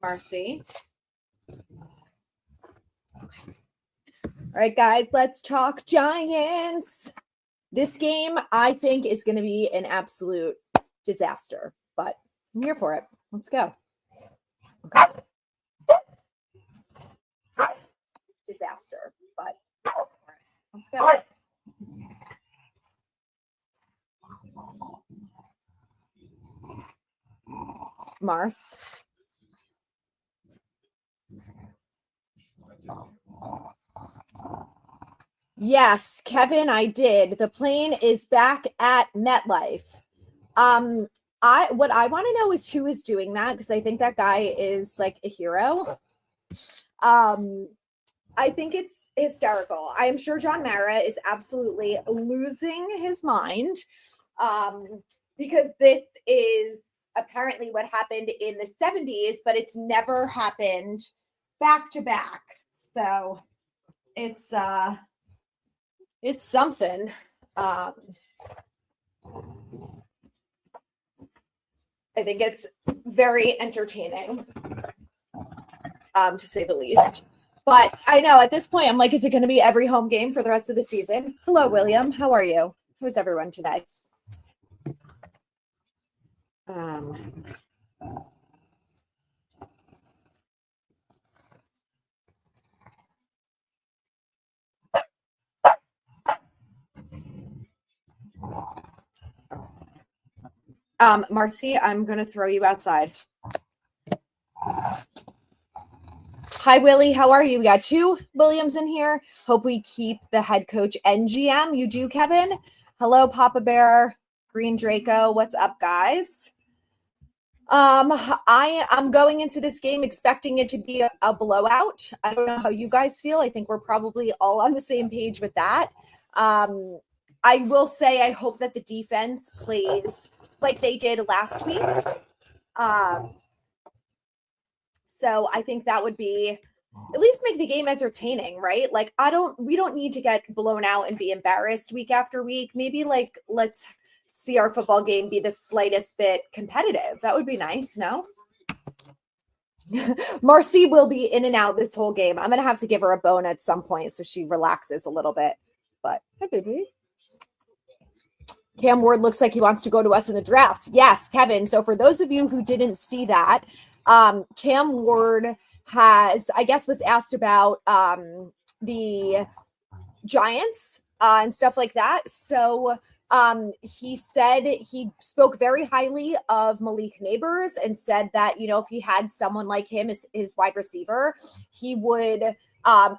Marcy. Okay. All right, guys, let's talk Giants. This game, I think, is going to be an absolute disaster, but I'm here for it. Let's go. Okay. Disaster, but let's go. Mars. Yes, Kevin, I did. The plane is back at MetLife. What I want to know is who is doing that, because I think that guy is like a hero. I think it's hysterical. I am sure John Mara is absolutely losing his mind, because this is apparently what happened in the 70s, but it's never happened back to back. So it's something. I think it's very entertaining, to say the least. But I know at this point, I'm like, is it going to be every home game for the rest of the season? Hello, William. How are you? How's everyone today? Marcy, I'm going to throw you outside. Hi, Willie. How are you? We got two Williams in here. Hope we keep the head coach and GM. You do, Kevin? Hello, Papa Bear, Green Draco. What's up, guys? I'm going into this game expecting it to be a blowout. I don't know how you guys feel. I think we're probably all on the same page with that. I will say I hope that the defense plays like they did last week. So I think that would be at least make the game entertaining, right? Like we don't need to get blown out and be embarrassed week after week. Maybe like let's see our football game be the slightest bit competitive. That would be nice, no? Marcy will be in and out this whole game. I'm going to have to give her a bone at some point so she relaxes a little bit. But hi, baby. Cam Ward looks like he wants to go to us in the draft. Yes, Kevin. So for those of you who didn't see that, Cam Ward was asked about the Giants and stuff like that. So he said he spoke very highly of Malik Neighbors and said that, if he had someone like him as his wide receiver, he would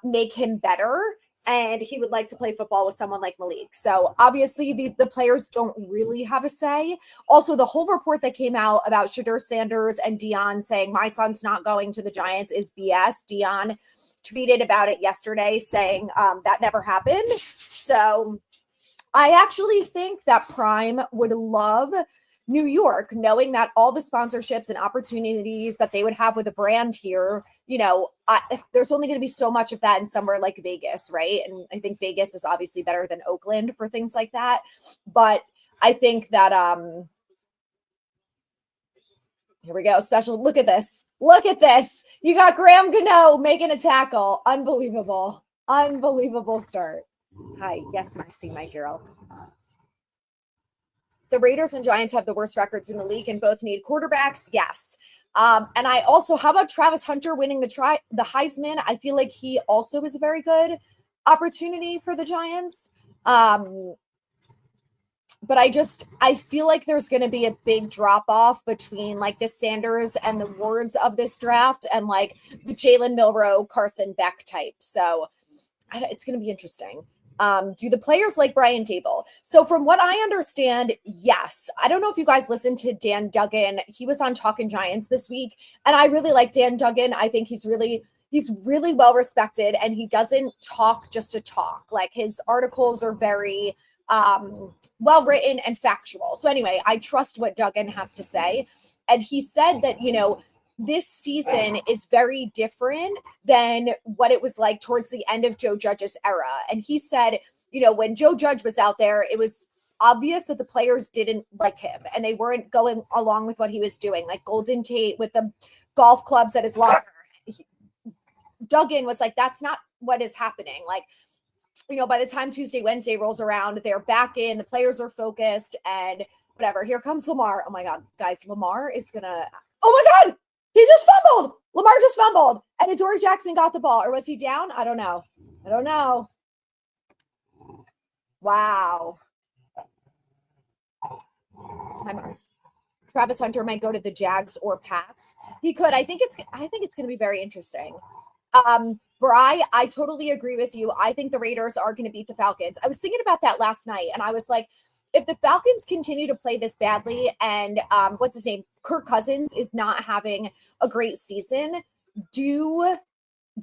make him better. And he would like to play football with someone like Malik. So obviously the players don't really have a say. Also, the whole report that came out about Shadur Sanders and Dion saying my son's not going to the Giants is BS. Dion tweeted about it yesterday saying that never happened. So I actually think that Prime would love New York, knowing that all the sponsorships and opportunities that they would have with a brand here, if there's only going to be so much of that in somewhere like Vegas, right? And I think Vegas is obviously better than Oakland for things like that. But I think that, here we go. Special. Look at this. Look at this. You got Graham Gano making a tackle. Unbelievable. Unbelievable start. Hi. Yes, Marcy, my girl. The Raiders and Giants have the worst records in the league and both need quarterbacks. Yes. And I also, how about Travis Hunter winning the Heisman? I feel like he also is a very good opportunity for the Giants. But I feel like there's going to be a big drop off between like the Sanders and the Wards of this draft and like the Jalen Milroe, Carson Beck type. So it's going to be interesting. Do the players like Brian Daboll? So from what I understand, yes. I don't know if you guys listened to Dan Duggan. He was on Talkin' Giants this week, and I really like Dan Duggan. I think he's really well respected, and he doesn't talk just to talk. Like his articles are very well written and factual. So anyway, I trust what Duggan has to say. And he said that, this season is very different than what it was like towards the end of Joe Judge's era. And he said, when Joe Judge was out there, it was obvious that the players didn't like him and they weren't going along with what he was doing. Like Golden Tate with the golf clubs at his locker. Duggan was like, that's not what is happening. Like, you know, by the time Tuesday, Wednesday rolls around, they're back in, the players are focused and whatever. Here comes Lamar. Oh my God, guys, Lamar is gonna, oh my God, he just fumbled. Lamar just fumbled and Adoree Jackson got the ball. Or was he down? I don't know. Wow. Hi, Mars. Travis Hunter might go to the Jags or Pats. He could. I think it's going to be very interesting. Bri, I totally agree with you. I think the Raiders are going to beat the Falcons. I was thinking about that last night, and I was like, if the Falcons continue to play this badly, and what's his name, Kirk Cousins is not having a great season, do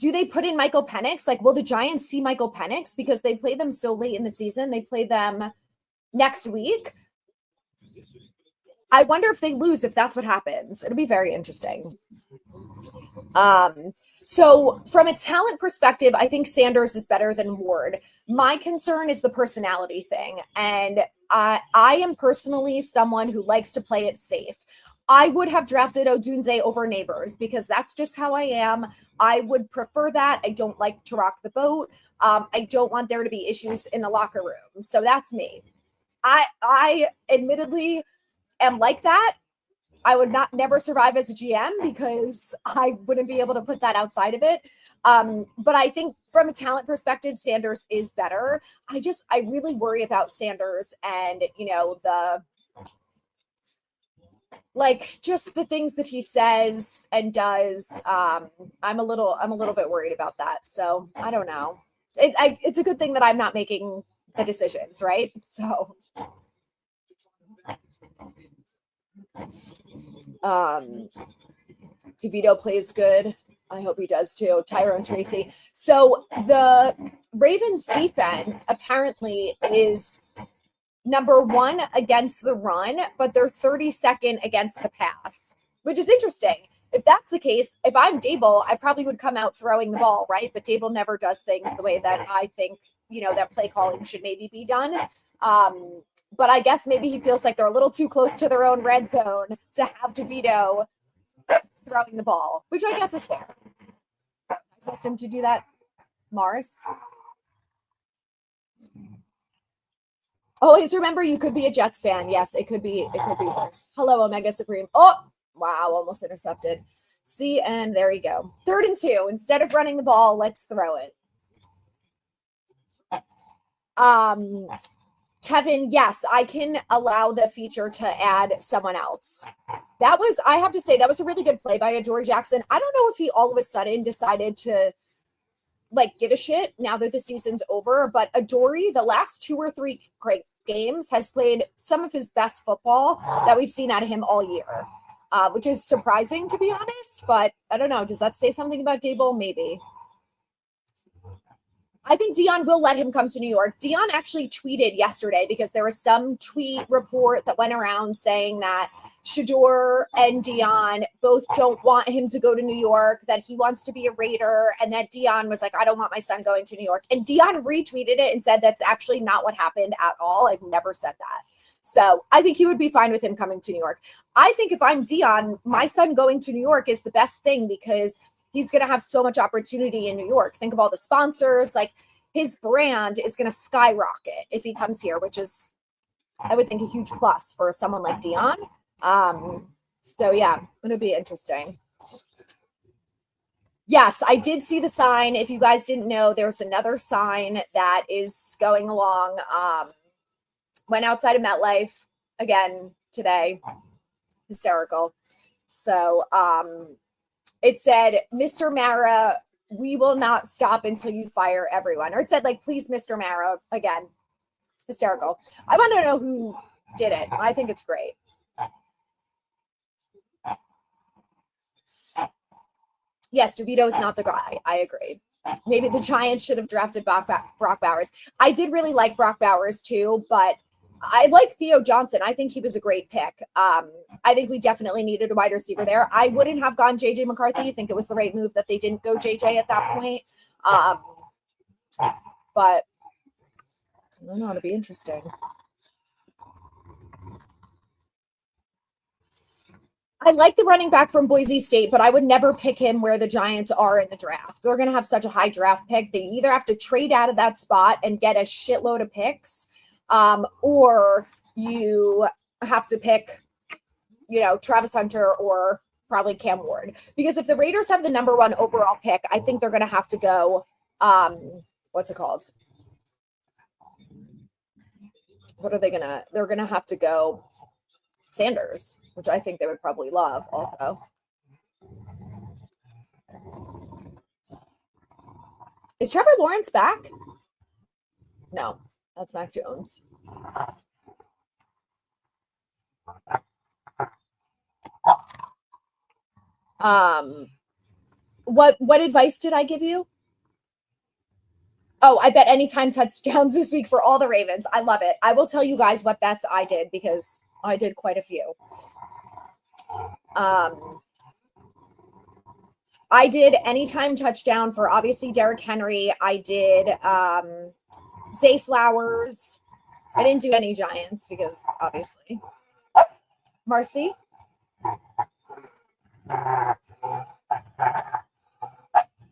they put in Michael Penix? Like, will the Giants see Michael Penix because they play them so late in the season? They play them next week. I wonder if they lose, if that's what happens. It'll be very interesting. So from a talent perspective, I think Sanders is better than Ward. My concern is the personality thing. And I am personally someone who likes to play it safe. I would have drafted Odunze over Neighbors because that's just how I am. I would prefer that. I don't like to rock the boat. I don't want there to be issues in the locker room. So that's me. I admittedly am like that. I would never survive as a GM because I wouldn't be able to put that outside of it. But I think from a talent perspective, Sanders is better. I really worry about Sanders and, you know, just the things that he says and does. I'm a little bit worried about that. So I don't know. It's a good thing that I'm not making the decisions, right? So DeVito plays good. I hope he does too. Tyrone Tracy. So the Ravens defense apparently is number 1 against the run, but they're 32nd against the pass, which is interesting. If that's the case, if I'm Dable, I probably would come out throwing the ball, right? But Dable never does things the way that I think, you know, that play calling should maybe be done. But I guess maybe he feels like they're a little too close to their own red zone to have DeVito throwing the ball, which I guess is fair. I trust him to do that. Mars. Always remember you could be a Jets fan. Yes, it could be worse. Hello, Omega Supreme. Oh, wow, almost intercepted. See, and there you go. 3rd and 2. Instead of running the ball, let's throw it. Kevin, yes, I can allow the feature to add someone else. I have to say, that was a really good play by Adoree Jackson. I don't know if he all of a sudden decided to give a shit now that the season's over, but Adoree, the last 2 or 3 great games, has played some of his best football that we've seen out of him all year, which is surprising, to be honest, but I don't know. Does that say something about Dable? Maybe. I think Dion will let him come to New York. Dion actually tweeted yesterday because there was some tweet report that went around saying that Shedeur and Dion both don't want him to go to New York, that he wants to be a Raider, and that Dion was like, I don't want my son going to New York. And Dion retweeted it and said that's actually not what happened at all. I've never said that. So I think he would be fine with him coming to New York. I think if I'm Dion, my son going to New York is the best thing because he's going to have so much opportunity in New York. Think of all the sponsors. Like, his brand is going to skyrocket if he comes here, which is, I would think, a huge plus for someone like Dion. So yeah, it'll be interesting. Yes, I did see the sign. If you guys didn't know, there's another sign that is going along. Went outside of MetLife again today. Hysterical. So, it said, Mr. Mara, we will not stop until you fire everyone. Or it said, please, Mr. Mara, again. Hysterical. I want to know who did it. I think it's great. Yes, DeVito is not the guy. I agree. Maybe the Giants should have drafted Brock Bowers. I did really like Brock Bowers too, but I like Theo Johnson. I think he was a great pick. I think we definitely needed a wide receiver there. I wouldn't have gone JJ McCarthy. I think it was the right move that they didn't go JJ at that point. But I don't know. It'll be interesting. I like the running back from Boise State, but I would never pick him where the Giants are in the draft. They're going to have such a high draft pick. They either have to trade out of that spot and get a shitload of picks, or you have to pick, Travis Hunter or probably Cam Ward. Because if the Raiders have the number 1 overall pick, I think they're going to have to go, what's it called? What are they going to, they're going to have to go Sanders, which I think they would probably love also. Is Trevor Lawrence back? No, that's Mac Jones. What advice did I give you? Oh, I bet anytime touchdowns this week for all the Ravens. I love it. I will tell you guys what bets I did because I did quite a few. I did anytime touchdown for obviously Derrick Henry. I did Zay Flowers. I didn't do any Giants because obviously. Marcy?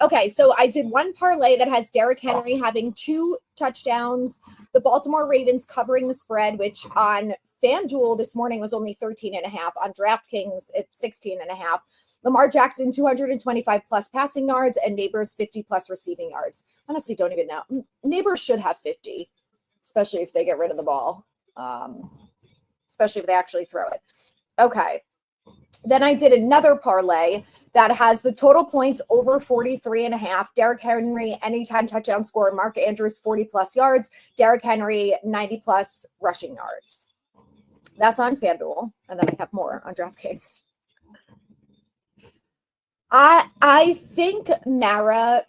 Okay, so I did one parlay that has Derrick Henry having 2 touchdowns, the Baltimore Ravens covering the spread, which on FanDuel this morning was only 13.5. On DraftKings, it's 16.5. Lamar Jackson, 225 plus passing yards, and Neighbors 50 plus receiving yards. Honestly, don't even know. Neighbors should have 50, especially if they get rid of the ball, especially if they actually throw it. Okay. Then I did another parlay that has the total points over 43.5. Derrick Henry, anytime touchdown score. Mark Andrews, 40 plus yards. Derrick Henry, 90 plus rushing yards. That's on FanDuel. And then I have more on DraftKings. I think Mara,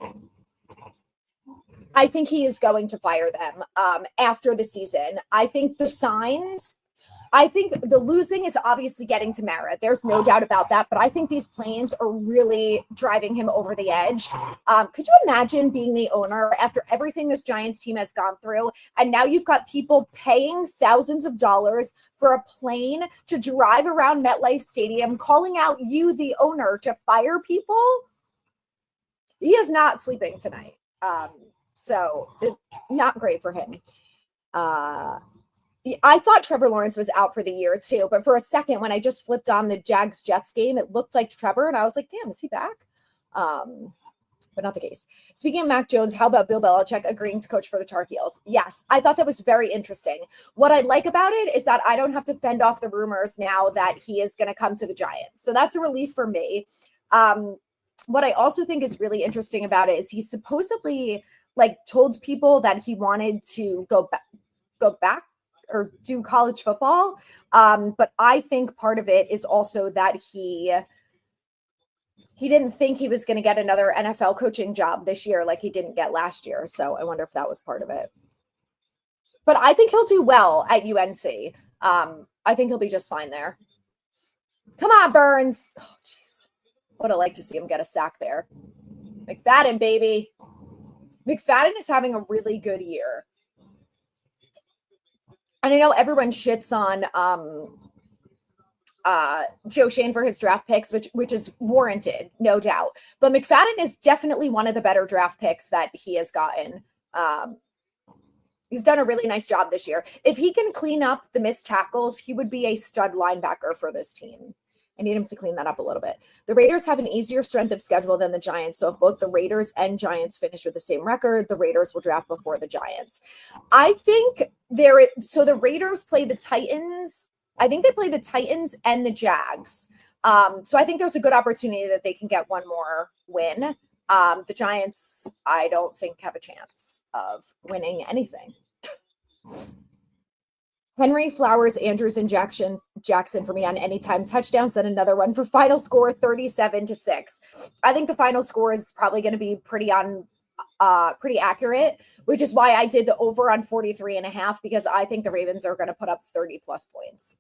I think he is going to fire them after the season. I think the signs, I think the losing is obviously getting to Mara. There's no doubt about that. But I think these plans are really driving him over the edge. Could you imagine being the owner after everything this Giants team has gone through? And now you've got people paying thousands of dollars for a plane to drive around MetLife Stadium, calling out you, the owner, to fire people? He is not sleeping tonight. So not great for him. I thought Trevor Lawrence was out for the year too, but for a second when I just flipped on the Jags-Jets game, it looked like Trevor, and I was like, damn, is he back? But not the case. Speaking of Mac Jones, how about Bill Belichick agreeing to coach for the Tar Heels? Yes, I thought that was very interesting. What I like about it is that I don't have to fend off the rumors now that he is going to come to the Giants. So that's a relief for me. What I also think is really interesting about it is he supposedly told people that he wanted to go back or do college football. But I think part of it is also that he didn't think he was going to get another NFL coaching job this year like he didn't get last year. So I wonder if that was part of it. But I think he'll do well at UNC. I think he'll be just fine there. Come on, Burns. Oh, jeez. Would have liked to see him get a sack there. McFadden, baby. McFadden is having a really good year. And I know everyone shits on Joe Shane for his draft picks, which is warranted, no doubt. But McFadden is definitely one of the better draft picks that he has gotten. He's done a really nice job this year. If he can clean up the missed tackles, he would be a stud linebacker for this team. I need him to clean that up a little bit. The Raiders have an easier strength of schedule than the Giants. So if both the Raiders and Giants finish with the same record, the Raiders will draft before the Giants. I think so the Raiders play the Titans. I think they play the Titans and the Jags. So I think there's a good opportunity that they can get one more win. The Giants, I don't think, have a chance of winning anything. Henry, Flowers, Andrews, and Jackson for me on anytime touchdowns. Then another one for final score 37-6. I think the final score is probably going to be pretty accurate, which is why I did the over on 43.5 because I think the Ravens are going to put up 30 plus points.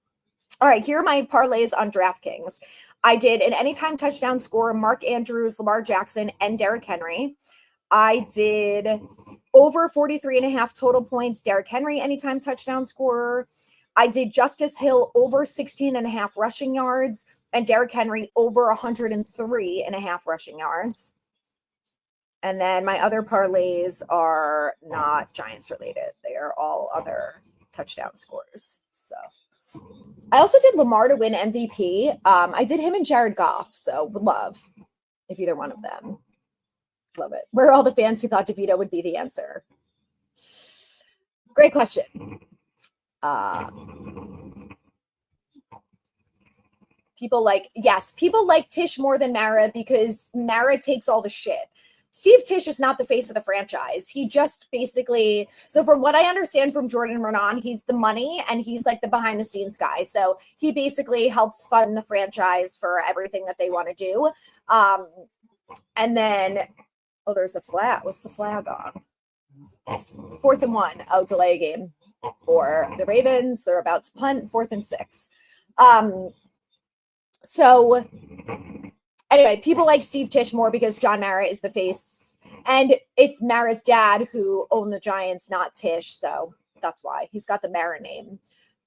All right, here are my parlays on DraftKings. I did an anytime touchdown score, Mark Andrews, Lamar Jackson, and Derrick Henry. I did over 43.5 total points, Derrick Henry anytime touchdown scorer. I did Justice Hill over 16.5 rushing yards and Derrick Henry over 103.5 rushing yards. And then my other parlays are not Giants related. They are all other touchdown scores. So I also did Lamar to win MVP. I did him and Jared Goff. So would love if either one of them. Love it. Where are all the fans who thought DeVito would be the answer? Great question. People like Tish more than Mara because Mara takes all the shit. Steve Tish is not the face of the franchise. He just basically, so from what I understand from Jordan Renan, he's the money and he's like the behind the scenes guy. So he basically helps fund the franchise for everything that they want to do. And then, oh, there's a flag. What's the flag on? It's 4th and 1. Oh, delay game for the Ravens. They're about to punt 4th and 6. So anyway, people like Steve Tish more because John Mara is the face, and it's Mara's dad who owned the Giants, not Tish. So that's why he's got the Mara name.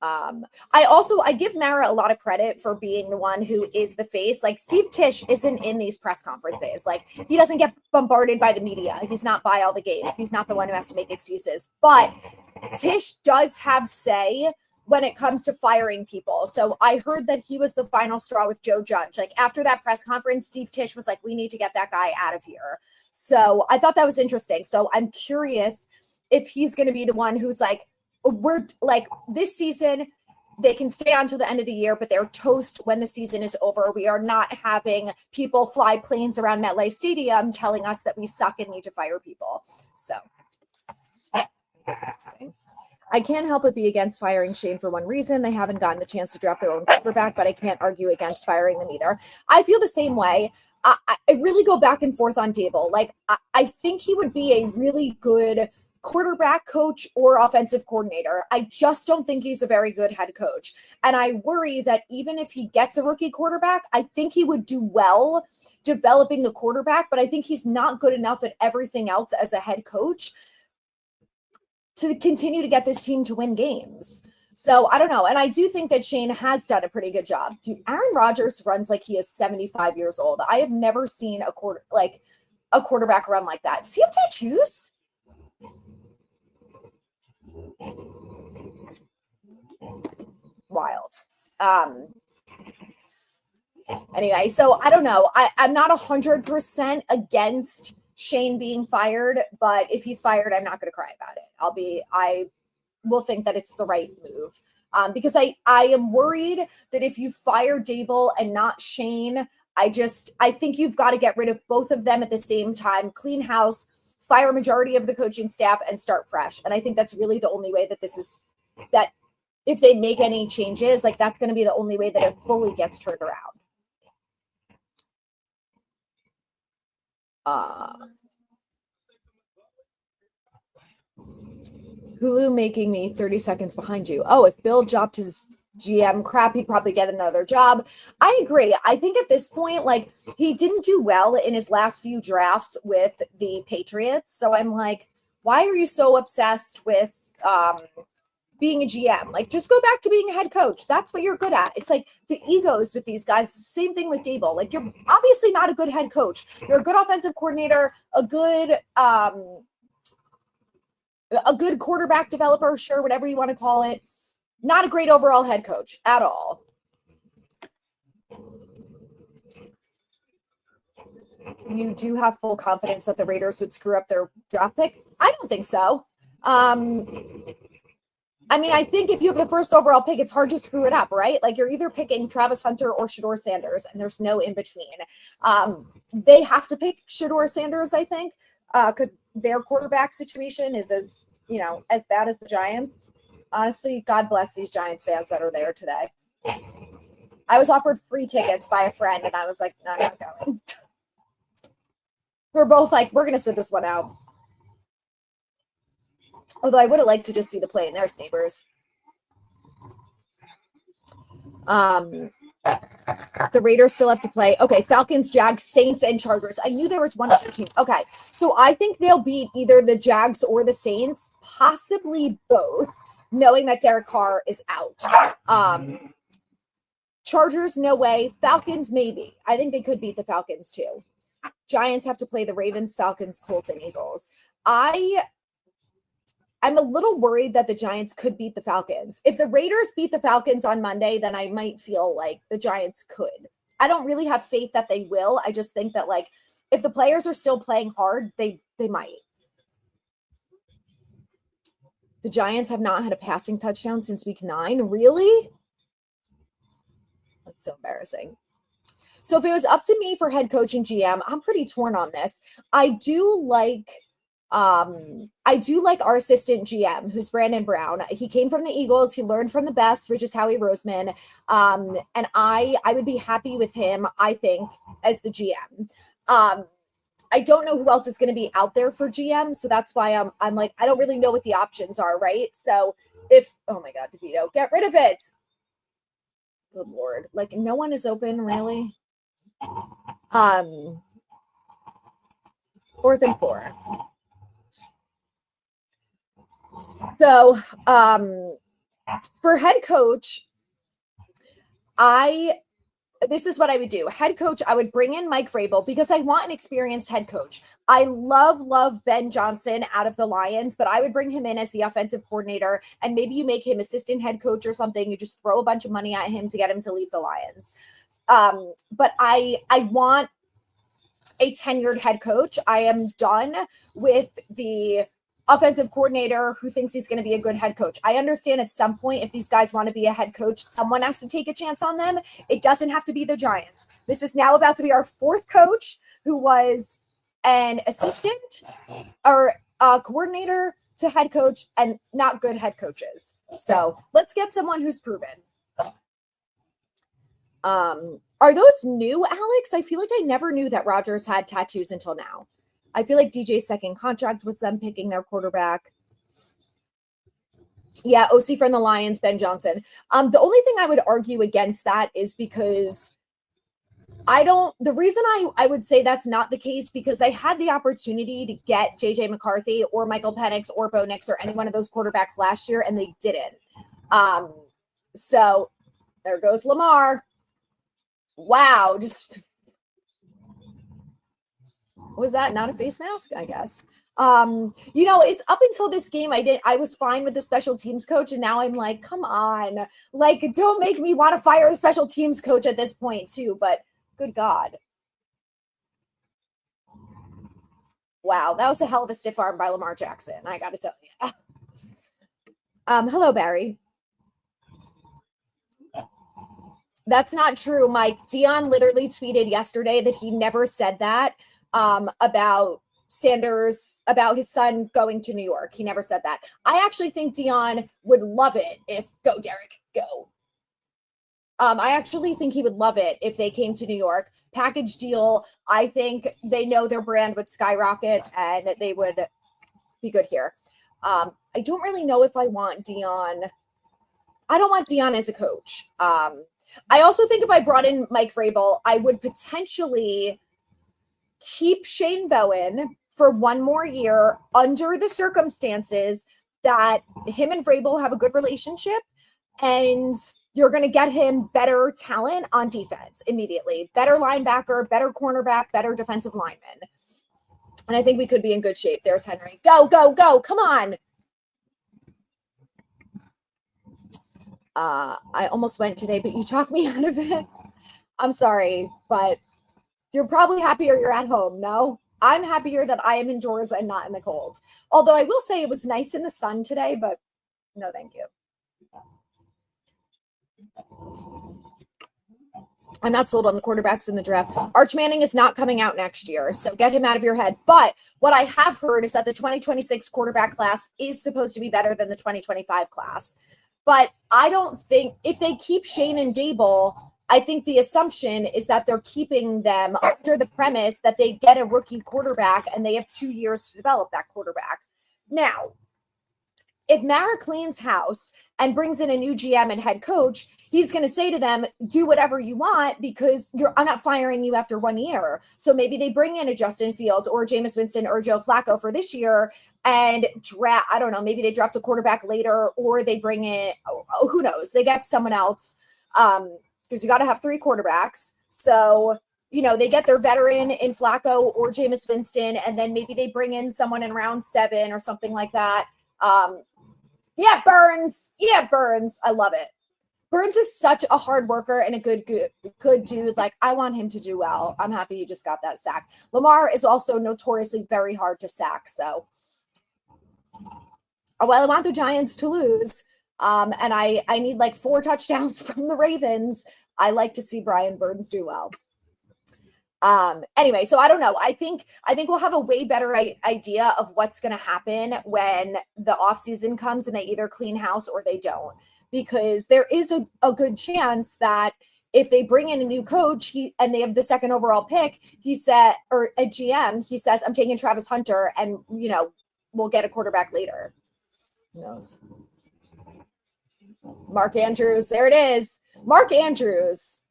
I give Mara a lot of credit for being the one who is the face. Like Steve Tish isn't in these press conferences. Like he doesn't get bombarded by the media. He's not by all the games. He's not the one who has to make excuses. But Tish does have say when it comes to firing people. So I heard that he was the final straw with Joe Judge. Like after that press conference, Steve Tish was like, we need to get that guy out of here. So I thought that was interesting. So I'm curious if he's going to be the one who's like, we're like this season, they can stay on till the end of the year, but they're toast when the season is over. We are not having people fly planes around MetLife Stadium telling us that we suck and need to fire people. So that's interesting. I can't help but be against firing Shane for one reason. They haven't gotten the chance to draft their own quarterback, but I can't argue against firing them either. I feel the same way. I really go back and forth on Dable. Like, I think he would be a really good quarterback coach or offensive coordinator. I just don't think he's a very good head coach. And I worry that even if he gets a rookie quarterback, I think he would do well developing the quarterback, but I think he's not good enough at everything else as a head coach to continue to get this team to win games. So I don't know. And I do think that Shane has done a pretty good job. Dude, Aaron Rodgers runs like he is 75 years old. I have never seen a quarterback run like that. Does he have tattoos? Wild. Anyway, so I don't know. I'm not 100% against Shane being fired, but if he's fired, I'm not going to cry about it. I will think that it's the right move. Because I am worried that if you fire Dable and not Shane, I think you've got to get rid of both of them at the same time, clean house, fire a majority of the coaching staff and start fresh. And I think that's really the only way that if they make any changes, like that's going to be the only way that it fully gets turned around. Hulu making me 30 seconds behind you. Oh, if Bill dropped his GM crap, he'd probably get another job. I agree. I think at this point, like he didn't do well in his last few drafts with the Patriots. So I'm like, why are you so obsessed with being a GM? Like just go back to being a head coach. That's what you're good at. It's like the egos with these guys. Same thing with Dable. Like you're obviously not a good head coach. You're a good offensive coordinator, a good quarterback developer, sure, whatever you want to call it. Not a great overall head coach at all. You do have full confidence that the Raiders would screw up their draft pick? I don't think so. I mean, I think if you have the first overall pick, it's hard to screw it up, right? Like you're either picking Travis Hunter or Shedeur Sanders, and there's no in between. They have to pick Shedeur Sanders, I think, because their quarterback situation is as bad as the Giants. Honestly, God bless these Giants fans that are there today. I was offered free tickets by a friend, and I was like, no, I'm not going. We're both like, we're going to sit this one out. Although I would have liked to just see the play, and there's neighbors. The Raiders still have to play. Okay, Falcons, Jags, Saints, and Chargers. I knew there was one other team. Okay, so I think they'll beat either the Jags or the Saints, possibly both. knowing that Derek Carr is out. Chargers, no way. Falcons, maybe. I think they could beat the Falcons too. Giants have to play the Ravens, Falcons, Colts, and Eagles. I'm a little worried that the Giants could beat the Falcons. If the Raiders beat the Falcons on Monday, then I might feel like the Giants could. I don't really have faith that they will. I just think that, like, if the players are still playing hard, they might. The Giants have not had a passing touchdown since week 9. Really? That's so embarrassing. So if it was up to me for head coach and GM, I'm pretty torn on this. I do like our assistant GM, who's Brandon Brown. He came from the Eagles. He learned from the best, which is Howie Roseman. And I would be happy with him, I think, as the GM. I don't know who else is going to be out there for GM. So that's why I'm like, I don't really know what the options are, right? So oh my God, DeVito, get rid of it. Good Lord. Like, no one is open, really. 4th and 4. So, for head coach, this is what I would do. Head coach, I would bring in Mike Vrabel because I want an experienced head coach. I love Ben Johnson out of the Lions, but I would bring him in as the offensive coordinator, and maybe you make him assistant head coach or something. You just throw a bunch of money at him to get him to leave the Lions. But I want a tenured head coach. I am done with the offensive coordinator who thinks he's going to be a good head coach. I understand at some point, if these guys want to be a head coach, someone has to take a chance on them. It doesn't have to be the Giants. This is now about to be our 4th coach who was an assistant or a coordinator to head coach and not good head coaches. So let's get someone who's proven. Are those new, Alex? I feel like I never knew that Rodgers had tattoos until now. I feel like DJ's second contract was them picking their quarterback. Yeah, OC from the Lions, Ben Johnson. The only thing I would argue against that is because the reason I would say that's not the case, because they had the opportunity to get JJ McCarthy or Michael Penix or Bo Nix or any one of those quarterbacks last year, and they didn't. So there goes Lamar. Wow, was that not a face mask? I guess. It's up until this game, I was fine with the special teams coach, and now I'm like, come on, like, don't make me want to fire the special teams coach at this point too, but good God. Wow, that was a hell of a stiff arm by Lamar Jackson, I gotta tell you. Hello, Barry. That's not true, Mike. Dion literally tweeted yesterday that he never said that about Sanders, about his son going to New York. He never said that. I actually think Dion would love it if go Derek, go. I actually think he would love it if they came to New York. Package deal. I think they know their brand would skyrocket and they would be good here. I don't really know if I want Dion. I don't want Dion as a coach. I also think if I brought in Mike Vrabel, I would potentially keep Shane Bowen for one more year under the circumstances that him and Vrabel have a good relationship, and you're going to get him better talent on defense immediately. Better linebacker, better cornerback, better defensive lineman. And I think we could be in good shape. There's Henry. Go, go, go. Come on. I almost went today, but you talked me out of it. I'm sorry, but you're probably happier you're at home, no? I'm happier that I am indoors and not in the cold. Although I will say it was nice in the sun today, but no, thank you. I'm not sold on the quarterbacks in the draft. Arch Manning is not coming out next year, so get him out of your head. But what I have heard is that the 2026 quarterback class is supposed to be better than the 2025 class. But I don't think, if they keep Shane and Dable, I think the assumption is that they're keeping them under the premise that they get a rookie quarterback and they have 2 years to develop that quarterback. Now, if Mara cleans house and brings in a new GM and head coach, he's going to say to them, do whatever you want because I'm not firing you after 1 year. So maybe they bring in a Justin Fields or Jameis Winston or Joe Flacco for this year and draft, I don't know, maybe they draft a quarterback later, or they bring in, who knows, they get someone else, because you got to have 3 quarterbacks. So, you know, they get their veteran in Flacco or Jameis Winston, and then maybe they bring in someone in round 7 or something like that. Yeah, Burns. Yeah, Burns. I love it. Burns is such a hard worker and a good dude. Like, I want him to do well. I'm happy he just got that sack. Lamar is also notoriously very hard to sack. So, well, I want the Giants to lose. And I need like 4 touchdowns from the Ravens. I like to see Brian Burns do well. Anyway, so I don't know. I think we'll have a way better idea of what's going to happen when the offseason comes and they either clean house or they don't, because there is a good chance that if they bring in a new coach and they have the 2nd overall pick, he said, or a GM, he says, I'm taking Travis Hunter and, you know, we'll get a quarterback later. Who knows? Mark Andrews. There it is. Mark Andrews.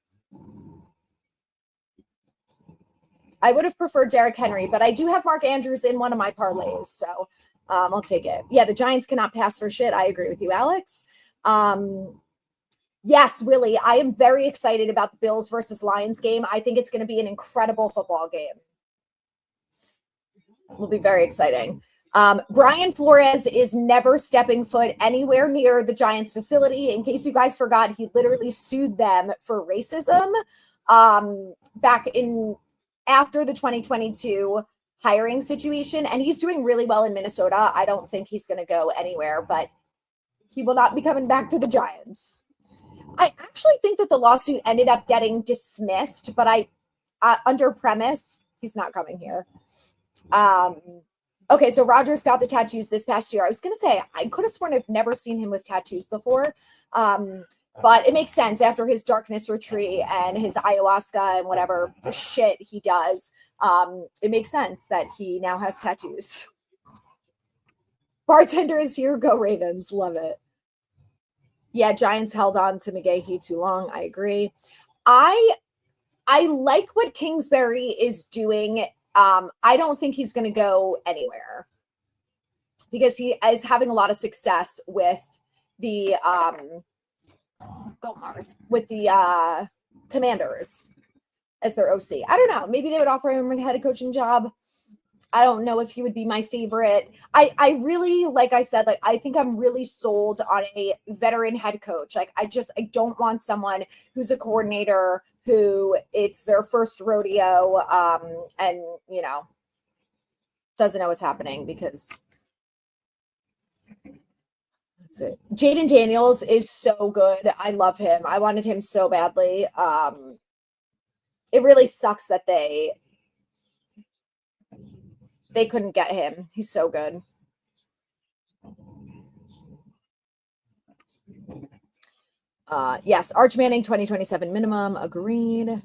I would have preferred Derrick Henry, but I do have Mark Andrews in one of my parlays, so I'll take it. Yeah, the Giants cannot pass for shit. I agree with you, Alex. Yes, Willie, I am very excited about the Bills versus Lions game. I think it's going to be an incredible football game. It will be very exciting. Brian Flores is never stepping foot anywhere near the Giants facility. In case you guys forgot, he literally sued them for racism back in after the 2022 hiring situation, and he's doing really well in Minnesota. I don't think he's going to go anywhere, but he will not be coming back to the Giants. I actually think that the lawsuit ended up getting dismissed, but I under premise, he's not coming here. Okay, so Rodgers got the tattoos this past year. I was going to say, I could have sworn I've never seen him with tattoos before. But it makes sense after his darkness retreat and his ayahuasca and whatever shit he does. It makes sense that he now has tattoos. Bartender is here. Go Ravens. Love it. Yeah, Giants held on to McGahee too long. I agree. I like what Kingsbury is doing. I don't think he's going to go anywhere because he is having a lot of success with the with the Commanders as their OC. I don't know. Maybe they would offer him a head coaching job. I don't know if he would be my favorite. I really, like I said, like I think I'm really sold on a veteran head coach. Like I don't want someone who's a coordinator who it's their first rodeo and you know doesn't know what's happening because that's it. Jaden Daniels is so good. I love him. I wanted him so badly. It really sucks that they couldn't get him. He's so good. Yes, Arch Manning 2027 minimum. Agreed.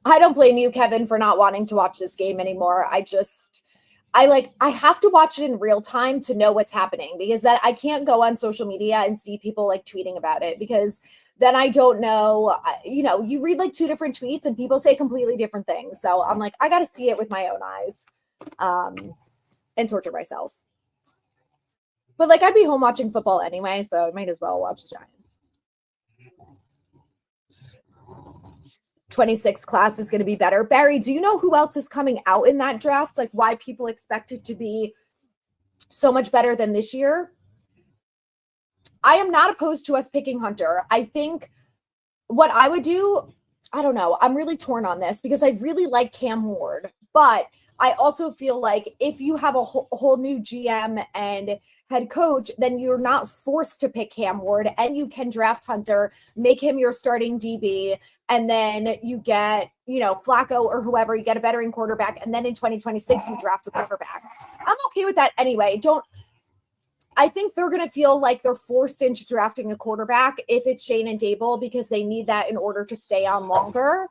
I don't blame you, Kevin, for not wanting to watch this game anymore. I have to watch it in real time to know what's happening because that I can't go on social media and see people like tweeting about it because then I don't know, you know, you read like 2 different tweets and people say completely different things. So I'm like, I got to see it with my own eyes. And torture myself. But like I'd be home watching football anyway, so I might as well watch the Giants. 26 class is going to be better. Barry, do you know who else is coming out in that draft? Like why people expect it to be so much better than this year? I am not opposed to us picking Hunter. I think what I would do, I don't know. I'm really torn on this because I really like Cam Ward, but I also feel like if you have a whole new GM and head coach, then you're not forced to pick Cam Ward and you can draft Hunter, make him your starting DB. And then you get, you know, Flacco or whoever, you get a veteran quarterback. And then in 2026, you draft a quarterback. I'm okay with that anyway. I think they're going to feel like they're forced into drafting a quarterback if it's Shane and Dable because they need that in order to stay on longer.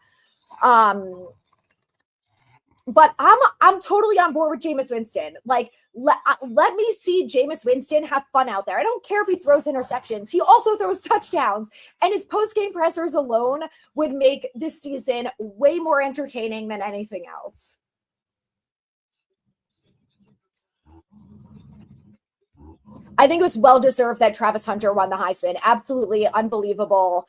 But I'm totally on board with Jameis Winston. Like, let me see Jameis Winston have fun out there. I don't care if he throws interceptions. He also throws touchdowns. And his post-game pressers alone would make this season way more entertaining than anything else. I think it was well-deserved that Travis Hunter won the Heisman. Absolutely unbelievable.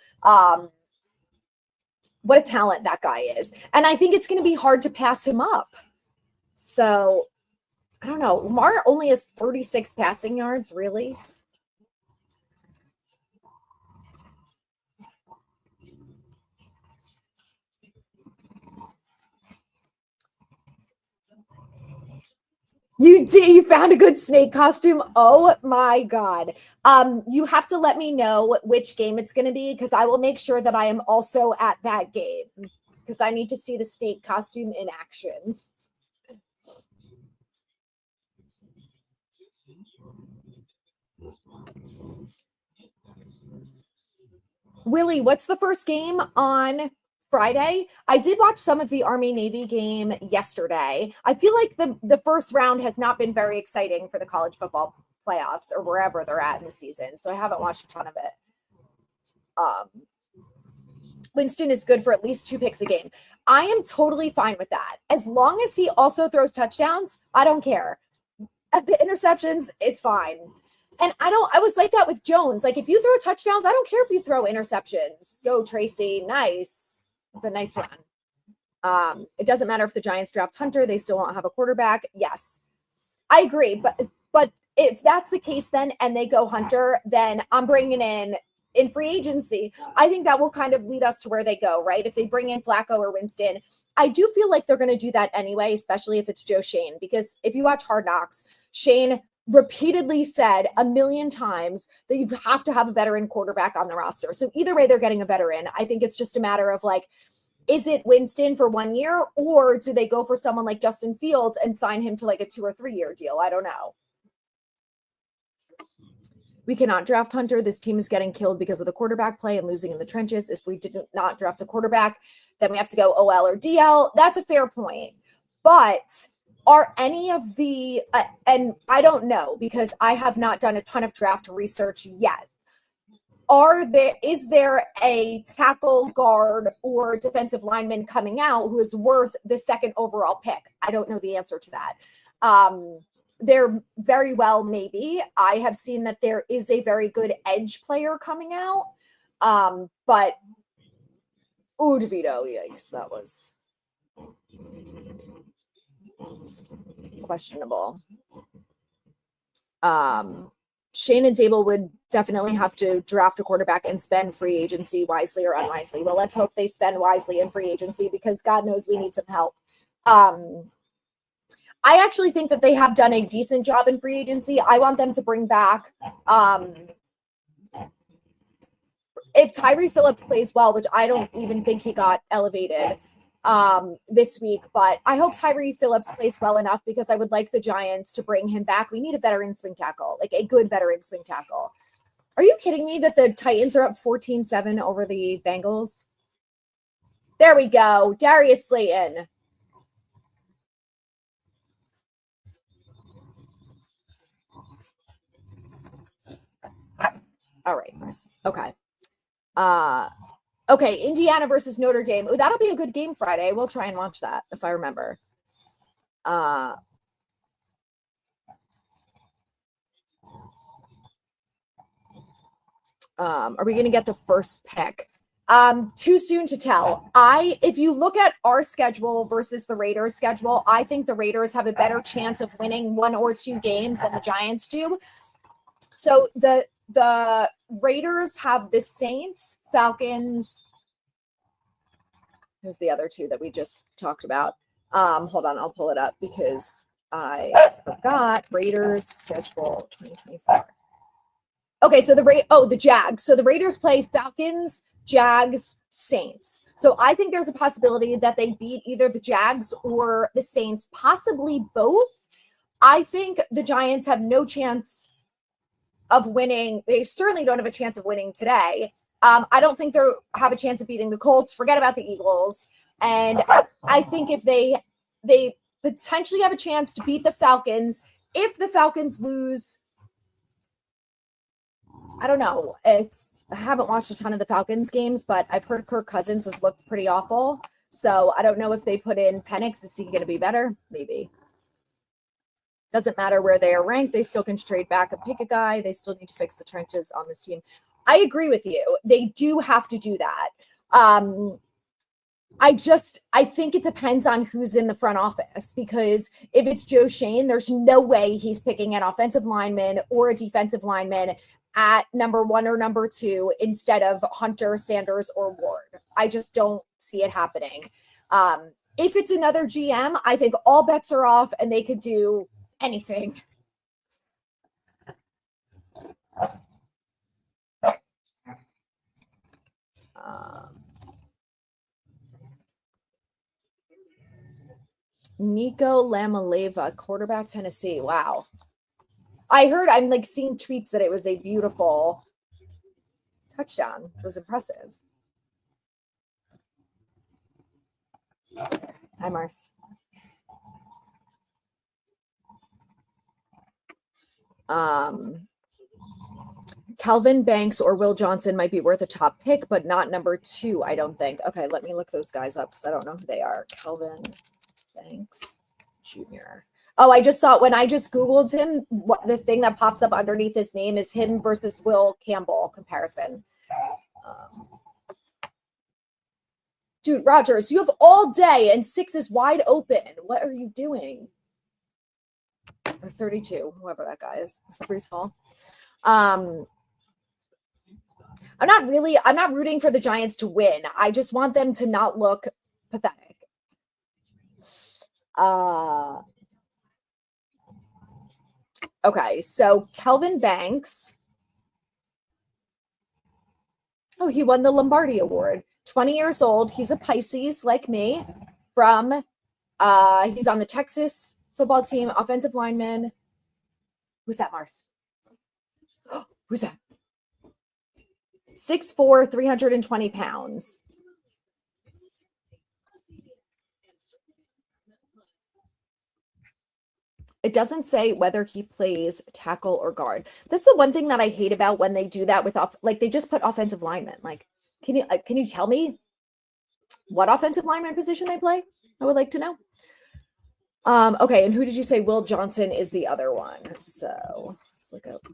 What a talent that guy is. And I think it's going to be hard to pass him up. So, I don't know. Lamar only has 36 passing yards, really? You found a good snake costume. Oh my God. You have to let me know which game it's going to be because I will make sure that I am also at that game because I need to see the snake costume in action. Willie, what's the first game on Friday? I did watch some of the Army Navy game yesterday. I feel like the first round has not been very exciting for the college football playoffs or wherever they're at in the season. So I haven't watched a ton of it. Winston is good for at least 2 picks a game. I am totally fine with that. As long as he also throws touchdowns, I don't care. The interceptions is fine. And I was like that with Jones. Like if you throw touchdowns, I don't care if you throw interceptions. Go Tracy. Nice. It's a nice run. It doesn't matter if the Giants draft Hunter, they still won't have a quarterback. Yes, I agree. But if that's the case then, and they go Hunter, then I'm bringing in free agency. I think that will kind of lead us to where they go, right? If they bring in Flacco or Winston, I do feel like they're going to do that anyway, especially if it's Joe Schoen, because if you watch Hard Knocks, Shane repeatedly said a million times that you have to have a veteran quarterback on the roster. So either way, they're getting a veteran. I think it's just a matter of like, is it Winston for 1 year or do they go for someone like Justin Fields and sign him to like a 2 or 3 year deal? I don't know. We cannot draft Hunter. This team is getting killed because of the quarterback play and losing in the trenches. If we did not draft a quarterback, then we have to go OL or DL. That's a fair point. But are any of the, and I don't know because I have not done a ton of draft research yet. Is there a tackle, guard, or defensive lineman coming out who is worth the second overall pick? I don't know the answer to that. There very well maybe. I have seen that there is a very good edge player coming out. But DeVito, yikes, that was questionable. Shane and Dable would definitely have to draft a quarterback and spend free agency wisely or unwisely. Well, let's hope they spend wisely in free agency because God knows we need some help. I actually think that they have done a decent job in free agency. I want them to bring back if Tyree Phillips plays well, which I don't even think he got elevated this week, but I hope Tyree Phillips plays well enough because I would like the Giants to bring him back. We need a veteran swing tackle, like a good veteran swing tackle. Are you kidding me that the Titans are up 14-7 over the Bengals? There we go. Darius Slayton. All right. Okay. Okay, Indiana versus Notre Dame. Oh, that'll be a good game Friday. We'll try and watch that if I remember. Are we going to get the first pick? Too soon to tell. If you look at our schedule versus the Raiders schedule, I think the Raiders have a better chance of winning 1 or 2 games than the Giants do. So the Raiders have the Saints, Falcons. Here's the other 2 that we just talked about. Hold on, I'll pull it up because I forgot. Raiders schedule 2024. Okay, so the Jags. So the Raiders play Falcons, Jags, Saints. So I think there's a possibility that they beat either the Jags or the Saints, possibly both. I think the Giants have no chance of winning. They certainly don't have a chance of winning today. I don't think they have a chance of beating the Colts. Forget about the Eagles. And I think if they they potentially have a chance to beat the Falcons. If the Falcons lose, I don't know. I haven't watched a ton of the Falcons games, but I've heard Kirk Cousins has looked pretty awful. So I don't know if they put in Penix. Is he going to be better? Maybe. Doesn't matter where they are ranked. They still can trade back and pick a guy. They still need to fix the trenches on this team. I agree with you. They do have to do that. I think it depends on who's in the front office, because if it's Joe Shane, there's no way he's picking an offensive lineman or a defensive lineman at number 1 or number 2 instead of Hunter, Sanders, or Ward. I just don't see it happening. If it's another GM, I think all bets are off and they could do anything. Nico Lamaleva, quarterback, Tennessee. Wow. I'm like seeing tweets that it was a beautiful touchdown. It was impressive. Hi, Mars. Calvin Banks or Will Johnson might be worth a top pick, but not number 2, I don't think. Okay, let me look those guys up because I don't know who they are. Calvin Banks Jr. Oh, I just saw when I just Googled him, the thing that pops up underneath his name is him versus Will Campbell comparison. Dude, Rogers, you have all day and 6 is wide open. What are you doing? Or 32, whoever that guy is. Slippery's Fall. I'm not rooting for the Giants to win. I just want them to not look pathetic. Okay, so Kelvin Banks. Oh, he won the Lombardi Award. 20 years old. He's a Pisces like me. He's on the Texas football team, offensive lineman. Who's that, Mars? Who's that? 6'4", 320 pounds. It doesn't say whether he plays tackle or guard. That's the one thing that I hate about when they do that with they just put offensive linemen. Like, can you tell me what offensive lineman position they play? I would like to know. Okay, and who did you say? Will Johnson is the other one. So let's look up.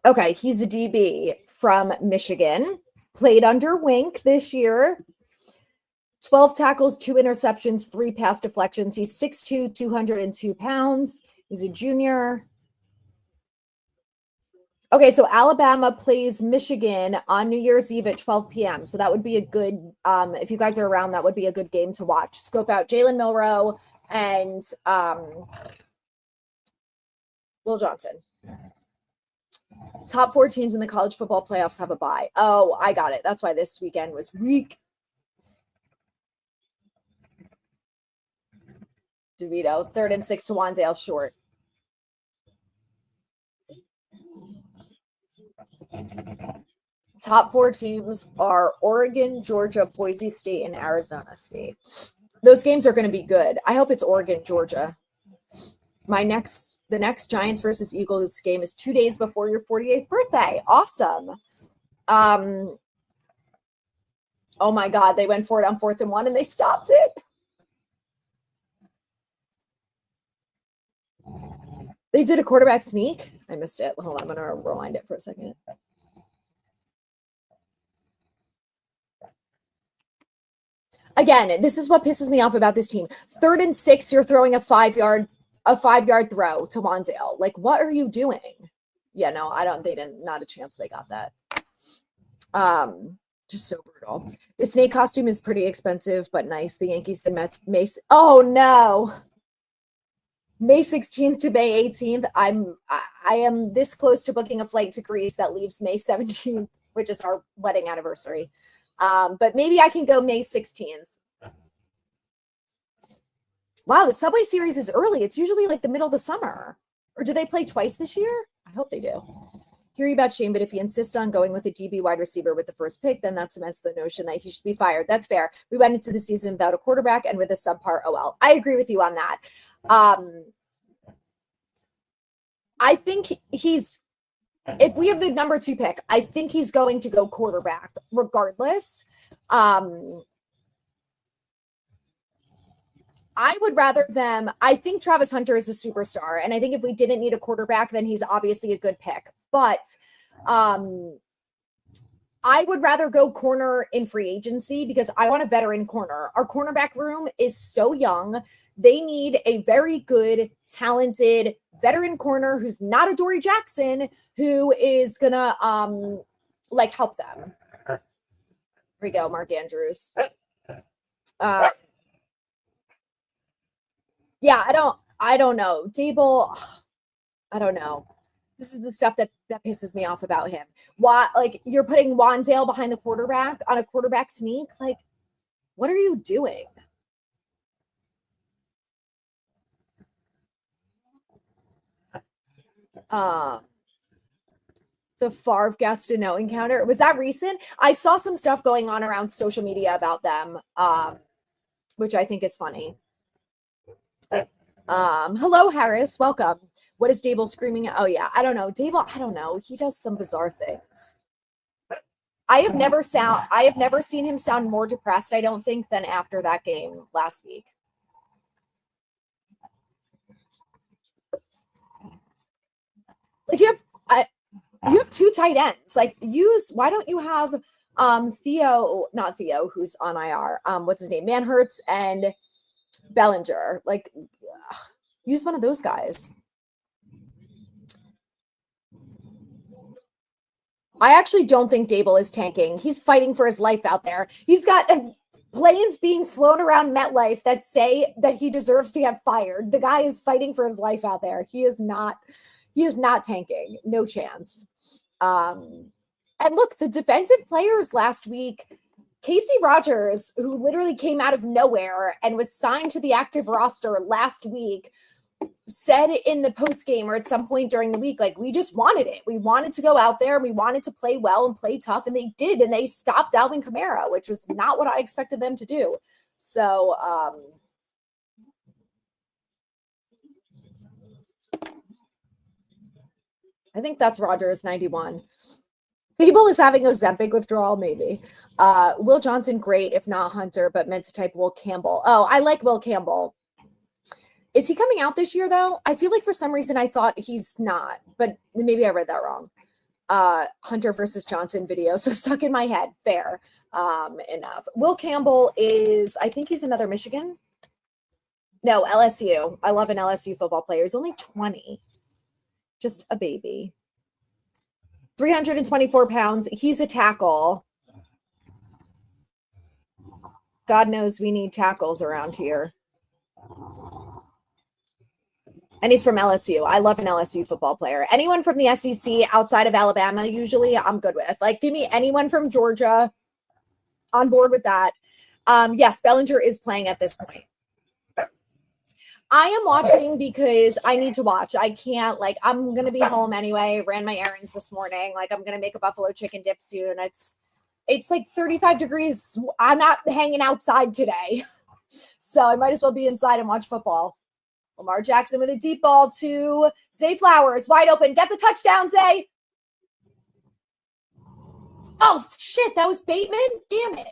Okay, he's a DB from Michigan. Played under Wink this year. 12 tackles, 2 interceptions, 3 pass deflections. He's 6'2", 202 pounds. He's a junior. Okay, so Alabama plays Michigan on New Year's Eve at 12 p.m. So that would be a good, if you guys are around, that would be a good game to watch. Scope out Jalen Milroe and Will Johnson. Top 4 teams in the college football playoffs have a bye. Oh, I got it. That's why this weekend was weak. DeVito, 3rd and 6 to Wandale short. Top 4 teams are Oregon, Georgia, Boise State, and Arizona State. Those games are going to be good. I hope it's Oregon, Georgia. The next Giants versus Eagles game is 2 days before your 48th birthday. Awesome. Oh my God, they went for it on 4th and 1 and they stopped it. They did a quarterback sneak. I missed it. Hold on, I'm going to rewind it for a second. Again, this is what pisses me off about this team. 3rd and 6, you're throwing a 5-yard throw to Wandale. Like, what are you doing? Yeah, no, not a chance they got that. Just so brutal. The snake costume is pretty expensive, but nice. The Yankees and Mets, oh no. May 16th to May 18th. I am this close to booking a flight to Greece that leaves May 17th, which is our wedding anniversary. But maybe I can go May 16th. Wow, the Subway Series is early. It's usually like the middle of the summer. Or do they play twice this year? I hope they do. Hear you about Shane, but if he insists on going with a DB wide receiver with the first pick, then that cements the notion that he should be fired. That's fair. We went into the season without a quarterback and with a subpar OL. I agree with you on that. I think if we have the number 2 pick, I think he's going to go quarterback regardless. I would rather them. I think Travis Hunter is a superstar. And I think if we didn't need a quarterback, then he's obviously a good pick. But I would rather go corner in free agency because I want a veteran corner. Our cornerback room is so young. They need a very good, talented veteran corner who's not a Dory Jackson, who is going to help them. Here we go, Mark Andrews. Yeah, I don't know. Dable, I don't know. This is the stuff that pisses me off about him. Why, you're putting Wandale behind the quarterback on a quarterback sneak? What are you doing? The Favre Gastineau encounter, was that recent? I saw some stuff going on around social media about them, which I think is funny. Hello, Harris. Welcome. What is Dable screaming at? Oh, yeah. I don't know. Dable, I don't know. He does some bizarre things. I have never seen him sound more depressed, I don't think, than after that game last week. You have 2 tight ends. Why don't you have not Theo, who's on IR. What's his name? Manhurts and Bellinger. Use one of those guys. I actually don't think Dable is tanking. He's fighting for his life out there. He's got planes being flown around MetLife that say that he deserves to get fired. The guy is fighting for his life out there. He is not tanking. No chance. And look, the defensive players last week, Casey Rogers, who literally came out of nowhere and was signed to the active roster last week, said in the post game or at some point during the week, we just wanted it. We wanted to go out there. We wanted to play well and play tough. And they did. And they stopped Alvin Kamara, which was not what I expected them to do. So, I think that's Rogers 91. Fable is having Ozempic withdrawal, maybe. Will Johnson, great, if not Hunter, but meant to type Will Campbell. Oh, I like Will Campbell. Is he coming out this year, though? I feel like for some reason I thought he's not, but maybe I read that wrong. Hunter versus Johnson video, so stuck in my head. Fair enough. Will Campbell is, I think he's another Michigan. No, LSU. I love an LSU football player. He's only 20. Just a baby. 324 pounds. He's a tackle. God knows we need tackles around here. And he's from LSU. I love an LSU football player. Anyone from the SEC outside of Alabama, usually I'm good with. Give me anyone from Georgia, on board with that. Yes, Bellinger is playing at this point. I am watching because I need to watch. I can't, I'm going to be home anyway. Ran my errands this morning. I'm going to make a buffalo chicken dip soon. It's 35 degrees. I'm not hanging outside today. So I might as well be inside and watch football. Lamar Jackson with a deep ball to Zay Flowers. Wide open. Get the touchdown, Zay. Oh, shit. That was Bateman? Damn it.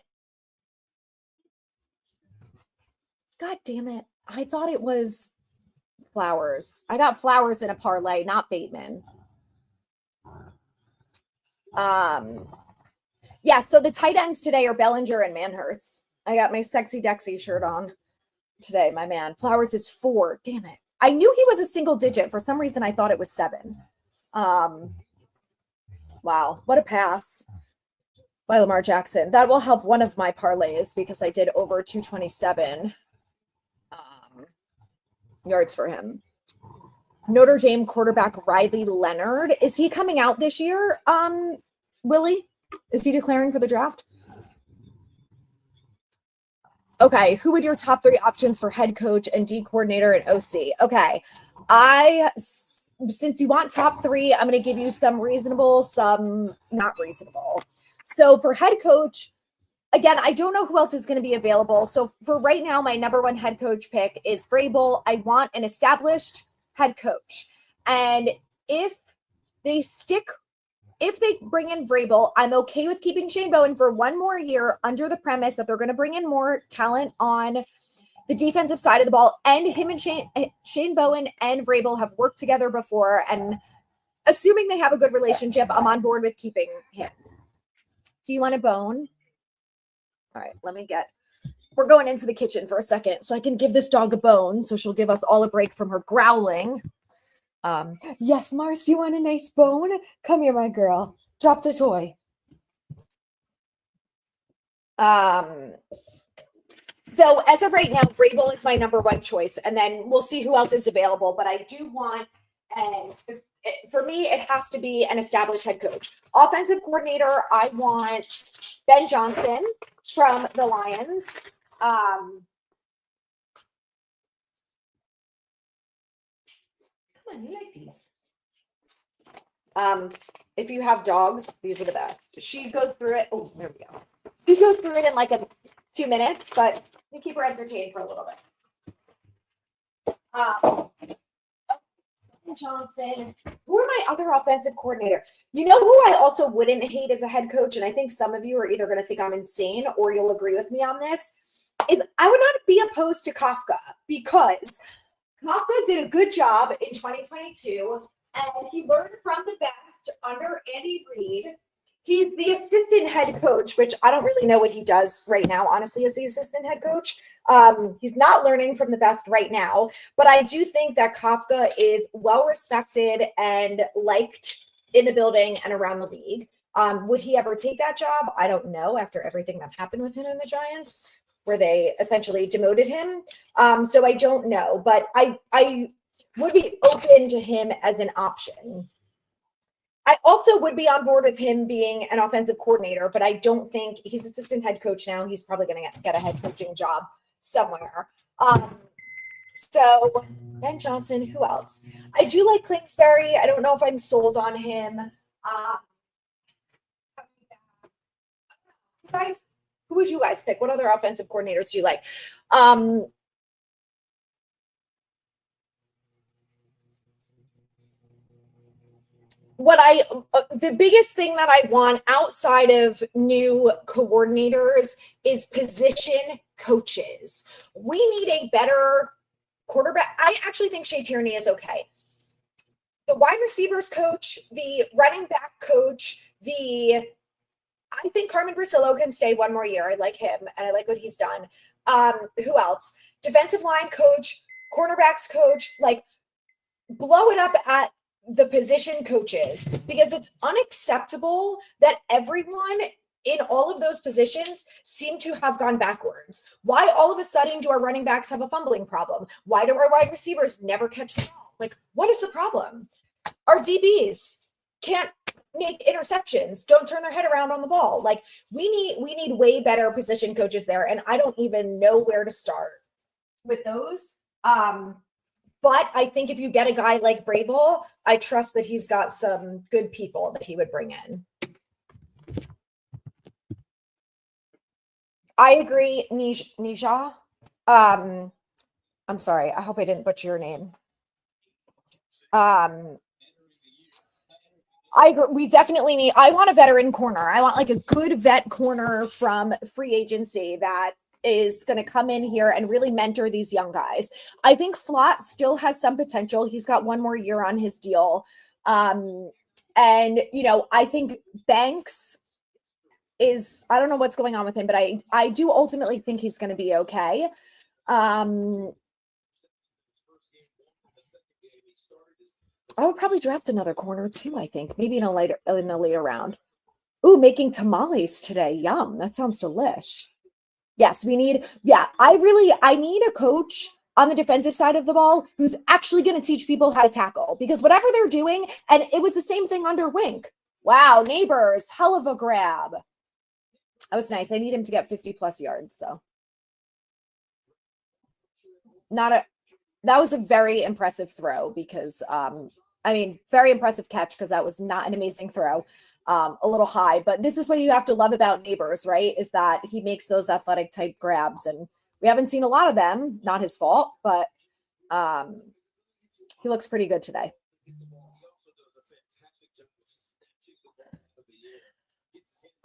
God damn it. I thought it was Flowers. I got Flowers in a parlay, not Bateman. Yeah, so the tight ends today are Bellinger and Manhurts. I got my Sexy Dexy shirt on today, my man. Flowers is 4. Damn it. I knew he was a single digit. For some reason, I thought it was 7. Wow. What a pass by Lamar Jackson. That will help one of my parlays because I did over 227 yards for him. Notre Dame quarterback Riley Leonard. Is he coming out this year, Willie? Is he declaring for the draft? Okay, who would your top 3 options for head coach and D coordinator and OC? Okay, I since you want top 3, I'm going to give you some reasonable, some not reasonable. So for head coach, again, I don't know who else is going to be available. So for right now, my number 1 head coach pick is Vrabel. I want an established head coach. And if they bring in Vrabel, I'm okay with keeping Shane Bowen for 1 more year under the premise that they're going to bring in more talent on the defensive side of the ball. And him and Shane Bowen and Vrabel have worked together before. And assuming they have a good relationship, I'm on board with keeping him. Do you want a bone? All right, we're going into the kitchen for a second so I can give this dog a bone so she'll give us all a break from her growling. Yes, Mars, you want a nice bone? Come here, my girl. Drop the toy. So as of right now, Vrabel is my number 1 choice, and then we'll see who else is available. But I do want, and for me, it has to be an established head coach. Offensive coordinator, I want Ben Johnson from the Lions. Come on, you like these. If you have dogs, these are the best. She goes through it. Oh, there we go. She goes through it in like 2 minutes, but we keep her entertained for a little bit. Johnson. Who are my other offensive coordinator? You know who I also wouldn't hate as a head coach, and I think some of you are either going to think I'm insane or you'll agree with me on this, is I would not be opposed to Kafka, because Kafka did a good job in 2022, and he learned from the best under Andy Reid. He's the assistant head coach, which I don't really know what he does right now, honestly, as the assistant head coach. He's not learning from the best right now, but I do think that Kafka is well-respected and liked in the building and around the league. Would he ever take that job? I don't know, after everything that happened with him and the Giants, where they essentially demoted him. So I don't know, but I would be open to him as an option. I also would be on board with him being an offensive coordinator, but I don't think he's assistant head coach now. He's probably going to get a head coaching job somewhere. So Ben Johnson, who else? I do like Kingsbury. I don't know if I'm sold on him. Guys, who would you guys pick? What other offensive coordinators do you like? The biggest thing that I want outside of new coordinators is position coaches. We need a better quarterback. I actually think Shea Tierney is okay. The wide receivers coach, the running back coach, I think Carmen Brasillo can stay 1 more year. I like him and I like what he's done. Who else? Defensive line coach, cornerbacks coach, like blow it up at the position coaches, because it's unacceptable that everyone in all of those positions seem to have gone backwards. Why all of a sudden do our running backs have a fumbling problem? Why do our wide receivers never catch the ball? Like, what is the problem? Our DBs can't make interceptions, don't turn their head around on the ball. Like, we need way better position coaches there, and I don't even know where to start with those. But I think if you get a guy like Vrabel, I trust that he's got some good people that he would bring in. I agree, Nisha. I'm sorry. I hope I didn't butcher your name. I agree. We definitely need, I want a veteran corner. I want like a good vet corner from free agency that is going to come in here and really mentor these young guys. I think Flott still has some potential. He's got 1 more year on his deal. And, you know, I think Banks is, I don't know what's going on with him, but I do ultimately think he's going to be okay. I would probably draft another corner too, I think, maybe in a later round. Ooh, making tamales today. Yum. That sounds delish. Yes, I need a coach on the defensive side of the ball who's actually going to teach people how to tackle, because whatever they're doing, and it was the same thing under Wink. Wow, Neighbors, hell of a grab. That was nice. I need him to get 50 plus yards. So that was a very impressive throw, because I mean, very impressive catch because that was not an amazing throw. A little high, but this is what you have to love about Neighbors, right? Is that he makes those athletic type grabs, and we haven't seen a lot of them. Not his fault, but he looks pretty good today.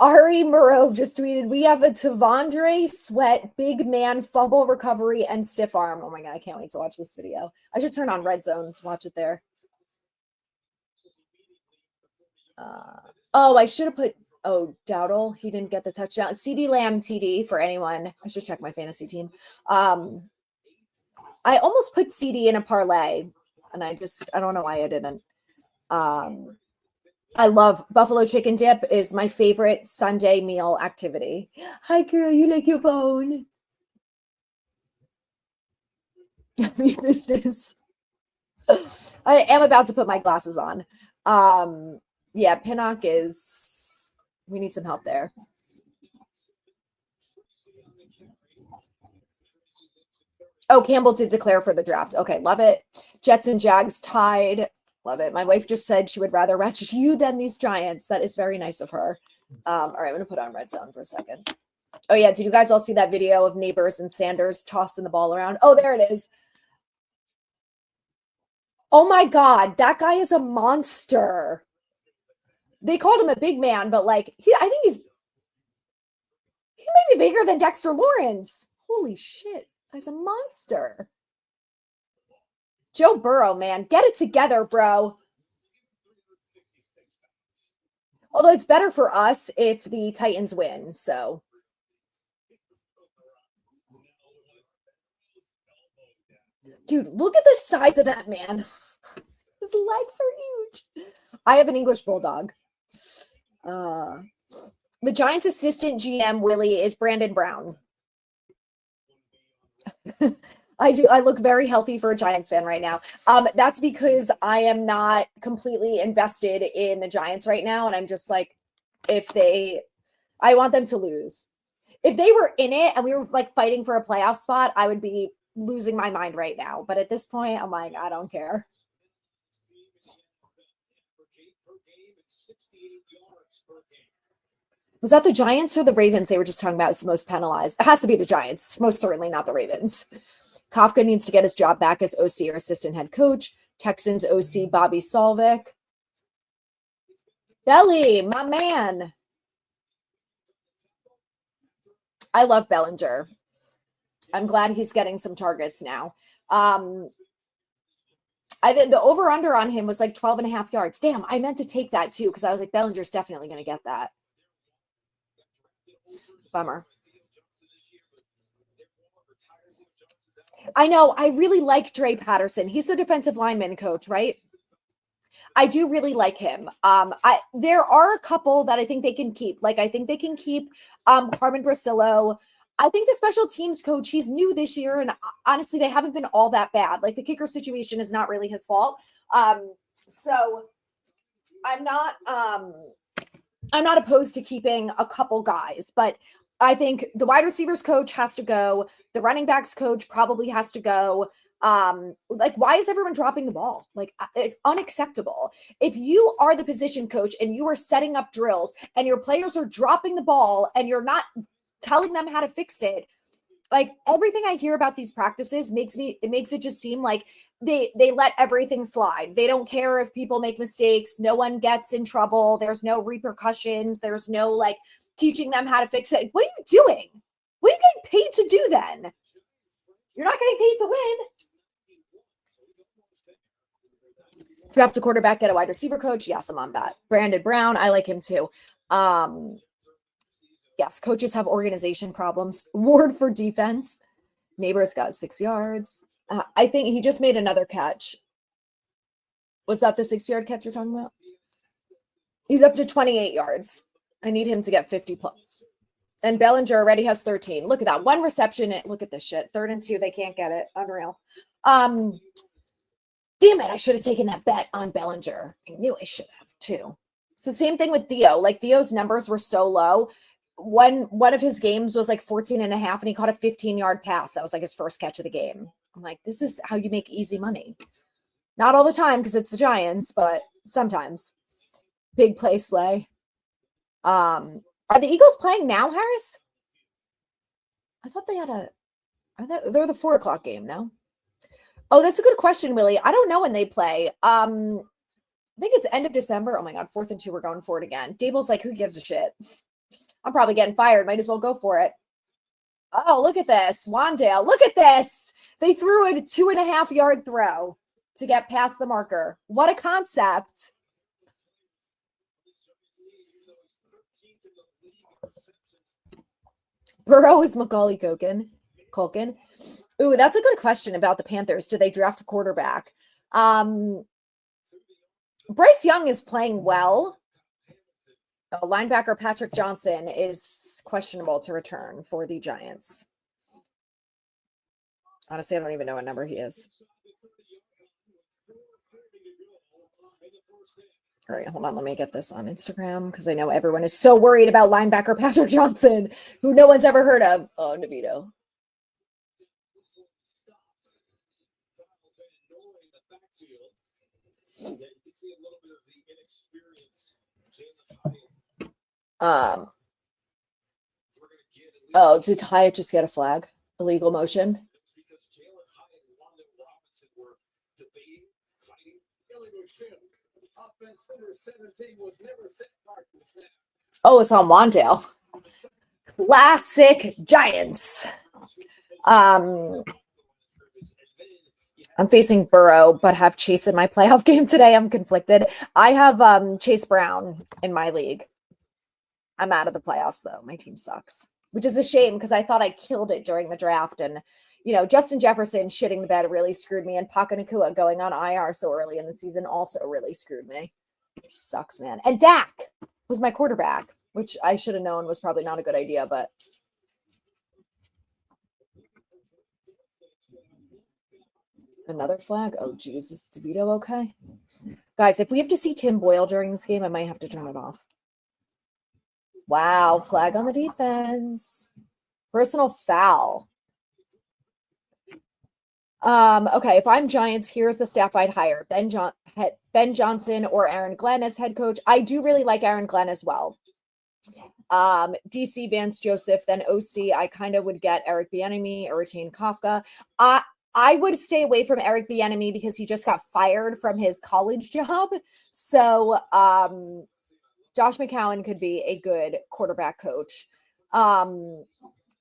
Ari Moreau just tweeted, we have a Tavondre Sweat big man fumble recovery and stiff arm. Oh my God, I can't wait to watch this video. I should turn on Red Zone to watch it there. I should have put, Dowdle. He didn't get the touchdown. CeeDee Lamb TD for anyone. I should check my fantasy team. I almost put CD in a parlay, and I don't know why I didn't. I love buffalo chicken dip is my favorite Sunday meal activity. Hi, girl. You like your phone? Business. I am about to put my glasses on. Yeah, Pinnock is, we need some help there. Oh, Campbell did declare for the draft. Okay, love it. Jets and Jags tied. Love it. My wife just said she would rather watch you than these Giants. That is very nice of her. All right, I'm going to put on Red Zone for a second. Oh, yeah. Did you guys all see that video of Neighbors and Sanders tossing the ball around? Oh, there it is. Oh, my God. That guy is a monster. They called him a big man, but like, I think he may be bigger than Dexter Lawrence. Holy shit. Guy's a monster. Joe Burrow, man, get it together, bro. Although it's better for us if the Titans win, so. Dude, look at the size of that man. His legs are huge. I have an English bulldog. The Giants' assistant GM, Willie, is Brandon Brown. I do. I look very healthy for a Giants fan right now. That's because I am not completely invested in the Giants right now. And I'm just like, I want them to lose. If they were in it and we were like fighting for a playoff spot, I would be losing my mind right now. But at this point, I'm like, I don't care. Was that the Giants or the Ravens they were just talking about as the most penalized? It has to be the Giants. Most certainly not the Ravens. Kafka needs to get his job back as OC or assistant head coach. Texans OC Bobby Solvik. Belly, my man. I love Bellinger. I'm glad he's getting some targets now. I think the over-under on him was like 12 and a half yards. Damn, I meant to take that too because I was like, Bellinger's definitely going to get that. Bummer. I know. I really like Dre Patterson. He's the defensive lineman coach, right? I do really like him. There are a couple that I think they can keep. Like, I think they can keep Carmen Brasillo. I think the special teams coach, he's new this year, and honestly, they haven't been all that bad. Like, the kicker situation is not really his fault. So I'm not opposed to keeping a couple guys, but I think the wide receivers coach has to go. The running backs coach probably has to go. Like, why is everyone dropping the ball? Like, it's unacceptable. If you are the position coach and you are setting up drills and your players are dropping the ball and you're not telling them how to fix it, like, everything I hear about these practices makes it just seem like they let everything slide. They don't care if people make mistakes. No one gets in trouble. There's no repercussions. There's no like teaching them how to fix it. What are you doing? What are you getting paid to do then? You're not getting paid to win. Draft a quarterback, get a wide receiver coach. Yes, I'm on that. Brandon Brown, I like him too. Yes, coaches have organization problems. Ward for defense. Neighbors got 6 yards. I think he just made another catch. Was that the 6-yard catch you're talking about? He's up to 28 yards. I need him to get 50 plus. And Bellinger already has 13. Look at that. One reception. Look at this shit. 3rd and 2. They can't get it. Unreal. Damn it. I should have taken that bet on Bellinger. I knew I should have too. It's the same thing with Theo. Like, Theo's numbers were so low. One of his games was like 14 and a half, and he caught a 15-yard pass. That was like his first catch of the game. I'm like, this is how you make easy money. Not all the time because it's the Giants, but sometimes. Big play Slay. Are the Eagles playing now, Harris? I thought they had they're the 4:00 game, no? Oh, that's a good question, Willie. I don't know when they play. I think it's end of December. Oh my God, 4th and 2, we're going for it again. Dable's like, who gives a shit? I'm probably getting fired. Might as well go for it. Oh, look at this. Wandale, look at this. They threw a 2.5-yard throw to get past the marker. What a concept. Burrow is Macaulay Culkin. Ooh, that's a good question about the Panthers. Do they draft a quarterback? Bryce Young is playing well. Linebacker Patrick Johnson is questionable to return for the Giants. Honestly, I don't even know what number he is. All right, hold on. Let me get this on Instagram because I know everyone is so worried about linebacker Patrick Johnson, who no one's ever heard of. Oh, Navito. Oh, did Hyatt just get a flag? Illegal motion? Oh, it's on Wandale. Classic Giants. I'm facing Burrow, but have Chase in my playoff game today. I'm conflicted. I have Chase Brown in my league. I'm out of the playoffs, though. My team sucks, which is a shame because I thought I killed it during the draft. And, Justin Jefferson shitting the bed really screwed me. And Puka Nacua going on IR so early in the season also really screwed me. It sucks, man. And Dak was my quarterback, which I should have known was probably not a good idea, but another flag? Oh, Jesus. DeVito okay? Guys, if we have to see Tim Boyle during this game, I might have to turn it off. Wow, flag on the defense. Personal foul. Okay, if I'm Giants, here's the staff I'd hire. Ben Johnson or Aaron Glenn as head coach. I do really like Aaron Glenn as well. DC Vance Joseph, then OC. I kind of would get Eric Bieniemy or retain Kafka. I would stay away from Eric Bieniemy because he just got fired from his college job. So Josh McCown could be a good quarterback coach. I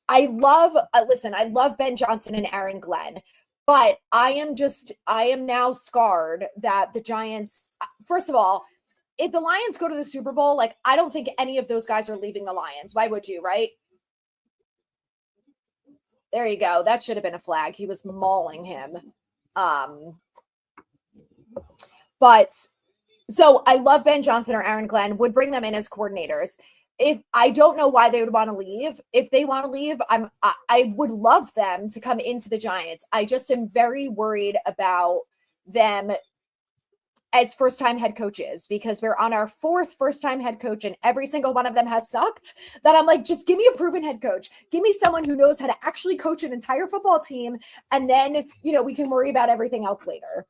love Ben Johnson and Aaron Glenn, but I am now scarred that the Giants, first of all, if the Lions go to the Super Bowl, like, I don't think any of those guys are leaving the Lions. Why would you, right? There you go. That should have been a flag. He was mauling him. But so I love Ben Johnson or Aaron Glenn, would bring them in as coordinators. If I don't know why they would want to leave. If they want to leave, I would love them to come into the Giants. I just am very worried about them as first-time head coaches because we're on our 4th first-time head coach and every single one of them has sucked, that I'm like, just give me a proven head coach. Give me someone who knows how to actually coach an entire football team. And then, we can worry about everything else later.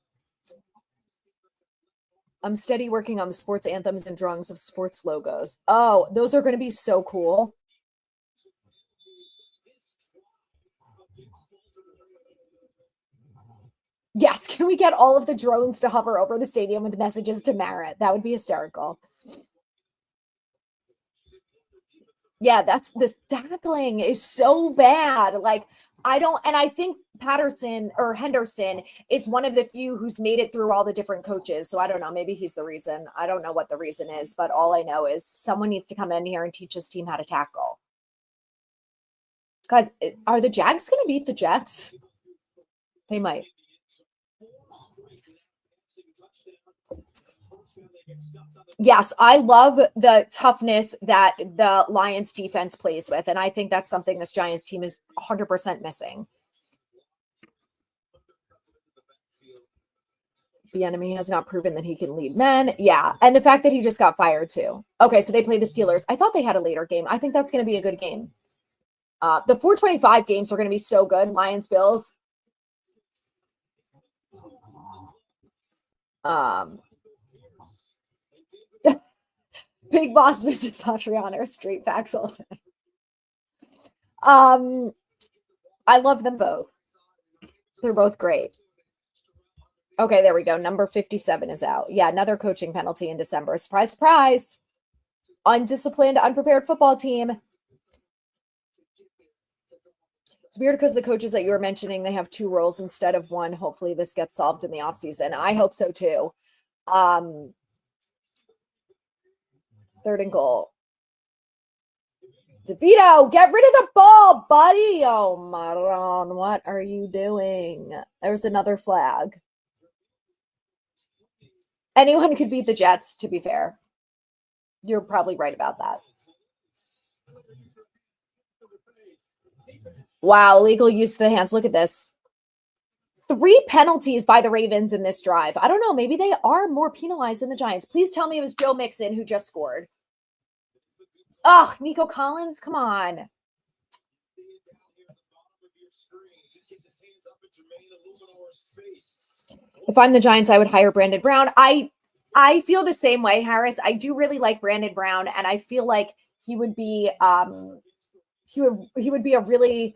I'm steady working on the sports anthems and drawings of sports logos. Oh, those are going to be so cool. Yes, can we get all of the drones to hover over the stadium with messages to Merritt? That would be hysterical. Yeah, this tackling is so bad. Like, I think Patterson or Henderson is one of the few who's made it through all the different coaches. So I don't know. Maybe he's the reason. I don't know what the reason is, but all I know is someone needs to come in here and teach his team how to tackle. Guys, are the Jags going to beat the Jets? They might. Yes, I love the toughness that the Lions defense plays with. And I think that's something this Giants team is 100% missing. Bieniemy has not proven that he can lead men. Yeah. And the fact that he just got fired too. Okay. So they play the Steelers. I thought they had a later game. I think that's going to be a good game. The 425 games are going to be so good. Lions, Bills. Um, Big Boss Mrs. Satriano, straight facts all day. I love them both. They're both great. Okay, there we go. Number 57 is out. Yeah, another coaching penalty in December. Surprise, surprise. Undisciplined, unprepared football team. It's weird because the coaches that you were mentioning, they have 2 roles instead of 1. Hopefully this gets solved in the offseason. I hope so too. 3rd and goal. DeVito, get rid of the ball, buddy. Oh, Maron, what are you doing? There's another flag. Anyone could beat the Jets, to be fair. You're probably right about that. Wow, legal use of the hands. Look at this. 3 penalties by the Ravens in this drive. I don't know. Maybe they are more penalized than the Giants. Please tell me it was Joe Mixon who just scored. Ugh, Nico Collins, come on. If I'm the Giants, I would hire Brandon Brown. I feel the same way, Harris. I do really like Brandon Brown, and I feel like he would be he would be a really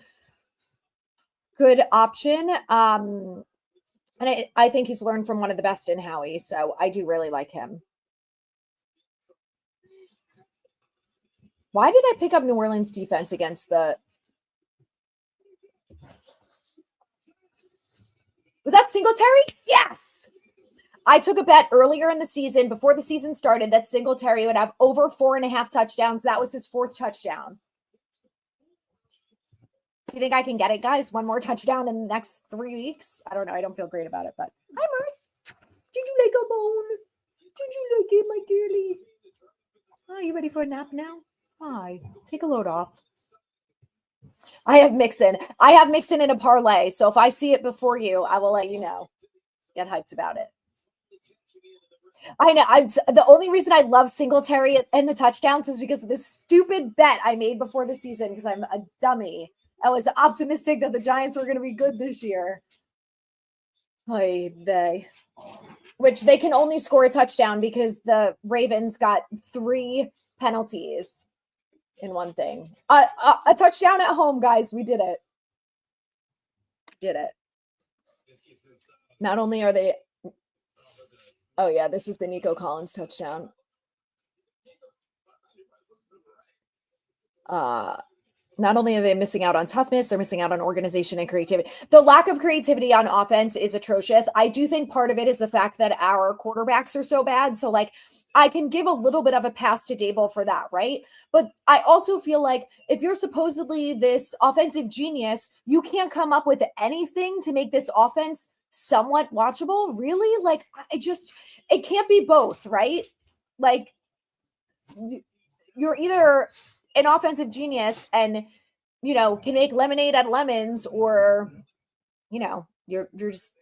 good option. And I think he's learned from one of the best in Howie, so I do really like him. Why did I pick up New Orleans defense against the... Was that Singletary? Yes. I took a bet earlier in the season, before the season started, that Singletary would have over 4.5 touchdowns. That was his 4th touchdown. Do you think I can get it, guys? 1 more touchdown in the next 3 weeks? I don't know. I don't feel great about it, but hi, Merce. Did you like a bone? Did you like it, my girlie? Are you ready for a nap now? Hi. Take a load off. I have Mixon. I have Mixon in a parlay, so if I see it before you, I will let you know. Get hyped about it. I know. The only reason I love Singletary and the touchdowns is because of this stupid bet I made before the season because I'm a dummy. I was optimistic that the Giants were going to be good this year. Which they can only score a touchdown because the Ravens got 3 penalties in one thing. A touchdown at home, guys. We did it. Not only are they... Oh, yeah, this is the Nico Collins touchdown. Not only are they missing out on toughness, they're missing out on organization and creativity. The lack of creativity on offense is atrocious. I do think part of it is the fact that our quarterbacks are so bad. So, like, I can give a little bit of a pass to Dable for that, right? But I also feel like if you're supposedly this offensive genius, you can't come up with anything to make this offense somewhat watchable. Really? Like, it can't be both, right? Like, you're either an offensive genius and, you know, can make lemonade out of lemons, or, you know, you're just,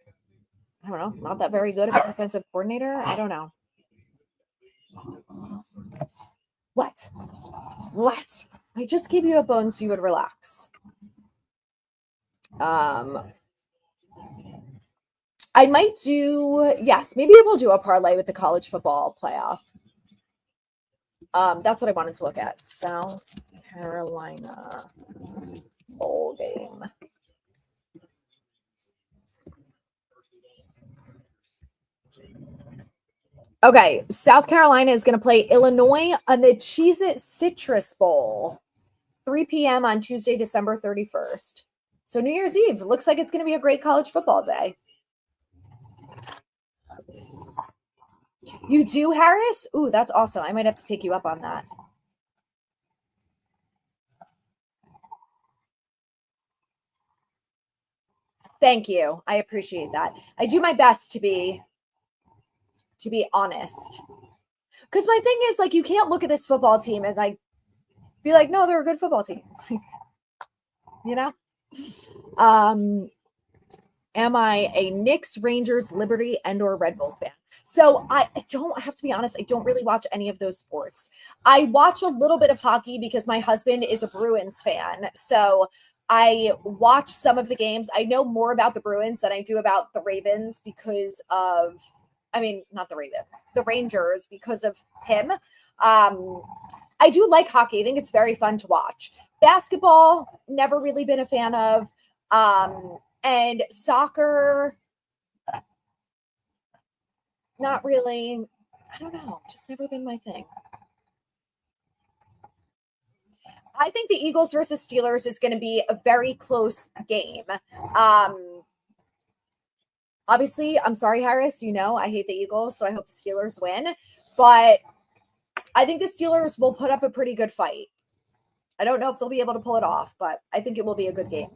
I don't know, not that very good of an offensive coordinator. I don't know. What? I just gave you a bone so you would relax. I might do, yes, maybe we'll do a parlay with the college football playoff. That's what I wanted to look at. South Carolina bowl game. Okay, South Carolina is going to play Illinois on the Cheez-It Citrus Bowl, 3 p.m. on Tuesday, December 31st. So New Year's Eve. It looks like it's going to be a great college football day. You do, Harris? Ooh, that's awesome. I might have to take you up on that. Thank you. I appreciate that. I do my best to be honest. Because my thing is, like, you can't look at this football team and, like, be like, no, they're a good football team. You know? Am I a Knicks, Rangers, Liberty, and or Red Bulls fan? So I have to be honest, I don't really watch any of those sports. I watch a little bit of hockey because my husband is a Bruins fan. So I watch some of the games. I know more about the Bruins than I do about the Ravens because of I mean, not the Ravens, the Rangers because of him. I do like hockey. I think it's very fun to watch. Basketball, never really been a fan of. And soccer, not really. I don't know. Just never been my thing. I think the Eagles versus Steelers is going to be a very close game. Obviously, I'm sorry, Harris. You know, I hate the Eagles, so I hope the Steelers win. But I think the Steelers will put up a pretty good fight. I don't know if they'll be able to pull it off, but I think it will be a good game.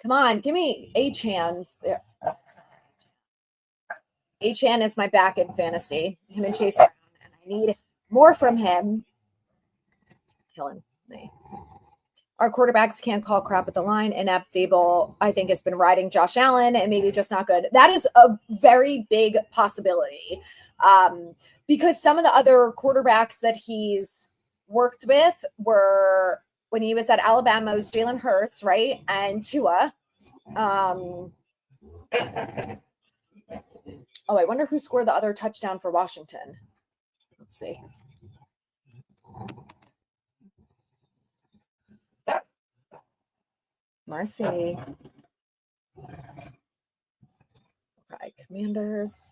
Come on, give me Achans. Achan is my back in fantasy. Him and Chase Brown, and I need more from him. Killing me. Our quarterbacks can't call crap at the line. Inept Dable, I think, has been riding Josh Allen and maybe just not good. That is a very big possibility because some of the other quarterbacks that he's worked with were when he was at Alabama, it was Jalen Hurts, right? And Tua. Oh, I wonder who scored the other touchdown for Washington. Let's see. Marcy. Okay, Commanders.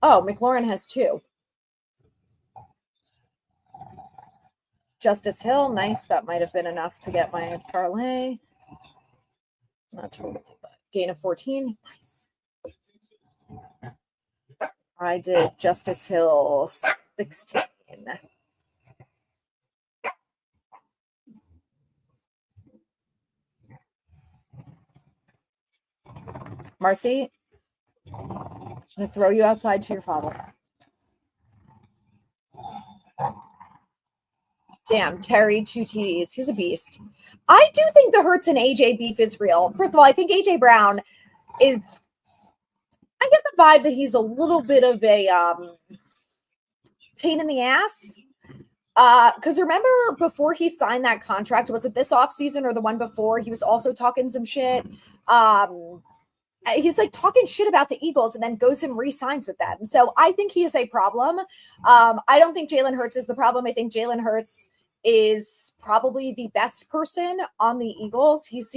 Oh, McLaurin has 2. Justice Hill, nice. That might have been enough to get my parlay. Not totally, but gain of 14. Nice. I did Justice Hill 16. Marcy, I'm going to throw you outside to your father. Damn, Terry, 2 TDs. He's a beast. I do think the Hurts and AJ beef is real. First of all, I think AJ Brown is, I get the vibe that he's a little bit of a pain in the ass. Because remember before he signed that contract, was it this offseason or the one before? He was also talking some shit. He's like talking shit about the Eagles and then goes and re-signs with them. So I think he is a problem. I don't think Jalen Hurts is the problem. I think Jalen Hurts is probably the best person on the Eagles. He's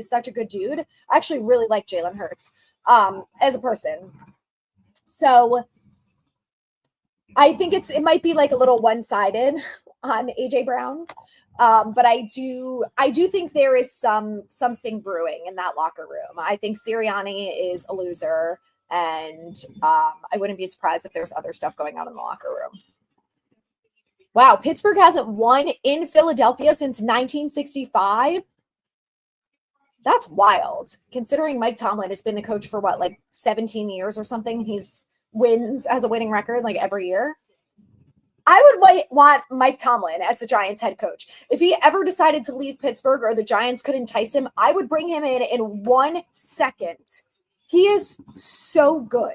such a good dude. I actually really like Jalen Hurts as a person. So I think it might be like a little one-sided on AJ Brown. But I do think there is something brewing in that locker room. I think Sirianni is a loser, and I wouldn't be surprised if there's other stuff going on in the locker room. Wow, Pittsburgh hasn't won in Philadelphia since 1965. That's wild, considering Mike Tomlin has been the coach for what, like 17 years or something. He's has a winning record like every year. I would want Mike Tomlin as the Giants head coach. If he ever decided to leave Pittsburgh or the Giants could entice him, I would bring him in 1 second. He is so good.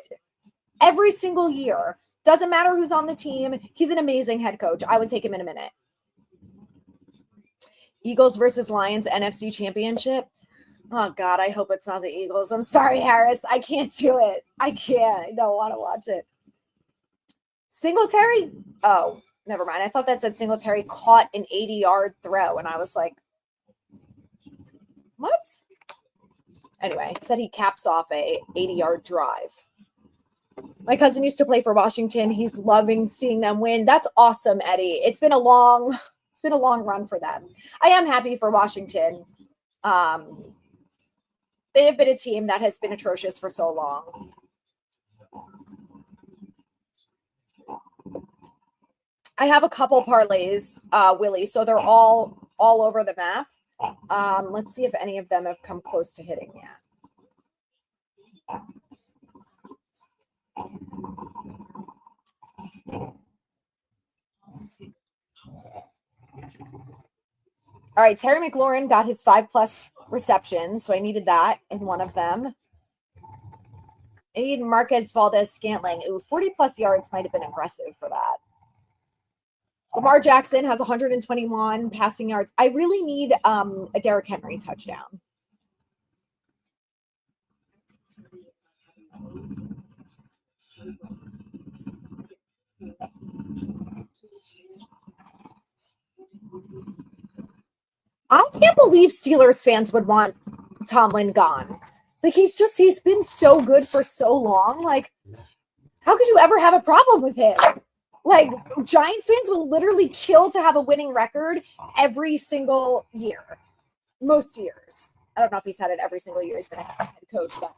Every single year. Doesn't matter who's on the team. He's an amazing head coach. I would take him in a minute. Eagles versus Lions NFC Championship. Oh, God, I hope it's not the Eagles. I'm sorry, Harris. I can't do it. I can't. I don't want to watch it. Singletary? Oh, never mind. I thought that said Singletary caught an 80-yard throw, and I was like, what? Anyway, it said he caps off a 80-yard drive. My cousin used to play for Washington. He's loving seeing them win. That's awesome, Eddie. It's been a long run for them. I am happy for Washington. They have been a team that has been atrocious for so long. I have a couple parlays, Willie, so they're all over the map. Let's see if any of them have come close to hitting yet. All right, Terry McLaurin got his 5+ receptions, so I needed that in one of them. I need Marquez Valdez Scantling. Ooh, 40+ yards might have been aggressive for that. Lamar Jackson has 121 passing yards. I really need a Derrick Henry touchdown. I can't believe Steelers fans would want Tomlin gone. Like, he's been so good for so long. Like, how could you ever have a problem with him? Like, Giants fans will literally kill to have a winning record every single year. Most years. I don't know if he's had it every single year he's been a head coach, but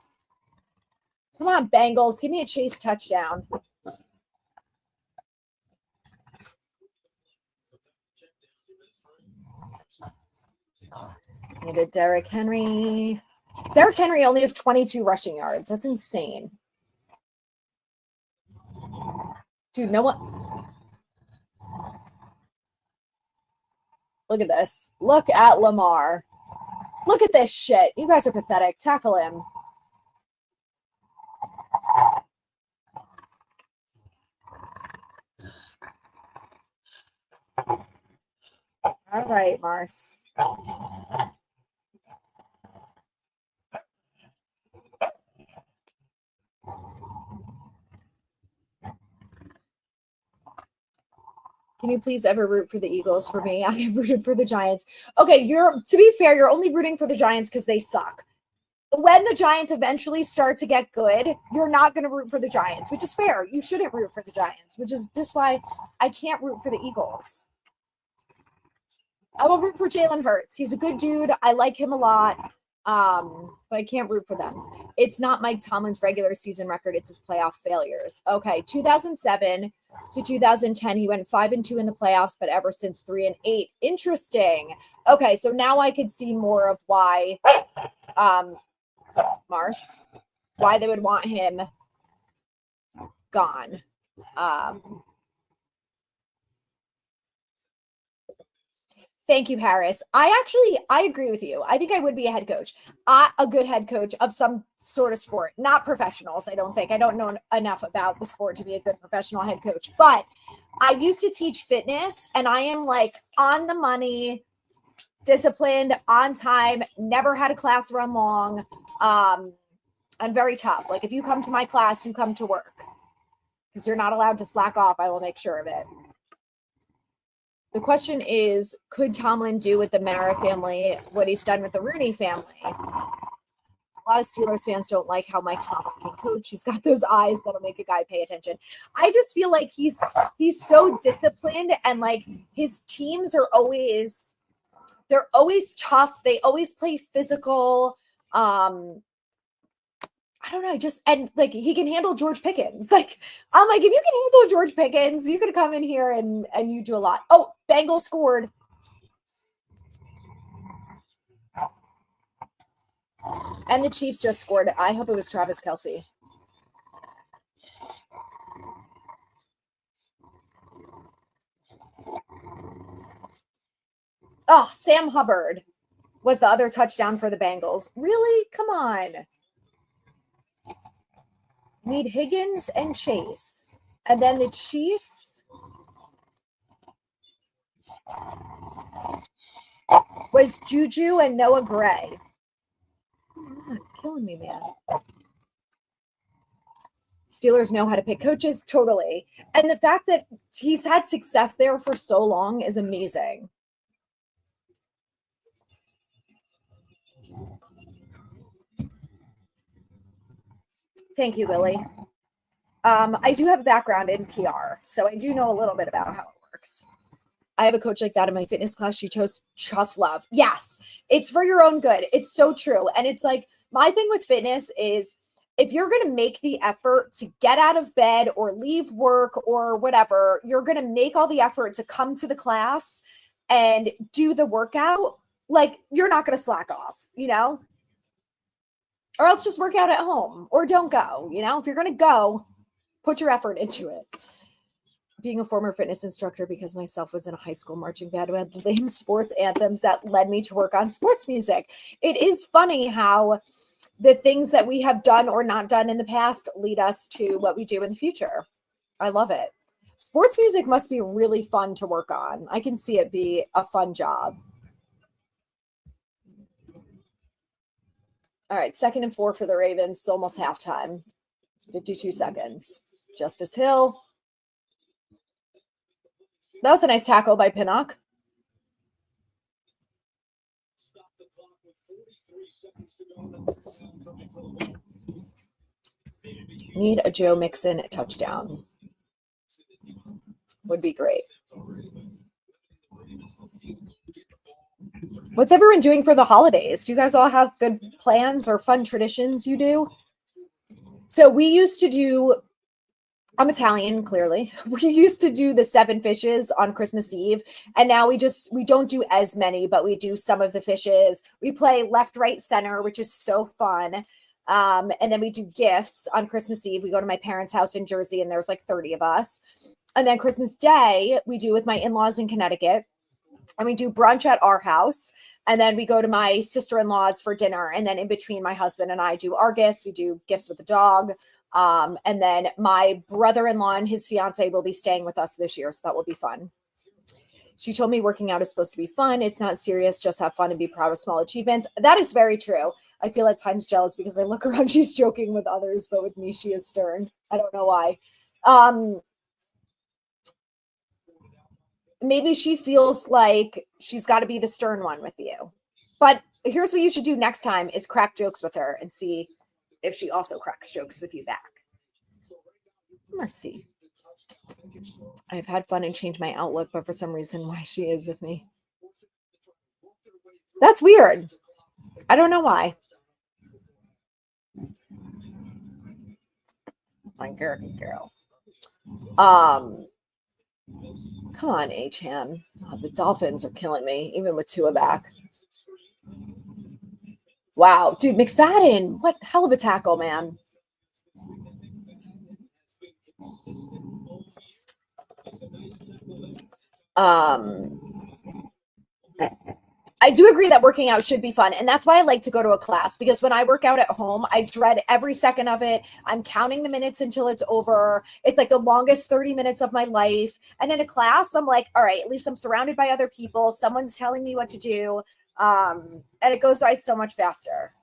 come on, Bengals. Give me a Chase touchdown. Needed Derrick Henry. Derrick Henry only has 22 rushing yards. That's insane. Dude, no one. Look at this. Look at Lamar. Look at this shit. You guys are pathetic. Tackle him. All right, Mars. Can you please ever root for the Eagles for me? I have rooted for the Giants. Okay, to be fair, you're only rooting for the Giants because they suck. When the Giants eventually start to get good, you're not going to root for the Giants, which is fair. You shouldn't root for the Giants, which is just why I can't root for the Eagles. I will root for Jalen Hurts. He's a good dude. I like him a lot. But I can't root for them. It's not Mike Tomlin's regular season record. It's his playoff failures. Okay, 2007 to 2010, he went 5-2 in the playoffs, but ever since 3-8. Interesting. Okay, so now I could see more of why, Mars, why they would want him gone. Thank you, Harris. I agree with you. I think I would be a head coach, a good head coach of some sort of sport, not professionals. I don't think. I don't know enough about the sport to be a good professional head coach, but I used to teach fitness and I am like on the money, disciplined, on time, never had a class run long. I'm very tough. Like if you come to my class, you come to work because you're not allowed to slack off. I will make sure of it. The question is, could Tomlin do with the Mara family what he's done with the Rooney family? A lot of Steelers fans don't like how Mike Tomlin can coach. He's got those eyes that'll make a guy pay attention. I just feel like he's so disciplined and like his teams are always tough. They always play physical. I don't know, and like he can handle George Pickens. Like, I'm like, if you can handle George Pickens, you can come in here and you do a lot. Oh, Bengals scored. And the Chiefs just scored. I hope it was Travis Kelce. Oh, Sam Hubbard was the other touchdown for the Bengals. Really? Come on. Need Higgins and Chase. And then the Chiefs was Juju and Noah Gray. Oh, killing me, man. Steelers know how to pick coaches, totally. And the fact that he's had success there for so long is amazing. Thank you, Willie. I do have a background in PR, so I do know a little bit about how it works. I have a coach like that in my fitness class. She chose tough love. Yes, it's for your own good. It's so true. And it's like, my thing with fitness is if you're going to make the effort to get out of bed or leave work or whatever, you're going to make all the effort to come to the class and do the workout. Like, you're not going to slack off, you know? Or else just work out at home or don't go, you know? If you're going to go, put your effort into it. Being a former fitness instructor because myself was in a high school marching band who had lame sports anthems that led me to work on sports music. It is funny how the things that we have done or not done in the past lead us to what we do in the future. I love it. Sports music must be really fun to work on. I can see it be a fun job. All right, 2nd and 4 for the Ravens. It's almost halftime. 52 seconds. Justice Hill. That was a nice tackle by Pinnock. Need a Joe Mixon touchdown. Would be great. What's everyone doing for the holidays? Do you guys all have good plans or fun traditions you do? So we used to do, I'm Italian, clearly. We used to do the 7 fishes on Christmas Eve. And now we don't do as many, but we do some of the fishes. We play left, right, center, which is so fun. And then we do gifts on Christmas Eve. We go to my parents' house in Jersey, and there's like 30 of us. And then Christmas Day, we do with my in-laws in Connecticut. And we do brunch at our house. And then we go to my sister-in-law's for dinner. And then in between, my husband and I do our gifts. We do gifts with the dog. And then my brother-in-law and his fiance will be staying with us this year. So that will be fun. She told me working out is supposed to be fun. It's not serious. Just have fun and be proud of small achievements. That is very true. I feel at times jealous because I look around, she's joking with others, but with me, she is stern. I don't know why. Maybe she feels like she's got to be the stern one with you. But here's what you should do next time is crack jokes with her and see if she also cracks jokes with you back. Mercy. I've had fun and changed my outlook, but for some reason, why she is with me. That's weird. I don't know why. My girl. Come on, Achan. Oh, the Dolphins are killing me, even with Tua back. Wow, dude, McFadden, what hell of a tackle, man. I do agree that working out should be fun. And that's why I like to go to a class, because when I work out at home, I dread every second of it. I'm counting the minutes until it's over. It's like the longest 30 minutes of my life. And in a class, I'm like, all right, at least I'm surrounded by other people. Someone's telling me what to do. And it goes by so much faster.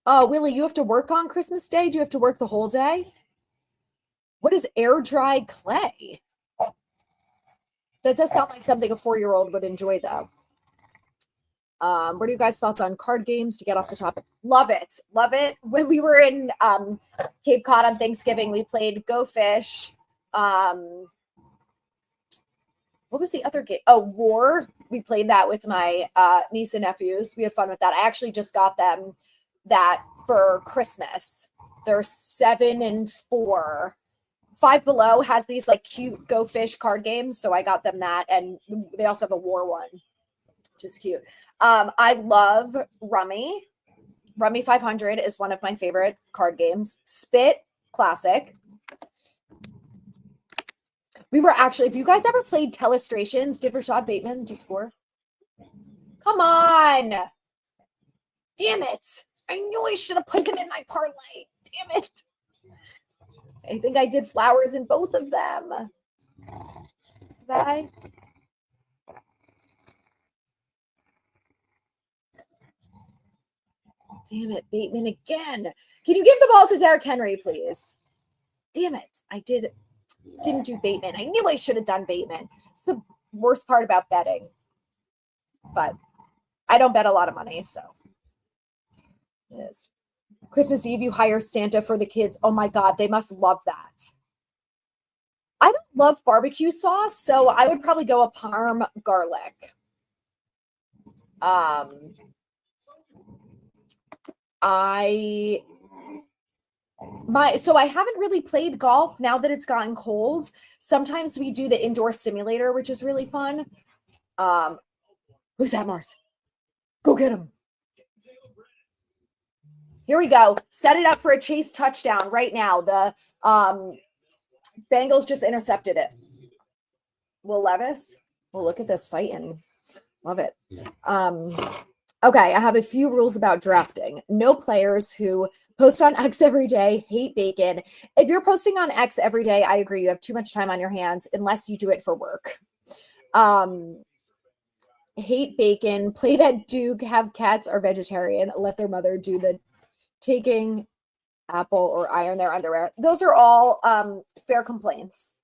Oh, Willie, you have to work on Christmas Day? Do you have to work the whole day? What is air dry clay? That does sound like something a 4-year-old would enjoy, though. What are you guys' thoughts on card games to get off the topic? Love it. Love it. When we were in Cape Cod on Thanksgiving, we played Go Fish. What was the other game? Oh, War. We played that with my niece and nephews. We had fun with that. I actually just got them that for Christmas. They're 7 and 4. Five Below has these like cute Go Fish card games, so I got them that, and they also have a War one, which is cute. I love Rummy. Rummy 500 is one of my favorite card games. Spit, classic. We were actually, if you guys ever played Telestrations, did Rashad Bateman, do you score? Come on. Damn it. I knew I should have put him in my parlay. Damn it. I think I did flowers in both of them. Bye. Damn it, Bateman again. Can you give the ball to Derrick Henry, please? Damn it. I didn't do Bateman. I knew I should have done Bateman. It's the worst part about betting. But I don't bet a lot of money, so it is. Christmas Eve, you hire Santa for the kids. Oh my God, they must love that. I don't love barbecue sauce, so I would probably go a Parm garlic. So I haven't really played golf now that it's gotten cold. Sometimes we do the indoor simulator, which is really fun. Who's that, Mars? Go get him. Here we go. Set it up for a Chase touchdown right now. The Bengals just intercepted it. Will Levis? Well, look at this fighting. Love it. Okay, I have a few rules about drafting. No players who post on X every day, hate bacon. If you're posting on X every day, I agree. You have too much time on your hands unless you do it for work. Hate bacon, played at Duke, have cats, are vegetarian, let their mother do the taking apple or iron their underwear. Those are all fair complaints.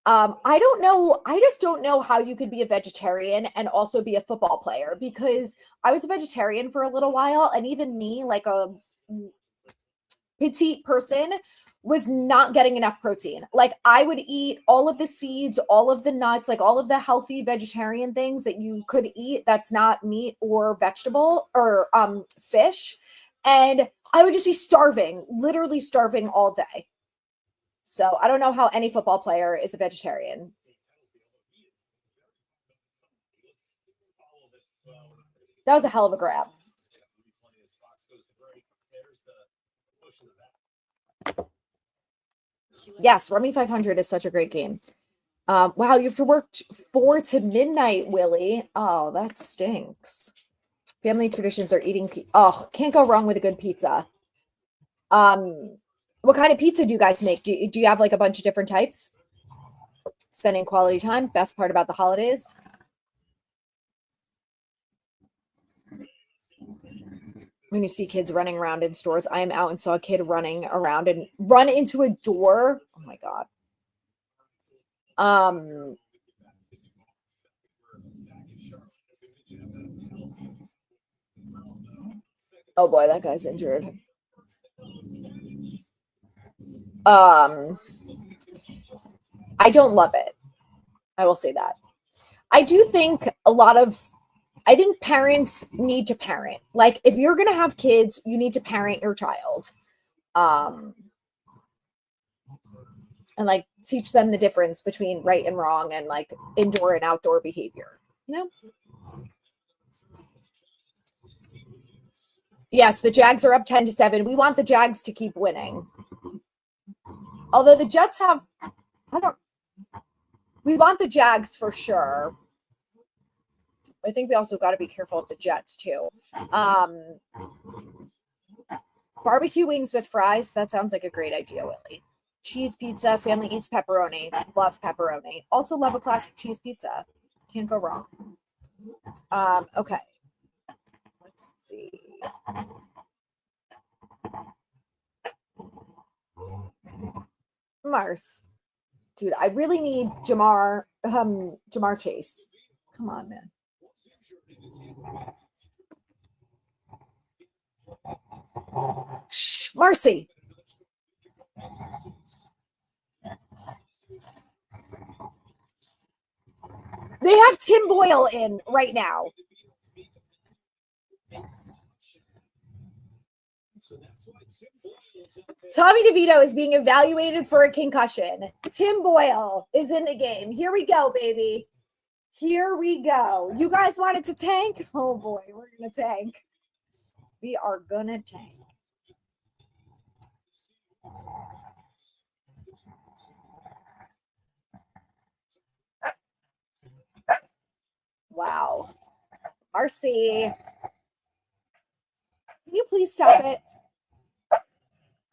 I don't know. I just don't know how you could be a vegetarian and also be a football player, because I was a vegetarian for a little while, and even me, like a petite person, was not getting enough protein. Like, I would eat all of the seeds, all of the nuts, like all of the healthy vegetarian things that you could eat that's not meat or vegetable or fish, and I would just be starving, literally starving all day. So I don't know how any football player is a vegetarian. That was a hell of a grab. Yes, Rummy 500 is such a great game. Wow, you have to work 4 to midnight, Willie. Oh, that stinks. Family traditions are eating. Oh, can't go wrong with a good pizza. What kind of pizza do you guys make? Do you have like a bunch of different types? Spending quality time, best part about the holidays. When you see kids running around in stores, I am out and saw a kid running around and run into a door. Oh my God. Oh boy, that guy's injured. I don't love it. I will say that. I do think I think parents need to parent. Like, if you're going to have kids, you need to parent your child. And like teach them the difference between right and wrong and like indoor and outdoor behavior, you know? Yes, the Jags are up 10-7. We want the Jags to keep winning. Although the Jets have, we want the Jags for sure. I think we also got to be careful of the Jets too. Barbecue wings with fries. That sounds like a great idea, Willie. Cheese pizza. Family eats pepperoni. Love pepperoni. Also love a classic cheese pizza. Can't go wrong. Okay. Let's see. Mars. Dude, I really need Jamar Chase. Come on, man. Shh, Marcy. They have Tim Boyle in right now. Tommy DeVito is being evaluated for a concussion. Tim Boyle is in the game. Here we go, baby. Here we go. You guys wanted to tank? Oh boy, we're going to tank. We are going to tank. Wow. RC. Can you please stop it?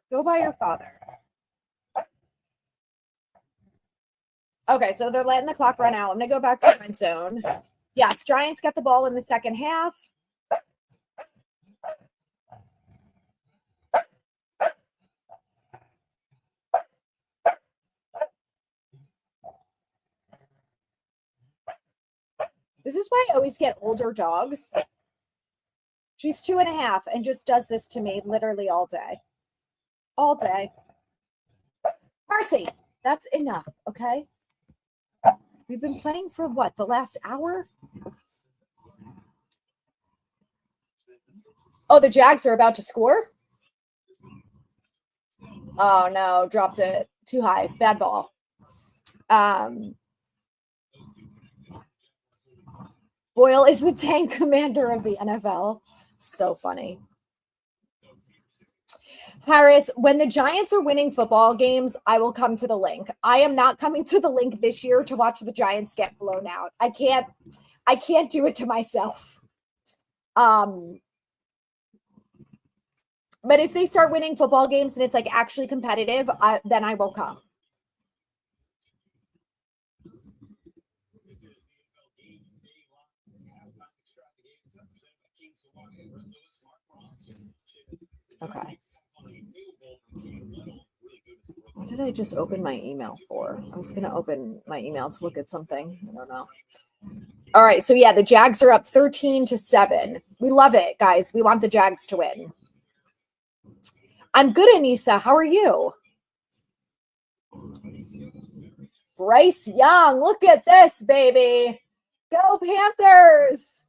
Go by your father. Okay, so they're letting the clock run out. I'm going to go back to red zone. Yes, Giants get the ball in the second half. This is why I always get older dogs. She's 2.5 and just does this to me literally all day. All day. Marcy, that's enough, okay? We've been playing for what, the last hour? Oh, the Jags are about to score? Oh, no, dropped it too high. Bad ball. Boyle is the tank commander of the NFL. So funny. Harris, when the Giants are winning football games, I will come to the link. I am not coming to the link this year to watch the Giants get blown out. I can't do it to myself. But if they start winning football games and it's like actually competitive, then I will come. Okay. What did I just open my email for? I was going to open my email to look at something. I don't know. All right. So, yeah, the Jags are up 13-7. We love it, guys. We want the Jags to win. I'm good, Anissa. How are you? Bryce Young. Look at this, baby. Go Panthers.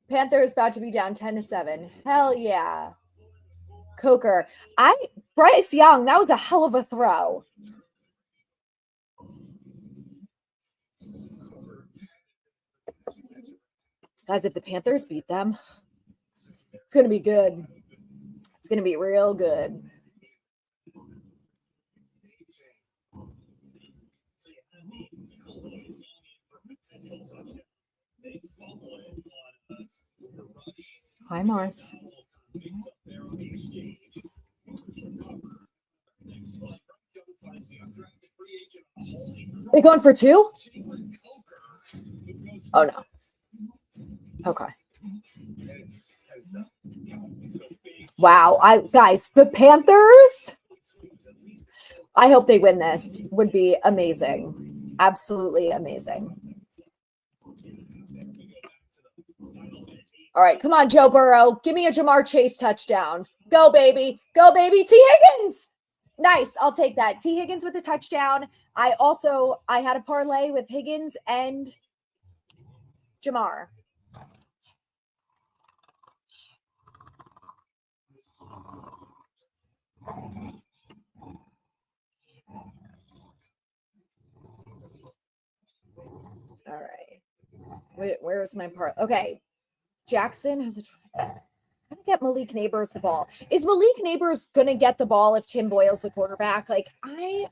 Panthers about to be down 10-7. Hell yeah. Coker. Bryce Young, that was a hell of a throw. Guys, if the Panthers beat them, it's going to be good. It's going to be real good. Hi, Mars. They going for 2? Oh, no. Okay. Wow. Guys, the Panthers, I hope they win this. Would be amazing. Absolutely amazing. All right, come on, Joe Burrow. Give me a Jamar Chase touchdown. Go, baby. Go, baby. T. Higgins. Nice. I'll take that. T. Higgins with a touchdown. I had a parlay with Higgins and Jamar. All right. Where is my part? Okay. Jackson has gonna get Malik Neighbors the ball. Is Malik Neighbors gonna get the ball if Tim Boyle's the quarterback? Like, I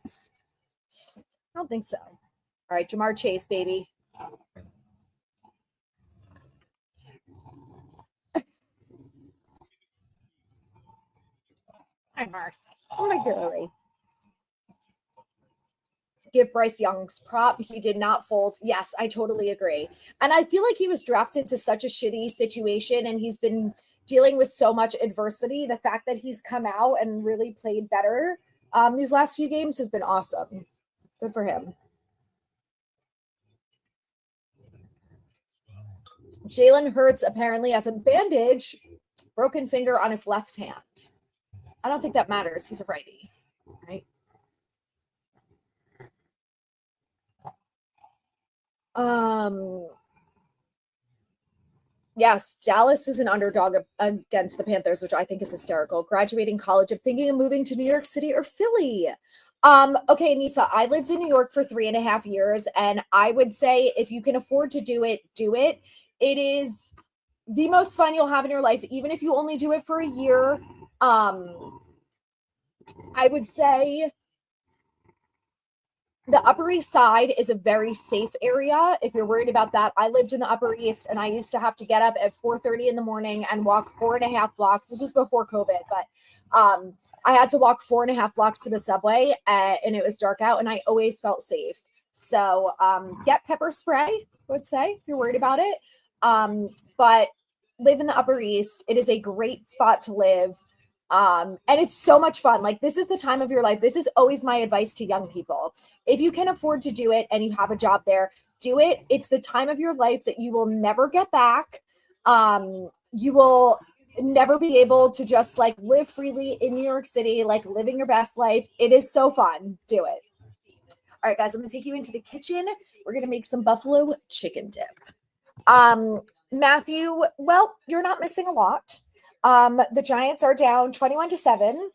don't think so. All right, Jamar Chase, baby. Hi, Mars. Oh my girly. Give Bryce Young's prop. He did not fold. Yes, I totally agree. And I feel like he was drafted to such a shitty situation and he's been dealing with so much adversity. The fact that he's come out and really played better these last few games has been awesome. Good for him. Jalen Hurts apparently has a bandage, broken finger on his left hand. I don't think that matters. He's a righty, right? Yes, Dallas is an underdog against the Panthers, which I think is hysterical. Graduating college, of thinking of moving to New York City or Philly. Okay, Nisa, I lived in New York for 3.5 years, and I would say if you can afford to do it, do it. It is the most fun you'll have in your life, even if you only do it for a year. I would say the Upper East Side is a very safe area. If you're worried about that, I lived in the Upper East and I used to have to get up at 4:30 in the morning and walk 4.5 blocks. This was before COVID, but I had to walk 4.5 blocks to the subway and it was dark out and I always felt safe. So get pepper spray, I would say, if you're worried about it. But live in the Upper East. It is a great spot to live. And it's so much fun. Like, this is the time of your life. This is always my advice to young people. If you can afford to do it and you have a job there, do it. It's the time of your life that you will never get back. You will never be able to just like live freely in New York City, like living your best life. It is so fun. Do it. All right, guys, I'm gonna take you into the kitchen. We're gonna make some buffalo chicken dip. Matthew, well, you're not missing a lot. The Giants are down 21-7.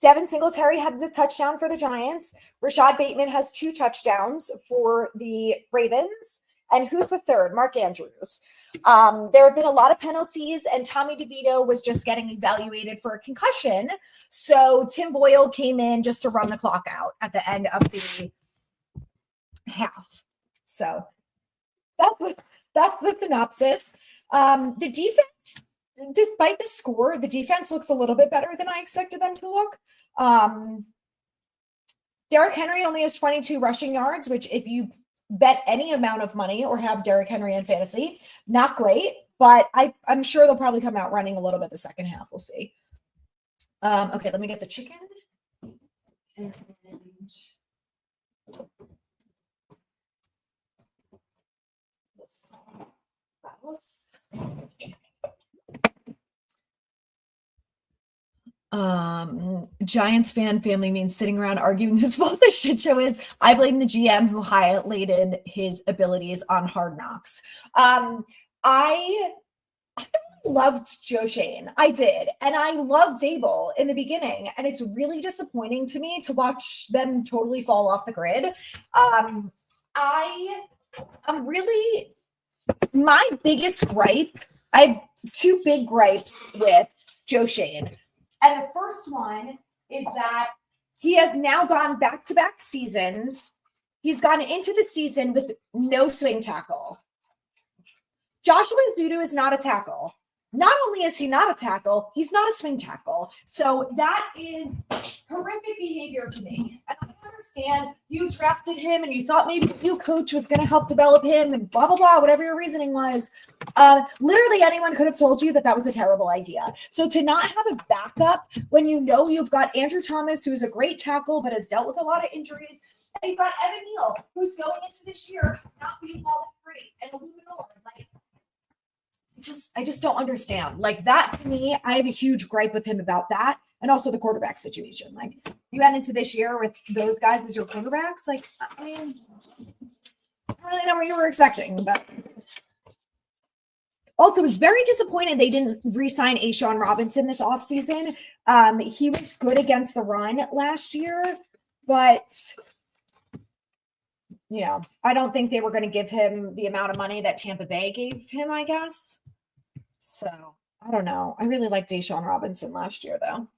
Devin Singletary had the touchdown for the Giants. Rashad Bateman has 2 touchdowns for the Ravens. And who's the third? Mark Andrews. There have been a lot of penalties, and Tommy DeVito was just getting evaluated for a concussion. So Tim Boyle came in just to run the clock out at the end of the half. So That's the synopsis. The defense, despite the score, the defense looks a little bit better than I expected them to look. Derrick Henry only has 22 rushing yards, which if you bet any amount of money or have Derrick Henry in fantasy, not great, but I'm sure they'll probably come out running a little bit the second half. We'll see. Okay, let me get the chicken. And Giants fan family means sitting around arguing whose fault the shit show is. I blame the GM who highlighted his abilities on Hard Knocks. I loved Joe Shane. I did. And I loved Zabel in the beginning. And it's really disappointing to me to watch them totally fall off the grid. I'm really, my biggest gripe, I have two big gripes with Joe Shane. And the first one is that he has now gone back-to-back seasons. He's gone into the season with no swing tackle. Joshua Zudu is not a tackle. Not only is he not a tackle, he's not a swing tackle. So that is horrific behavior to me. And I understand you drafted him and you thought maybe the new coach was going to help develop him and blah, blah, blah, whatever your reasoning was. Literally anyone could have told you that that was a terrible idea. So to not have a backup when you know you've got Andrew Thomas, who's a great tackle, but has dealt with a lot of injuries. And you've got Evan Neal, who's going into this year not being all that great. And Illuminor, like, I just don't understand. Like that to me, I have a huge gripe with him about that. And also the quarterback situation. Like you went into this year with those guys as your quarterbacks. Like, I mean, I don't really know what you were expecting, but also was very disappointed they didn't re-sign A'Shawn Robinson this offseason. He was good against the run last year, but you know, I don't think they were going to give him the amount of money that Tampa Bay gave him, I guess. So, I don't know. I really liked A'Shawn Robinson last year, though.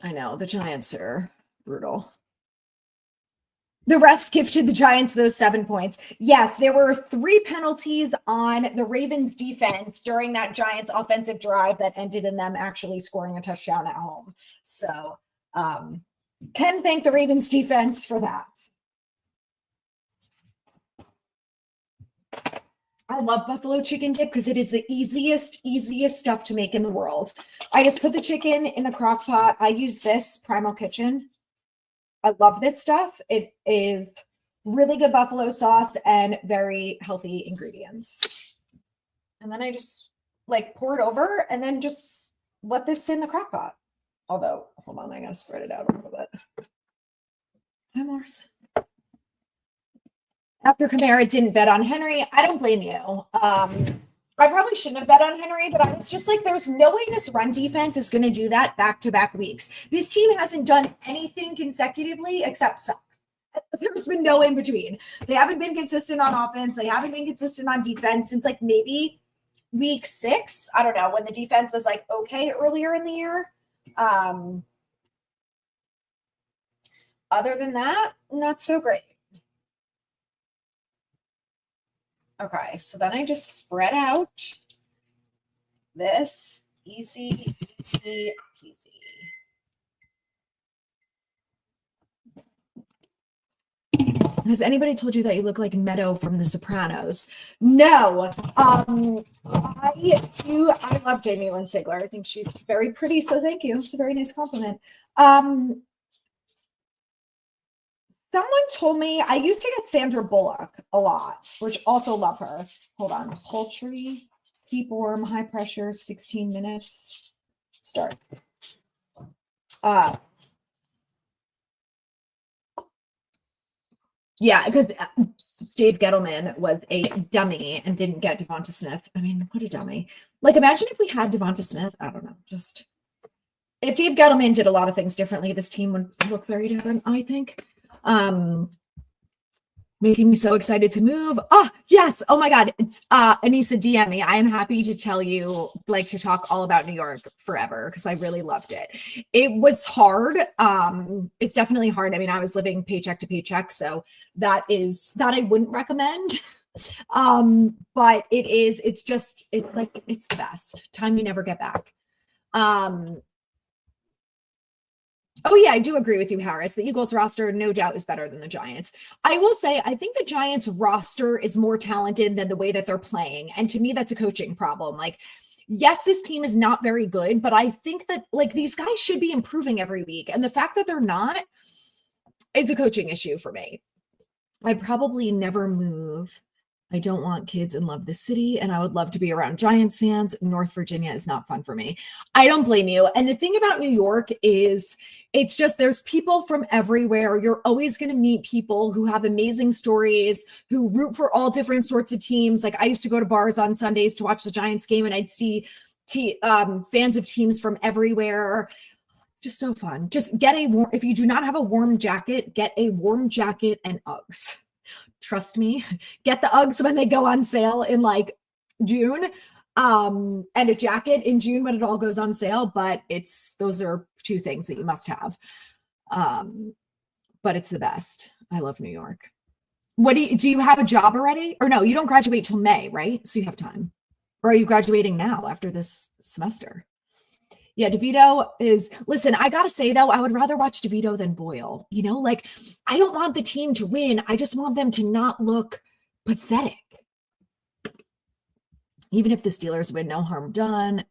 I know. The Giants are brutal. The refs gifted the Giants those 7 points. Yes, there were 3 penalties on the Ravens defense during that Giants offensive drive that ended in them actually scoring a touchdown at home. So, can thank the Ravens defense for that. I love buffalo chicken dip because it is the easiest stuff to make in the world. I just put the chicken in the crock pot. I use this Primal Kitchen. I love this stuff. It is really good buffalo sauce and very healthy ingredients. And then I just like pour it over and then just let this sit in the crock pot. Although, hold on, I gotta spread it out a little bit. Hi, Morris. After Kamara didn't bet on Henry, I don't blame you. I probably shouldn't have bet on Henry, but I was just like, there's no way this run defense is going to do that back-to-back weeks. This team hasn't done anything consecutively except suck. There's been no in between. They haven't been consistent on offense. They haven't been consistent on defense since like maybe week 6. I don't know, when the defense was like okay earlier in the year. Other than that, not so great. Okay, so then I just spread out this easy peasy. Has anybody told you that you look like Meadow from The Sopranos? No. I love Jamie Lynn Sigler. I think she's very pretty, so thank you. It's a very nice compliment. Someone told me I used to get Sandra Bullock a lot, which also love her. Hold on. Poultry, keep warm, high pressure, 16 minutes. Start. Yeah, because Dave Gettleman was a dummy and didn't get Devonta Smith. I mean, what a dummy. Like, imagine if we had Devonta Smith. I don't know. Just if Dave Gettleman did a lot of things differently, this team would look very different, I think. Hold Making me so excited to move. Oh, yes. Oh my God. It's Anissa, DM me. I am happy to tell you, like, to talk all about New York forever because I really loved it. It was hard. It's definitely hard. I mean, I was living paycheck to paycheck, so that I wouldn't recommend. But it's the best. Time you never get back. Oh, yeah, I do agree with you, Harris. The Eagles roster, no doubt, is better than the Giants. I will say, I think the Giants roster is more talented than the way that they're playing. And to me, that's a coaching problem. Like, yes, this team is not very good, but I think that, like, these guys should be improving every week. And the fact that they're not is a coaching issue for me. I'd probably never move. I don't want kids and love the city, and I would love to be around Giants fans. North Virginia is not fun for me. I don't blame you. And the thing about New York is it's just there's people from everywhere. You're always going to meet people who have amazing stories, who root for all different sorts of teams. Like I used to go to bars on Sundays to watch the Giants game, and I'd see fans of teams from everywhere. Just so fun. Just get if you do not have a warm jacket, get a warm jacket and Uggs. Trust me, get the Uggs when they go on sale in like June, and a jacket in June when it all goes on sale. But those are two things that you must have. But it's the best. I love New York. Do you have a job already? Or no, you don't graduate till May, right? So you have time. Or are you graduating now after this semester? Yeah, DeVito listen, I got to say, though, I would rather watch DeVito than Boyle. You know, like, I don't want the team to win. I just want them to not look pathetic. Even if the Steelers win, no harm done.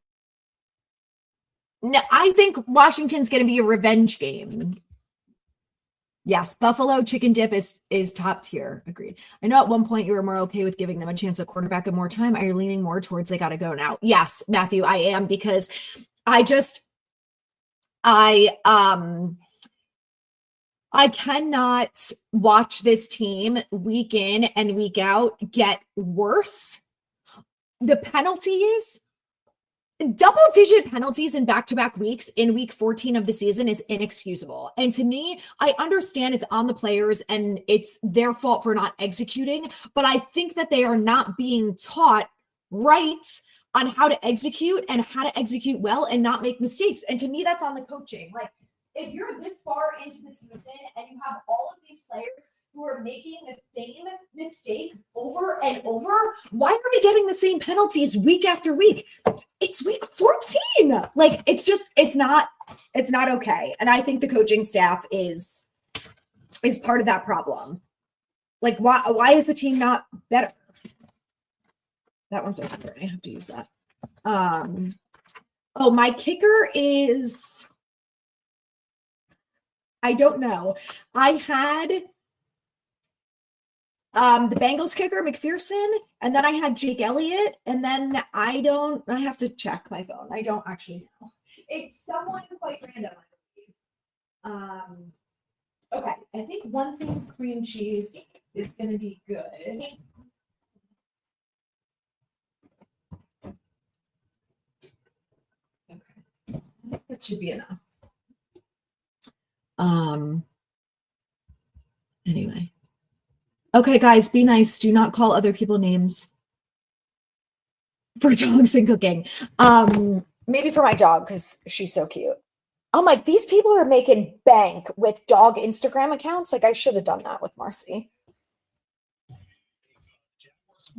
No, I think Washington's going to be a revenge game. Yes, Buffalo chicken dip is top tier. Agreed. I know at one point you were more okay with giving them a chance at quarterback and more time. Are you leaning more towards they got to go now? Yes, Matthew, I am, because I cannot watch this team week in and week out get worse. The penalties, double-digit penalties in back-to-back weeks in week 14 of the season is inexcusable. And to me, I understand it's on the players and it's their fault for not executing, but I think that they are not being taught right on how to execute and how to execute well and not make mistakes. And to me, that's on the coaching. Like, if you're this far into the season and you have all of these players who are making the same mistake over and over, why are we getting the same penalties week after week? It's week 14. Like, it's not okay. And I think the coaching staff is part of that problem. Like, why is the team not better? That one's over. I have to use that. Oh, my kicker is, I don't know. I had the Bengals kicker, McPherson, and then I had Jake Elliott, and then I have to check my phone. I don't actually know. It's someone quite random, I believe. Okay, I think one thing cream cheese is going to be good. That should be enough. Anyway. Okay, guys, be nice. Do not call other people names for dogs and cooking. Maybe for my dog, because she's so cute. I'm like, these people are making bank with dog Instagram accounts. Like, I should have done that with Marcy.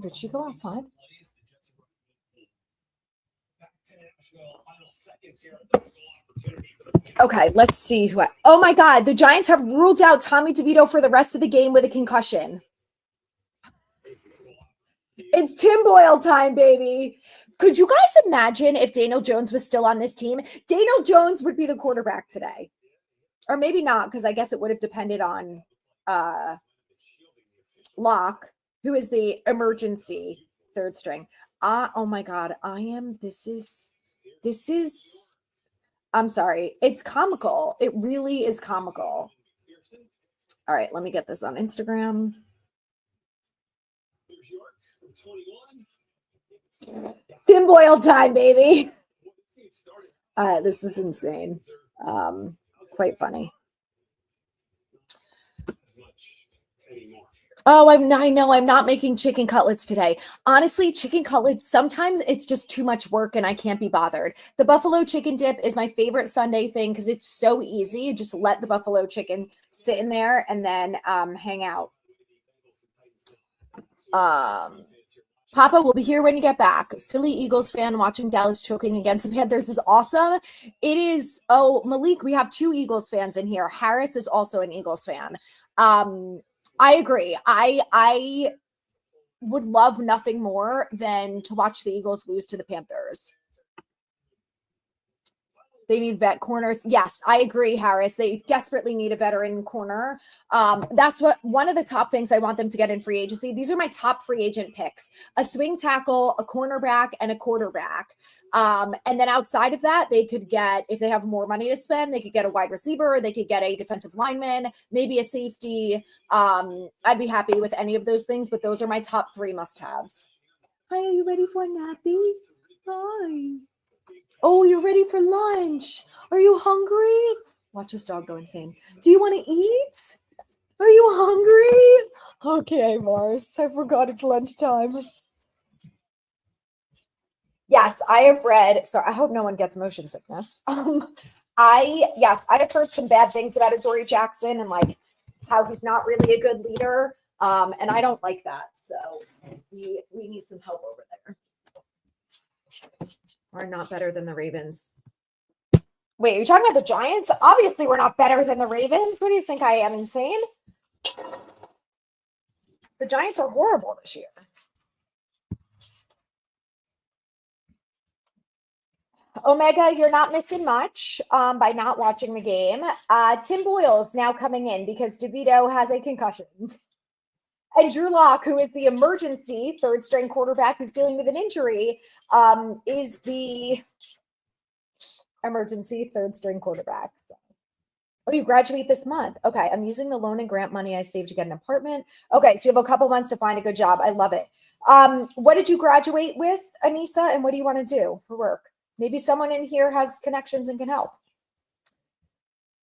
Did she go outside? Okay, let's see who. Oh my God, the Giants have ruled out Tommy DeVito for the rest of the game with a concussion. It's Tim Boyle time, baby. Could you guys imagine if Daniel Jones was still on this team? Daniel Jones would be the quarterback today. Or maybe not, because I guess it would have depended on Locke, who is the emergency third string. Oh my God, this is, I'm sorry. It's comical. It really is comical. All right, let me get this on Instagram. Tim Boyle time, baby. This is insane. Quite funny. Oh, I know I'm not making chicken cutlets today. Honestly, chicken cutlets, sometimes it's just too much work and I can't be bothered. The buffalo chicken dip is my favorite Sunday thing because it's so easy. You just let the buffalo chicken sit in there and then hang out. Papa will be here when you get back. Philly Eagles fan watching Dallas choking against the Panthers is awesome. It is. Oh, Malik, we have two Eagles fans in here. Harris is also an Eagles fan. I agree. I would love nothing more than to watch the Eagles lose to the Panthers. They need vet corners. Yes, I agree, Harris. They desperately need a veteran corner. That's what one of the top things I want them to get in free agency. These are my top free agent picks: a swing tackle, a cornerback, and a quarterback. And then outside of that, they could get, if they have more money to spend, they could get a wide receiver, they could get a defensive lineman, maybe a safety. I'd be happy with any of those things, but those are my top three must-haves. Hi, are you ready for a nappy? Hi. Oh, you're ready for lunch. Are you hungry? Watch this dog go insane. Do you want to eat? Are you hungry? Okay, Mars. I forgot it's lunchtime. Yes, I have read. So I hope no one gets motion sickness. I have heard some bad things about Adoree Jackson and like how he's not really a good leader. And I don't like that. So we need some help over there. We're not better than the Ravens. Wait, are you talking about the Giants? Obviously, we're not better than the Ravens. What do you think I am, insane? The Giants are horrible this year. Omega, you're not missing much by not watching the game. Tim Boyle's now coming in because DeVito has a concussion. And Drew Lock, who is the emergency third-string quarterback who's dealing with an injury, is the emergency third-string quarterback. So. Oh, you graduate this month. Okay, I'm using the loan and grant money I saved to get an apartment. Okay, so you have a couple months to find a good job. I love it. What did you graduate with, Anissa, and what do you want to do for work? Maybe someone in here has connections and can help.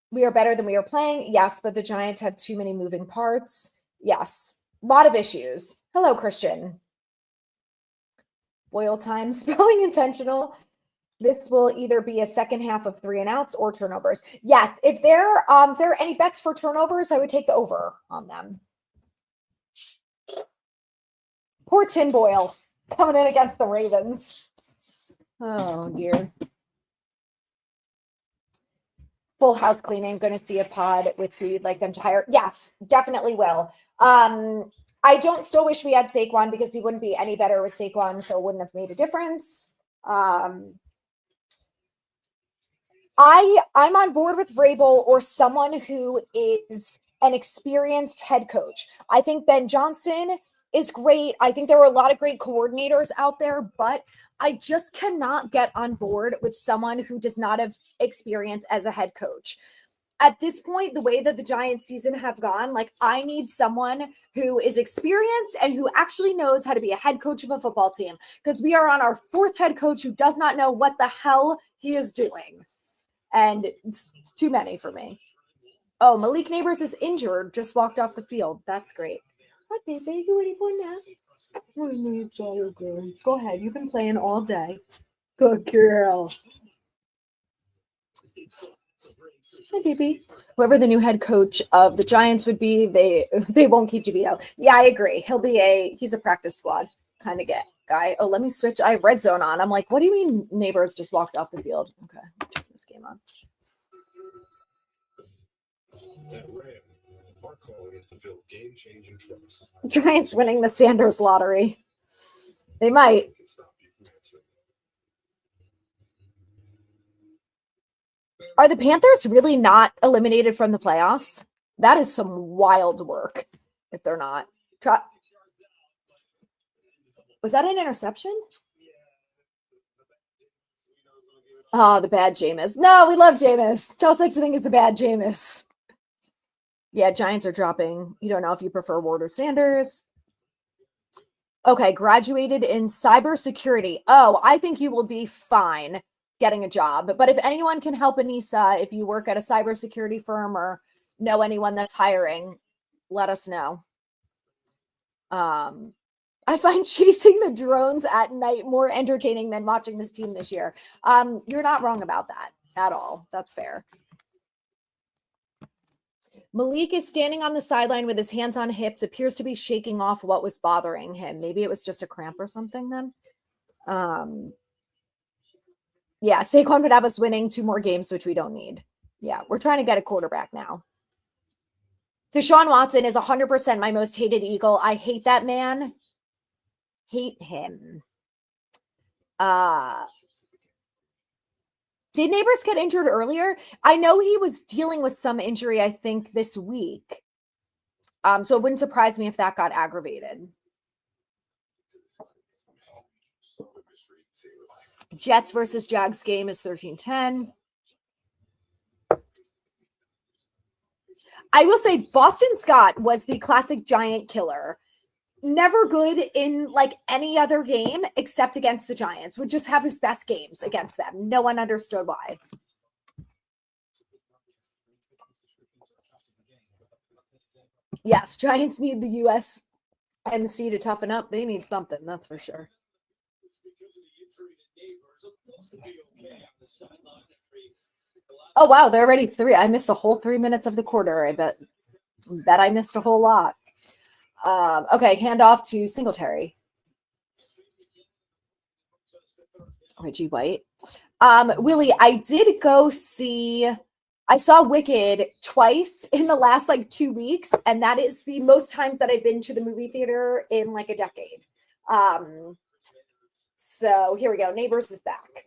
We are better than we are playing. Yes, but the Giants have too many moving parts. Yes. A lot of issues. Hello, Christian. Boyle time, spelling intentional. This will either be a second half of 3 and outs or turnovers. Yes, if there are any bets for turnovers, I would take the over on them. Poor Tim Boyle coming in against the Ravens. Oh, dear. Full house cleaning. Going to see a pod with who you'd like them to hire. Yes, definitely will. I don't still wish we had Saquon because we wouldn't be any better with Saquon, so it wouldn't have made a difference. I'm on board with Vrabel or someone who is an experienced head coach. I think Ben Johnson is great. I think there are a lot of great coordinators out there, but I just cannot get on board with someone who does not have experience as a head coach. At this point, the way that the Giants season have gone, like I need someone who is experienced and who actually knows how to be a head coach of a football team, because we are on our 4th head coach who does not know what the hell he is doing. And it's too many for me. Oh, Malik Neighbors is injured, just walked off the field. That's great. Hi, baby. You ready for a nap? Go ahead. You've been playing all day. Good girl. Hi, baby. Whoever the new head coach of the Giants would be, they won't keep DeVito. Yeah, I agree. He's a practice squad kind of guy. Oh, let me switch. I have red zone on. I'm like, what do you mean Neighbors just walked off the field? Okay, turn this game on. Giants winning the Sanders lottery. They might. Are the Panthers really not eliminated from the playoffs? That is some wild work if they're not. Was that an interception? Oh, the bad Jameis. No, we love Jameis. No such thing as a bad Jameis. Yeah, Giants are dropping. You don't know if you prefer Ward or Sanders. Okay, graduated in cybersecurity. Oh, I think you will be fine getting a job. But if anyone can help Anissa, if you work at a cybersecurity firm or know anyone that's hiring, let us know. I find chasing the drones at night more entertaining than watching this team this year. You're not wrong about that at all. That's fair. Malik is standing on the sideline with his hands on hips, appears to be shaking off what was bothering him. Maybe it was just a cramp or something then. Yeah, Saquon would have us winning 2 more games, which we don't need. Yeah, we're trying to get a quarterback now. Deshaun Watson is 100% my most hated Eagle. I hate that man. Hate him. Did Neighbors get injured earlier? I know he was dealing with some injury, I think, this week. So it wouldn't surprise me if that got aggravated. Jets versus Jags game is 13-10. I will say Boston Scott was the classic giant killer. Never good in like any other game except against the Giants. Would just have his best games against them. No one understood why. Yes, Giants need the USMC to toughen up. They need something, that's for sure. Oh, wow, they're already 3. I missed a whole 3 minutes of the quarter. I bet I missed a whole lot. Okay, hand off to Singletary. Reggie White. Willie, I did go see, I saw Wicked twice in the last like 2 weeks, and that is the most times that I've been to the movie theater in like a decade. So here we go. Neighbors is back.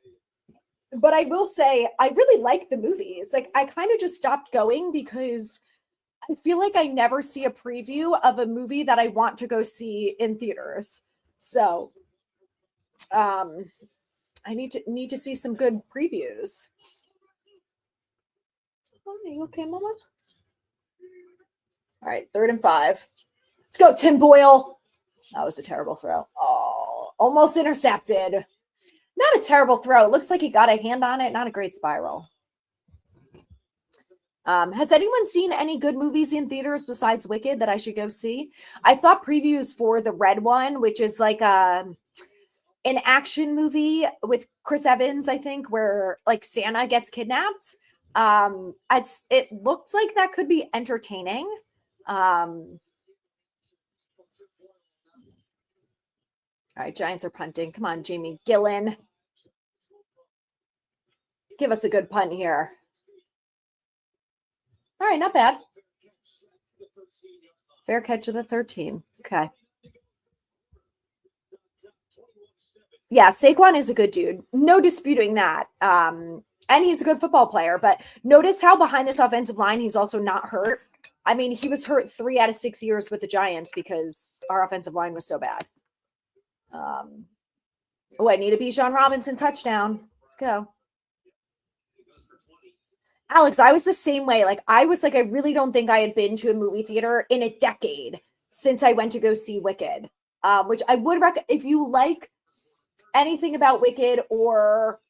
But I will say, I really like the movies. Like, I kind of just stopped going because I feel like I never see a preview of a movie that I want to go see in theaters. So, I need to see some good previews. Oh, are you okay, Mama? All right, 3rd and 5. Let's go, Tim Boyle. That was a terrible throw. Oh, almost intercepted. Not a terrible throw. It looks like he got a hand on it. Not a great spiral. Has anyone seen any good movies in theaters besides Wicked that I should go see? I saw previews for the Red One, which is like an action movie with Chris Evans, I think, where like Santa gets kidnapped. It looks like that could be entertaining. All right, Giants are punting. Come on, Jamie Gillen. Give us a good punt here. All right, not bad. Fair catch of the 13. Okay. Yeah, Saquon is a good dude. No disputing that. And he's a good football player. But notice how behind this offensive line, he's also not hurt. I mean, he was hurt 3 out of 6 years with the Giants because our offensive line was so bad. Oh, I need a Bijan Robinson touchdown. Let's go. Alex, I was the same way. Like, I was like, I really don't think I had been to a movie theater in a decade since I went to go see Wicked, which I would recommend if you like anything about Wicked or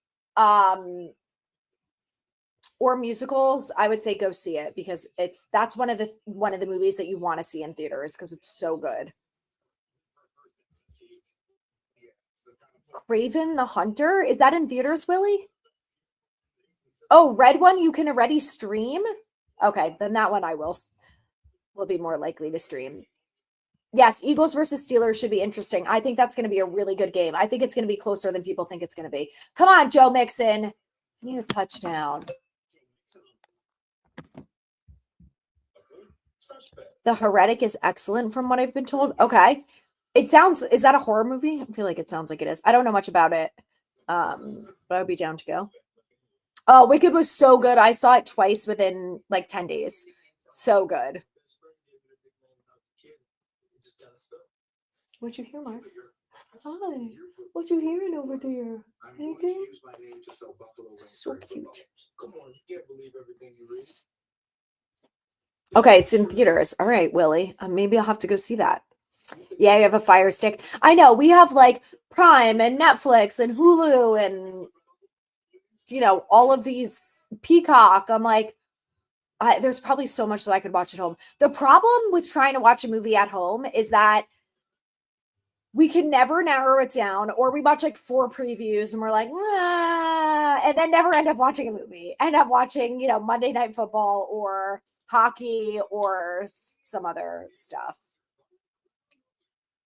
musicals. I would say go see it because that's one of the movies that you want to see in theaters because it's so good. Craven the Hunter, is that in theaters, Willie? Oh, Red One you can already stream? Okay, then that one I will be more likely to stream. Yes, Eagles versus Steelers should be interesting. I think that's going to be a really good game. I think it's going to be closer than people think it's going to be. Come on, Joe Mixon. I need a touchdown. The Heretic is excellent from what I've been told. Okay. Is that a horror movie? I feel like it sounds like it is. I don't know much about it. But I would be down to go. Oh, Wicked was so good. I saw it twice within like 10 days. So good. What'd you hear, Mars? Hi. What you hearing over there? Anything? So cute. Okay, it's in theaters. All right, Willie. Maybe I'll have to go see that. Yeah, you have a Fire Stick. I know. We have like Prime and Netflix and Hulu and, all of these Peacock. I'm like, there's probably so much that I could watch at home. The problem with trying to watch a movie at home is that we can never narrow it down, or we watch like 4 previews and we're like, and then never end up watching a movie, end up watching, Monday Night Football or hockey or some other stuff.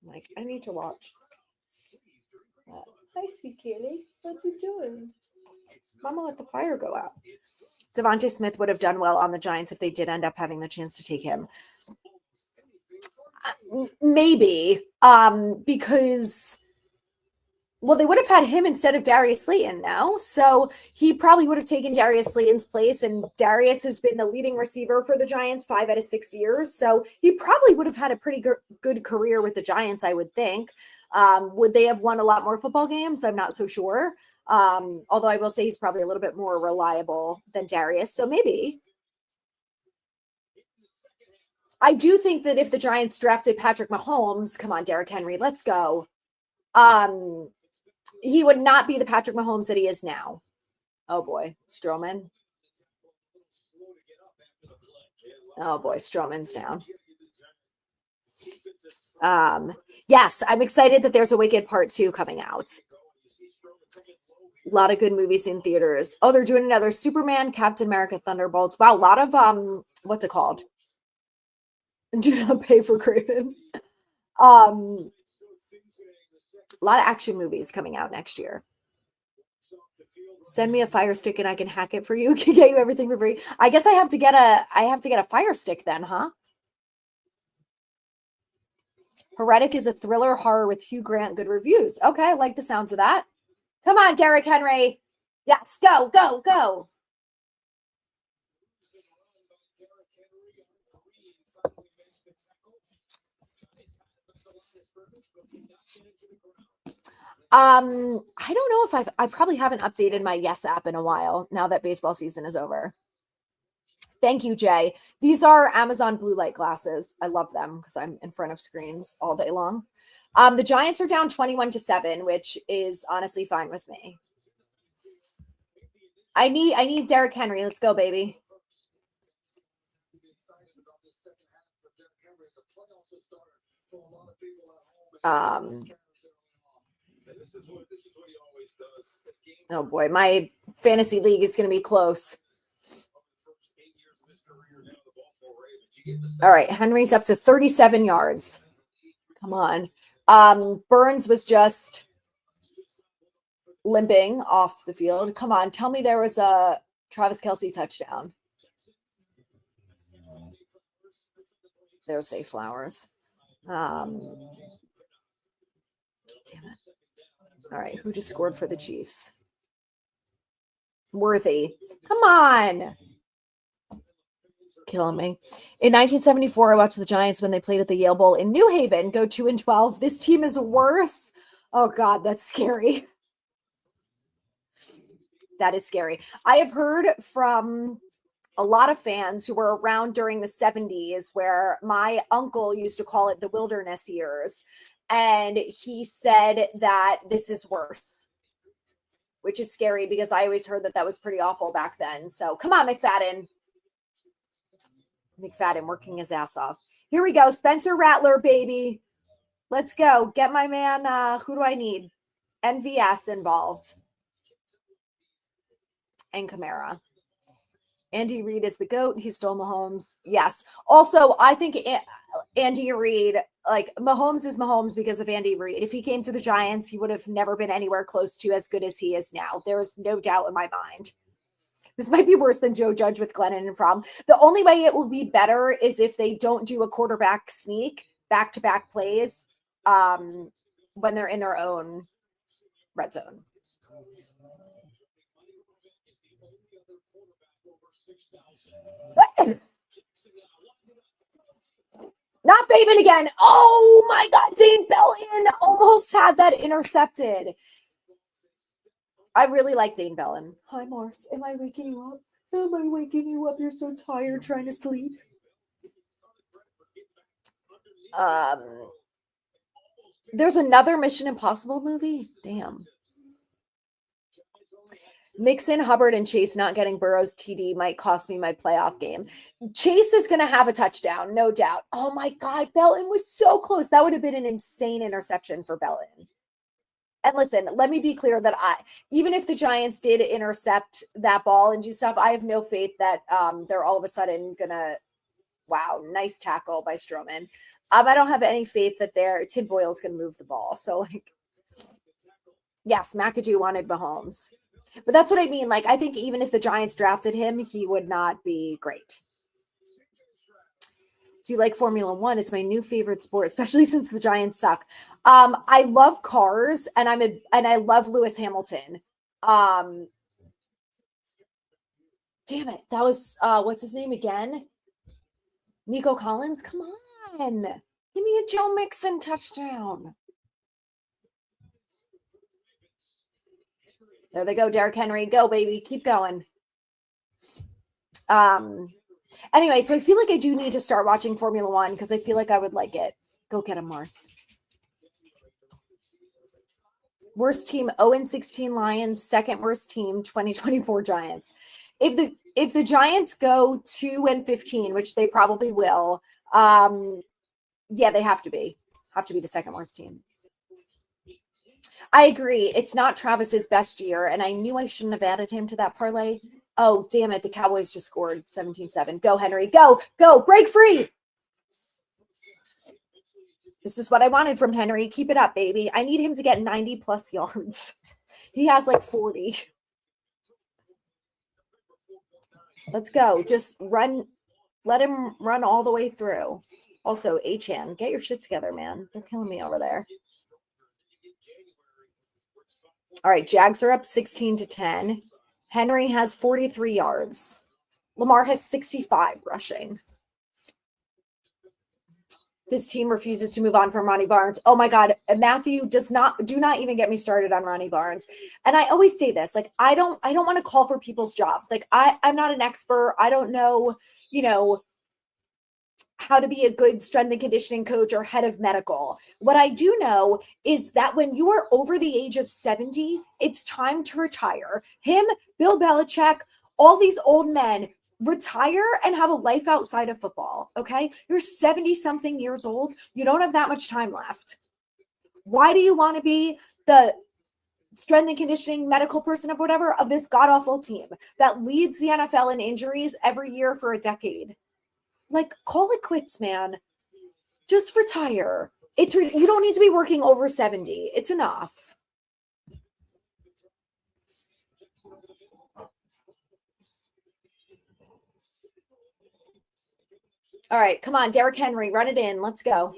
Like, I need to watch. Hi, sweet Kaylee. What's you doing? Mama let the fire go out. Devontae Smith would have done well on the Giants if they did end up having the chance to take him. Maybe, because, well, they would have had him instead of Darius Slayton now. So he probably would have taken Darius Slayton's place. And Darius has been the leading receiver for the Giants 5 out of 6 years. So he probably would have had a pretty good career with the Giants, I would think. Would they have won a lot more football games? I'm not so sure. Although I will say he's probably a little bit more reliable than Darius. So maybe. I do think that if the Giants drafted Patrick Mahomes, come on, Derrick Henry, let's go. He would not be the Patrick Mahomes that he is now. Oh boy, Stroman. Oh boy, Stroman's down. Yes, I'm excited that there's a Wicked Part 2 coming out. A lot of good movies in theaters. Oh, they're doing another Superman, Captain America, Thunderbolts. Wow, a lot of what's it called? Do Not Pay for Craven. A lot of action movies coming out next year. Send me a Fire Stick and I can hack it for you. Can get you everything for free. I guess I have to get a Fire Stick then, huh? Heretic is a thriller horror with Hugh Grant. Good reviews. Okay, I like the sounds of that. Come on, Derrick Henry. Yes, go, go, go. I don't know if I probably haven't updated my Yes app in a while now that baseball season is over. Thank you, Jay. These are Amazon blue light glasses. I love them because I'm in front of screens all day long. The Giants are down 21-7, which is honestly fine with me. I need Derrick Henry. Let's go, baby. Oh boy, my fantasy league is going to be close. All right, Henry's up to 37 yards. Come on. Burns was just limping off the field. Come on, tell me there was a Travis Kelce touchdown. There's Zay Flowers. Damn it. All right, who just scored for the Chiefs? Worthy. Come on. Killing me. In 1974, I watched the Giants when they played at the Yale Bowl in New Haven, go 2-12. This team is worse. Oh God, that's scary. That is scary. I have heard from a lot of fans who were around during the 70s where my uncle used to call it the wilderness years. And he said that this is worse, which is scary because I always heard that that was pretty awful back then. So come on, McFadden. McFadden working his ass off. Here we go. Spencer Rattler, baby. Let's go. Get my man. Who do I need? MVS involved. And Kamara. Andy Reid is the GOAT. He stole Mahomes. Yes. Also, I think Andy Reid, like Mahomes is Mahomes because of Andy Reid. If he came to the Giants, he would have never been anywhere close to as good as he is now. There is no doubt in my mind. This might be worse than Joe Judge with Glennon and Fromm. The only way it will be better is if they don't do a quarterback sneak, back-to-back plays, when they're in their own red zone. Not Bateman again. Oh my God, Dane Bellion almost had that intercepted. I really like Dane Bellin. Hi, Morse. Am I waking you up? Am I waking you up? You're so tired trying to sleep. There's another Mission Impossible movie. Damn. Mixon, Hubbard, and Chase not getting Burrow's TD might cost me my playoff game. Chase is going to have a touchdown, no doubt. Oh my God, Belton was so close. That would have been an insane interception for Belton. And listen, let me be clear that even if the Giants did intercept that ball and do stuff, I have no faith that they're all of a sudden going to, wow, nice tackle by Stroman. I don't have any faith that Tim Boyle's going to move the ball. So, like, yes, McAdoo wanted Mahomes. But that's what I mean. Like, I think even if the Giants drafted him, he would not be great. Do you like Formula One? It's my new favorite sport, especially since the Giants suck. I love cars, and I love Lewis Hamilton. Damn it, that was what's his name again? Nico Collins. Come on, give me a Joe Mixon touchdown. There they go, Derrick Henry. Go, baby. Keep going. Anyway, so I feel like I do need to start watching Formula One because I feel like I would like it. Go get him, Mars. Worst team, 0-16 Lions. Second worst team, 2024 Giants. If the Giants go 2-15, which they probably will, yeah, they have to be the second worst team. I agree. It's not Travis's best year, and I knew I shouldn't have added him to that parlay. Oh, damn it. The Cowboys just scored 17-7. Go, Henry. Go. Break free. This is what I wanted from Henry. Keep it up, baby. I need him to get 90 plus yards. He has like 40. Let's go. Just run. Let him run all the way through. Also, Achan, get your shit together, man. They're killing me over there. All right, Jags are up 16-10. Henry has 43 yards. Lamar has 65 rushing. This team refuses to move on from Ronnie Barnes. Oh my God, Matthew do not even get me started on Ronnie Barnes. And I always say this, like, I don't want to call for people's jobs. Like, I'm not an expert. I don't know, how to be a good strength and conditioning coach or head of medical. What I do know is that when you are over the age of 70, it's time to retire. Him, Bill Belichick, all these old men retire and have a life outside of football. Okay. You're 70 something years old. You don't have that much time left. Why do you want to be the strength and conditioning medical person of whatever of this god awful team that leads the NFL in injuries every year for a decade? Like, call it quits, man. Just retire. You don't need to be working over 70. It's enough. All right, come on, Derrick Henry, run it in. Let's go.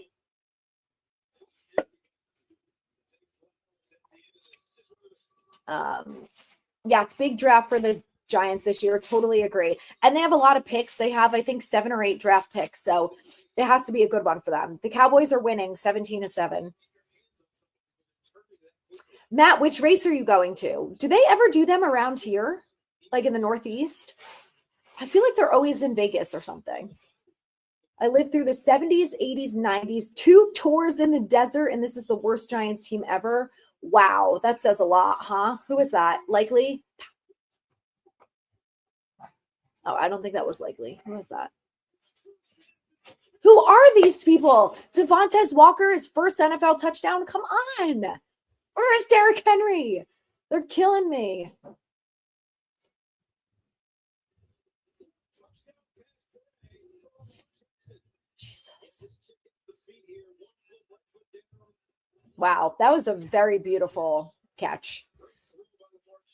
It's big draft for the Giants this year. Totally agree. And they have a lot of picks. They have, I think, 7 or 8 draft picks. So it has to be a good one for them. The Cowboys are winning 17-7. Matt, which race are you going to? Do they ever do them around here? Like in the Northeast? I feel like they're always in Vegas or something. I lived through the 70s, 80s, 90s, 2 tours in the desert, and this is the worst Giants team ever. Wow, that says a lot, huh? Who is that? Likely? Oh, I don't think that was Likely. Who is that? Who are these people? Devontae Walker, his first NFL touchdown? Come on. Where is Derrick Henry? They're killing me. Jesus. Wow, that was a very beautiful catch.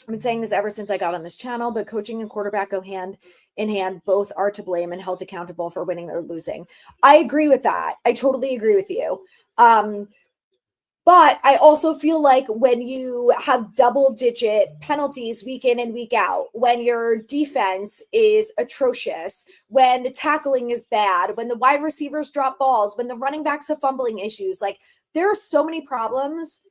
I've been saying this ever since I got on this channel, but coaching and quarterback go hand in hand. Both are to blame and held accountable for winning or losing. I agree with that. I totally agree with you. But I also feel like when you have double-digit penalties week in and week out, when your defense is atrocious, when the tackling is bad, when the wide receivers drop balls, when the running backs have fumbling issues, like there are so many problems.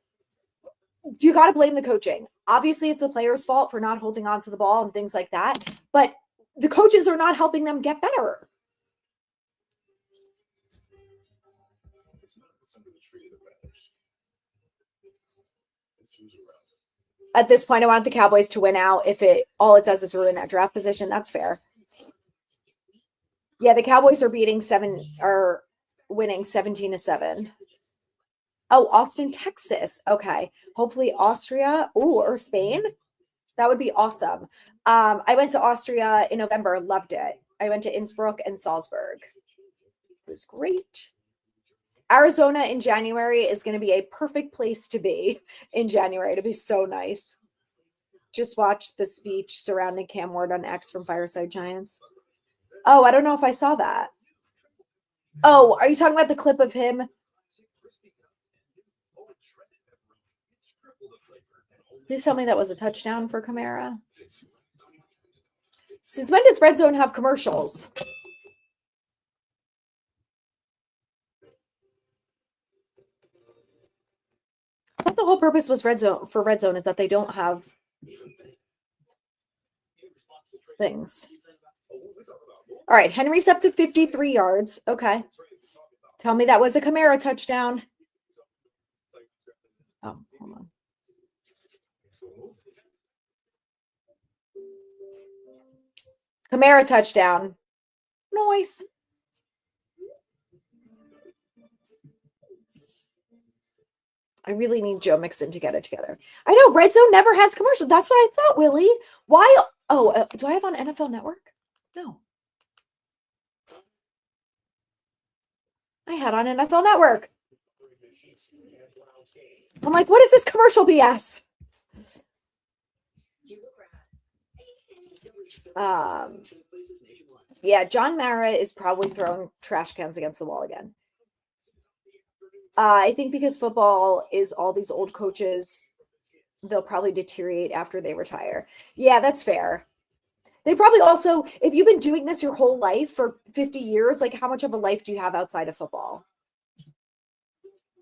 You got to blame the coaching. Obviously, it's the player's fault for not holding on to the ball and things like that. But the coaches are not helping them get better. At this point, I want the Cowboys to win out. If all it does is ruin that draft position, that's fair. Yeah, the Cowboys are winning 17-7. Oh, Austin, Texas. Okay. Hopefully Austria, or Spain. That would be awesome. I went to Austria in November, loved it. I went to Innsbruck and Salzburg. It was great. Arizona in January is going to be a perfect place to be in January. It'll be so nice. Just watched the speech surrounding Cam Ward on X from Fireside Giants. Oh, I don't know if I saw that. Oh, are you talking about the clip of him? Please tell me that was a touchdown for Kamara. Since when does Red Zone have commercials? I thought the whole purpose was Red Zone is that they don't have things. All right, Henry's up to 53 yards. Okay. Tell me that was a Kamara touchdown. Oh, hold on. Kamara touchdown. Nice. I really need Joe Mixon to get it together. I know Red Zone never has commercials. That's what I thought, Willie. Why? Oh, do I have on NFL Network? No. I had on NFL Network. I'm like, what is this commercial BS? Yeah, John Mara is probably throwing trash cans against the wall again. I think because football is all these old coaches, they'll probably deteriorate after they retire. Yeah, that's fair. They probably also, if you've been doing this your whole life for 50 years, like how much of a life do you have outside of football?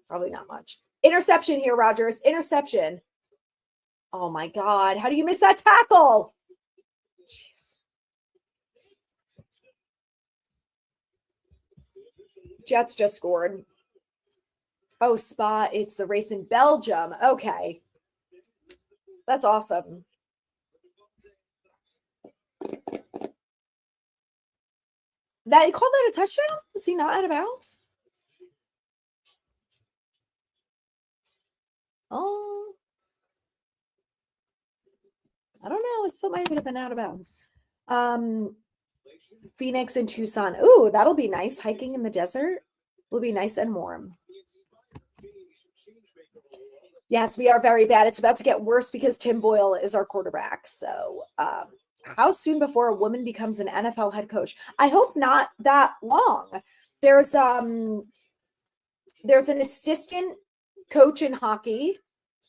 Probably not much. Interception here, Rogers. Interception. Oh my God. How do you miss that tackle? Jeez. Jets just scored. Oh, Spa. It's the race in Belgium. Okay. That's awesome. That you called that a touchdown? Was he not out of bounds? Oh, I don't know. His foot might have been out of bounds. Phoenix and Tucson. Ooh, that'll be nice. Hiking in the desert will be nice and warm. Yes, we are very bad. It's about to get worse because Tim Boyle is our quarterback. So, how soon before a woman becomes an NFL head coach? I hope not that long. There's an assistant coach in hockey,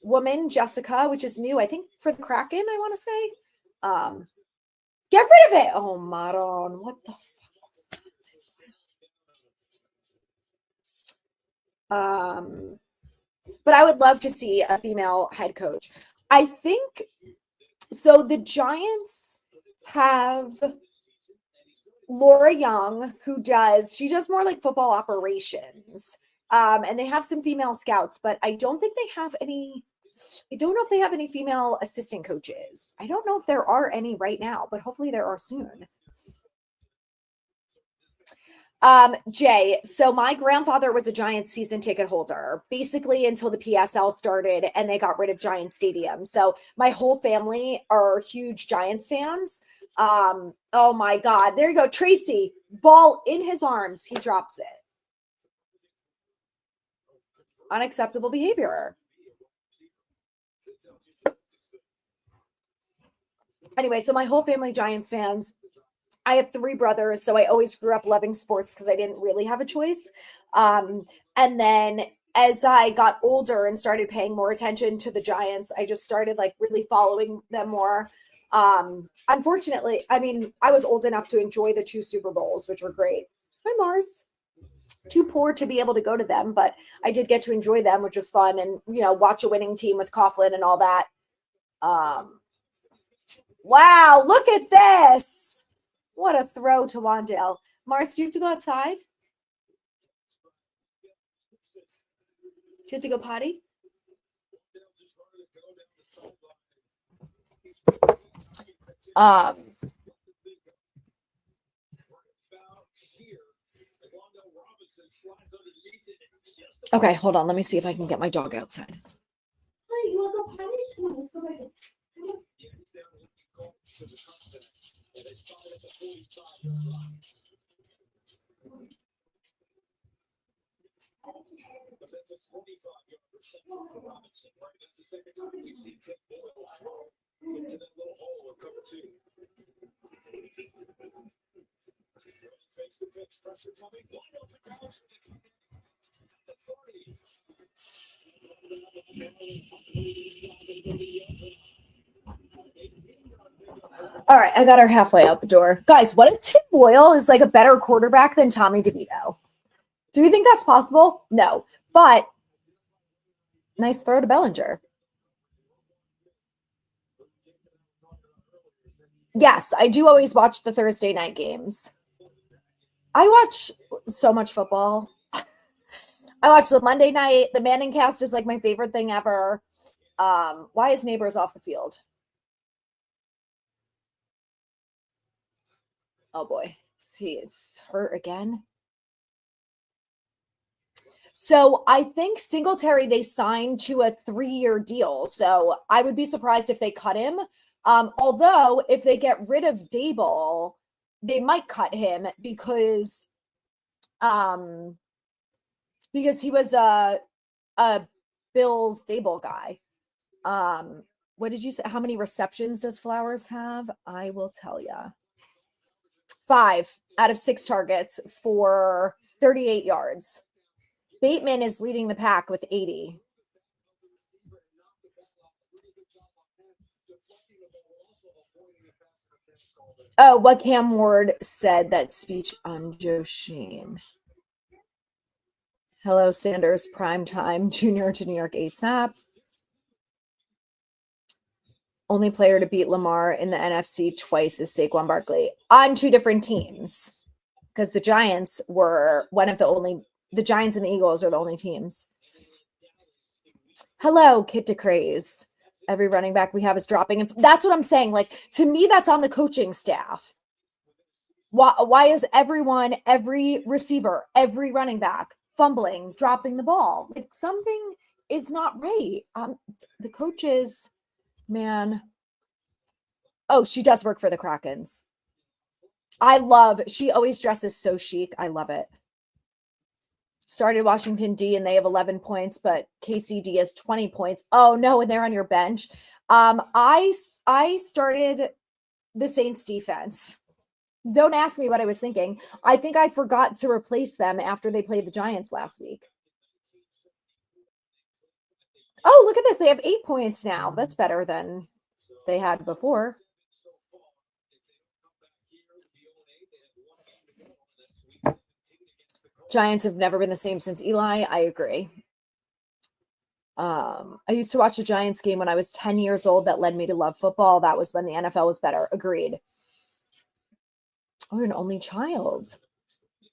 woman, Jessica, which is new, I think, for the Kraken, I want to say. Get rid of it. Oh, Maron, what the fuck was that? But I would love to see a female head coach. I think so. The Giants have Laura Young, who she does more like football operations. And they have some female scouts, but I don't think they have any. I don't know if they have any female assistant coaches. I don't know if there are any right now, but hopefully there are soon. Jay, so my grandfather was a Giants season ticket holder, basically until the PSL started and they got rid of Giant Stadium. So my whole family are huge Giants fans. Oh my God. There you go. Tracy, ball in his arms. He drops it. Unacceptable behavior. Anyway, so my whole family Giants fans. I have 3 brothers, so I always grew up loving sports because I didn't really have a choice. And then as I got older and started paying more attention to the Giants, I just started like really following them more. Unfortunately, I mean, I was old enough to enjoy the 2 Super Bowls, which were great. Hi, Mars. Too poor to be able to go to them, but I did get to enjoy them, which was fun, and watch a winning team with Coughlin and all that. Wow, look at this. What a throw to Wandale. Mars, do you have to go outside? Do you have to go potty? Okay, hold on. Let me see if I can get my dog outside. Hi, you want to go potty? Come on, let's go back. All right, I got her halfway out the door. Guys, what if Tim Boyle is like a better quarterback than Tommy DeVito? Do we think that's possible? No, but nice throw to Bellinger. Yes, I do always watch the Thursday night games. I watch so much football. I watch the Monday night. The Manning cast is like my favorite thing ever. Why is Neighbors off the field? Oh boy, he is hurt again. So I think Singletary they signed to a 3-year deal. So I would be surprised if they cut him. Although if they get rid of Dable, they might cut him because he was a Bills Dable guy. What did you say? How many receptions does Flowers have? I will tell you. 5 out of 6 targets for 38 yards. Bateman is leading the pack with 80. Oh, what Cam Ward said, that speech on Joe Shane. Hello, Sanders, prime time, junior to New York ASAP. Only player to beat Lamar in the NFC twice is Saquon Barkley on 2 different teams, because the Giants were one of the only. The Giants and the Eagles are the only teams. Hello, Kid to Craze. Every running back we have is dropping. And that's what I'm saying. Like, to me, that's on the coaching staff. Why is everyone, every receiver, every running back fumbling, dropping the ball? Like, something is not right. The coaches, man. Oh, she does work for the Krakens. She always dresses so chic. I love it. Started Washington D and they have 11 points, but KCD has 20 points. Oh no, and they're on your bench. I started the Saints defense. Don't ask me what I was thinking. I think I forgot to replace them after they played the Giants last week. Oh, look at this. They have 8 points now. That's better than they had before. Giants have never been the same since Eli. I agree. I used to watch a Giants game when I was 10 years old. That led me to love football. That was when the NFL was better. Agreed. Oh, you're an only child.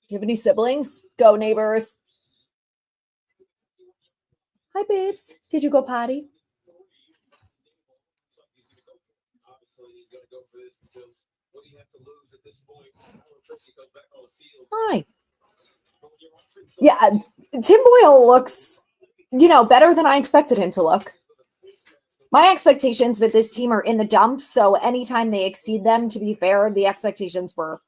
You have any siblings? Go, neighbors. Hi, babes. Did you go potty? Hi. Yeah, Tim Boyle looks, better than I expected him to look. My expectations with this team are in the dumps, so anytime they exceed them, to be fair, the expectations were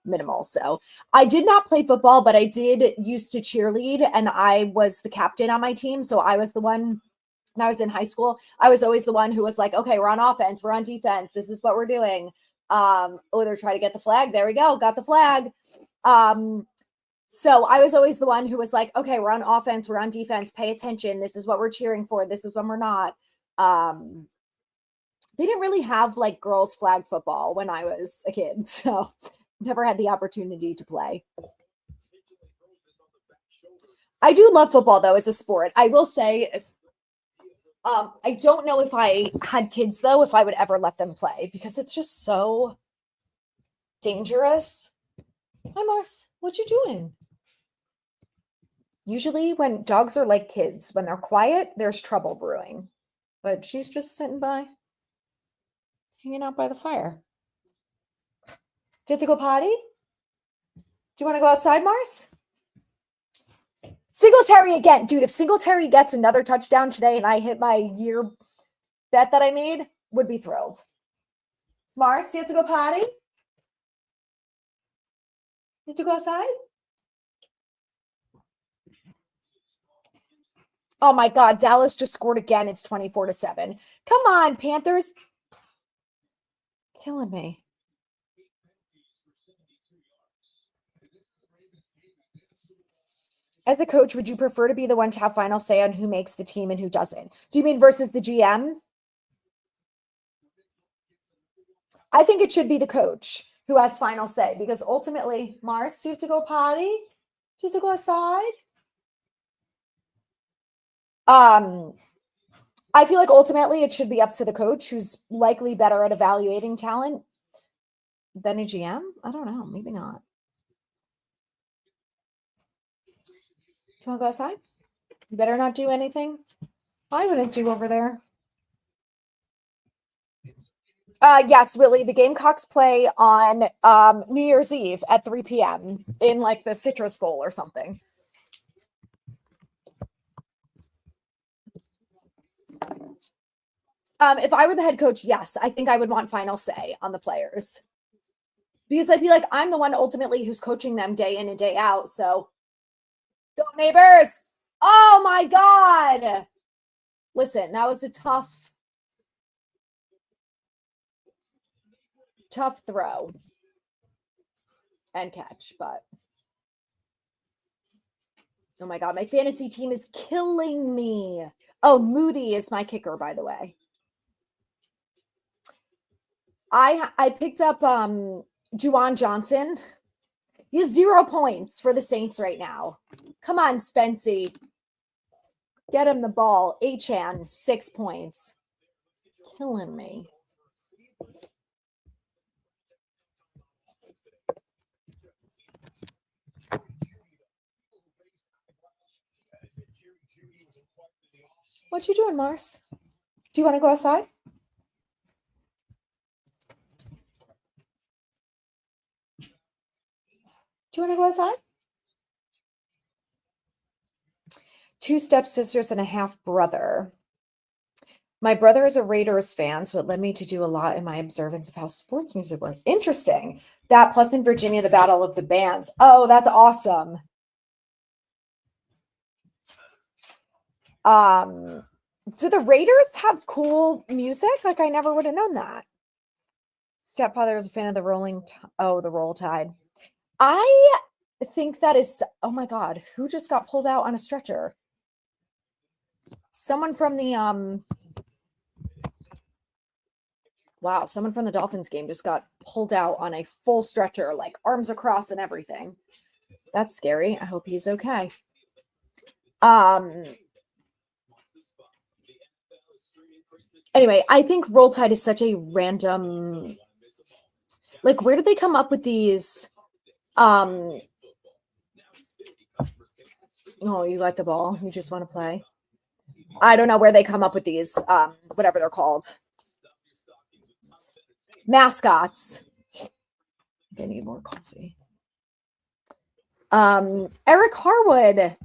minimal. So I did not play football, but I did used to cheerlead, and I was the captain on my team. So I was the one when I was in high school. I was always the one who was like, okay, we're on offense, we're on defense, this is what we're doing. They're trying to get the flag. There we go, got the flag. So I was always the one who was like, okay, we're on offense, we're on defense, pay attention, this is what we're cheering for, this is when we're not. They didn't really have like girls flag football when I was a kid, so never had the opportunity to play. I do love football though as a sport. I will say, I don't know if I had kids though, if I would ever let them play, because it's just so dangerous. Hi, Mars. What you doing? Usually when dogs are like kids, when they're quiet, there's trouble brewing. But she's just sitting by. Hanging out by the fire. Do you have to go potty? Do you want to go outside, Mars? Singletary again. Dude, if Singletary gets another touchdown today and I hit my year bet that I made, would be thrilled. Mars, do you have to go potty? You have to go outside? Oh my God, Dallas just scored again. It's 24-7. Come on, Panthers. Killing me. As a coach, would you prefer to be the one to have final say on who makes the team and who doesn't? Do you mean versus the GM? I think it should be the coach who has final say because ultimately, Mars, do you have to go potty? Do you have to go outside? I feel like ultimately it should be up to the coach who's likely better at evaluating talent than a GM. I don't know. Maybe not. Do you want to go outside? You better not do anything. I wouldn't do over there. Yes, Willie, the Gamecocks play on New Year's Eve at 3 p.m. in like the Citrus Bowl or something. If I were the head coach, yes, I think I would want final say on the players. Because I'd be like, I'm the one ultimately who's coaching them day in and day out. So, go neighbors. Oh my God. Listen, that was a tough throw and catch, but oh my God, my fantasy team is killing me. Oh, Moody is my kicker, by the way. I picked up Juwan Johnson. He has 0 points for the Saints right now. Come on, Spency. Get him the ball. Achan, 6 points. Killing me. What you doing, Mars? Do you want to go outside? Do you want to go outside? 2 stepsisters and a half brother. My brother is a Raiders fan, so it led me to do a lot in my observance of how sports music works. Interesting. That plus in Virginia, the Battle of the Bands. Oh, that's awesome. Do the Raiders have cool music? Like I never would have known that. Stepfather is a fan of the the Roll Tide. I think that is, oh my God, who just got pulled out on a stretcher? Someone from the someone from the Dolphins game just got pulled out on a full stretcher, like arms across and everything. That's scary. I hope he's okay. Anyway, I think Roll Tide is such a random, like, where did they come up with these? Oh, you got the ball. You just want to play. I don't know where they come up with these, whatever they're called. Mascots. I need more coffee. Eric Harwood,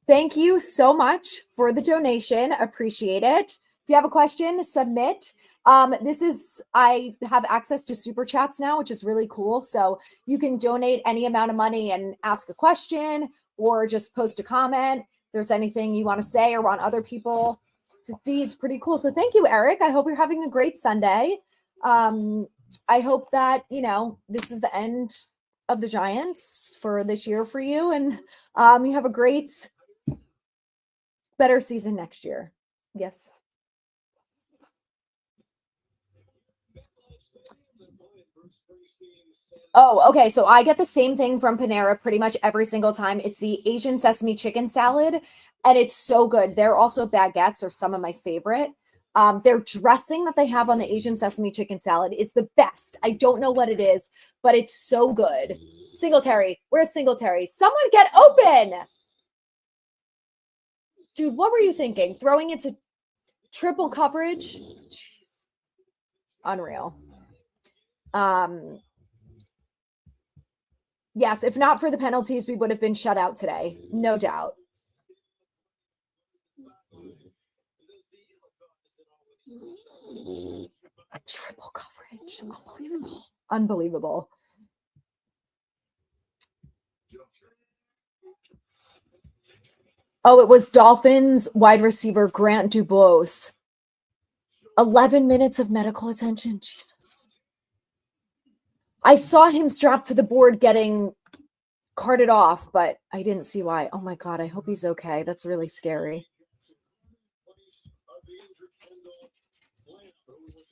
thank you so much for the donation. Appreciate it. If you have a question, submit. I have access to super chats now, which is really cool. So you can donate any amount of money and ask a question or just post a comment. If there's anything you want to say or want other people to see, it's pretty cool. So thank you, Eric. I hope you're having a great Sunday. I hope that, this is the end of the Giants for this year for you. And you have a great, better season next year. Yes. Oh, okay. So I get the same thing from Panera pretty much every single time. It's the Asian sesame chicken salad, and it's so good. They're also baguettes are some of my favorite. Their dressing that they have on the Asian sesame chicken salad is the best. I don't know what it is, but it's so good. Singletary, where's Singletary? Someone get open. Dude, what were you thinking? Throwing it to triple coverage? Jeez. Unreal. Yes, if not for the penalties, we would have been shut out today. No doubt. Triple coverage. Unbelievable. Unbelievable. Oh, it was Dolphins wide receiver Grant Dubose. 11 minutes of medical attention. Jesus. I saw him strapped to the board getting carted off, but I didn't see why. Oh my God, I hope he's okay. That's really scary.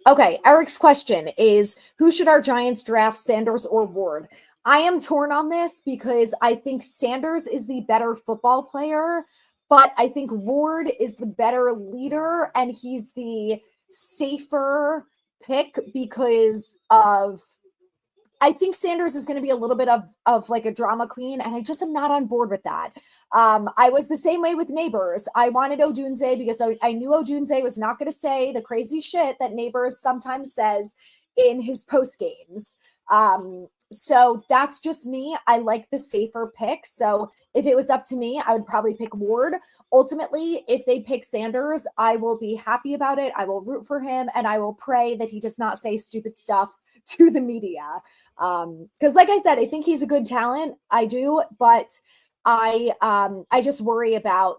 Okay, Eric's question is, who should our Giants draft, Sanders or Ward? I am torn on this because I think Sanders is the better football player, but I think Ward is the better leader and he's the safer pick because of I think Sanders is going to be a little bit of like a drama queen, and I just am not on board with that. I was the same way with Neighbors. I wanted Odunze because I knew Odunze was not going to say the crazy shit that Neighbors sometimes says in his post games. So that's just me. I like the safer pick. So if it was up to me, I would probably pick Ward. Ultimately, if they pick Sanders, I will be happy about it. I will root for him, and I will pray that he does not say stupid stuff to the media. Because like I said, I think he's a good talent. I do, but I just worry about,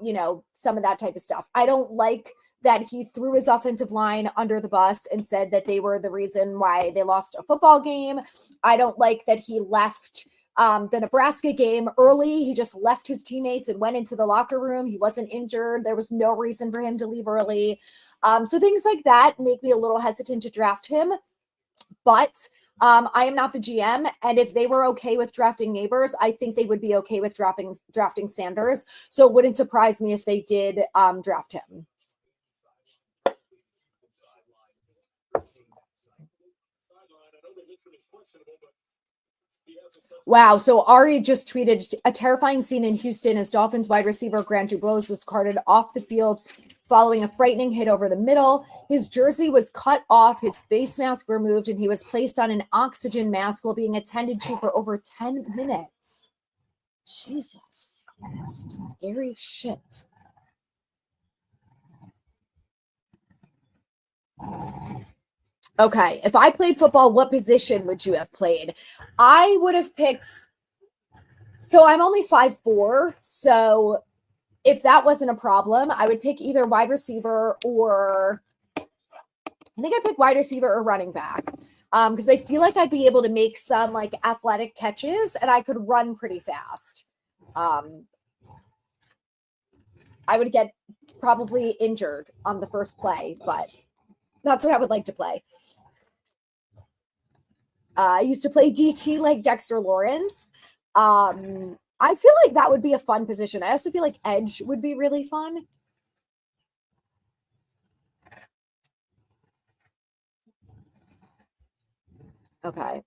some of that type of stuff. I don't like that he threw his offensive line under the bus and said that they were the reason why they lost a football game. I don't like that he left the Nebraska game early. He just left his teammates and went into the locker room. He wasn't injured. There was no reason for him to leave early. So things like that make me a little hesitant to draft him. But I am not the GM, and if they were okay with drafting Neighbors, I think they would be okay with drafting Sanders. So it wouldn't surprise me if they did draft him. Wow. So Ari just tweeted a terrifying scene in Houston as Dolphins wide receiver Grant Dubose was carted off the field following a frightening hit over the middle. His jersey was cut off, his face mask removed, and he was placed on an oxygen mask while being attended to for over 10 minutes. Jesus. Some scary shit. Okay, if I played football, what position would you have played? I would have picked, so I'm only 5'4", so if that wasn't a problem, I would pick either wide receiver or, I think I'd pick wide receiver or running back, because I feel like I'd be able to make some like athletic catches and I could run pretty fast. I would get probably injured on the first play, but that's what I would like to play. I used to play DT like Dexter Lawrence. I feel like that would be a fun position. I also feel like edge would be really fun. Okay.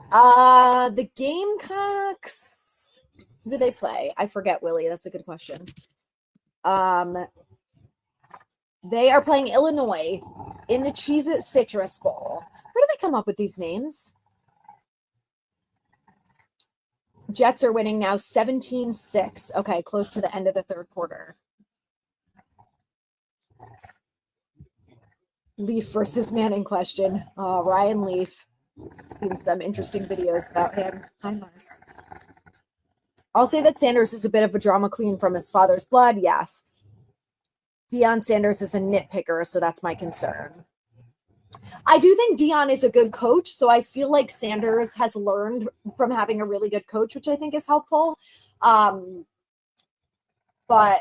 The Gamecocks, who do they play? I forget, Willie. That's a good question. They are playing Illinois in the Cheez-It Citrus Bowl. Where do they come up with these names? Jets are winning now 17-6. Okay, close to the end of the third quarter. Leaf versus Manning question. Oh, Ryan Leaf. Seen some interesting videos about him. Hi, Mars. I'll say that Sanders is a bit of a drama queen from his father's blood. Yes. Deion Sanders is a nitpicker, so that's my concern. I do think Deion is a good coach, so I feel like Sanders has learned from having a really good coach, which I think is helpful. But I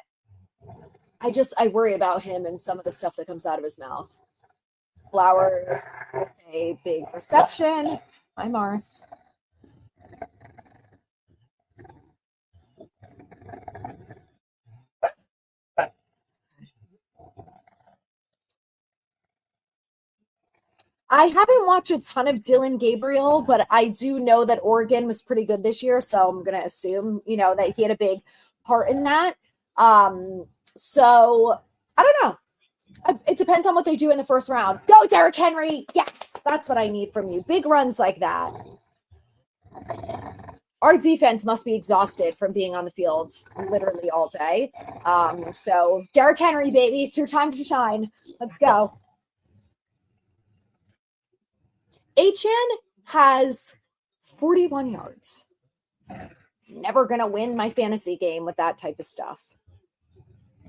worry about him and some of the stuff that comes out of his mouth. Flowers, a big reception. Hi, Mars. I haven't watched a ton of Dylan Gabriel, but I do know that Oregon was pretty good this year, so I'm going to assume, that he had a big part in that. So I don't know. It depends on what they do in the first round. Go, Derrick Henry. Yes, that's what I need from you. Big runs like that. Our defense must be exhausted from being on the field literally all day. So Derrick Henry, baby, it's your time to shine. Let's go. Achan has 41 yards. Never going to win my fantasy game with that type of stuff.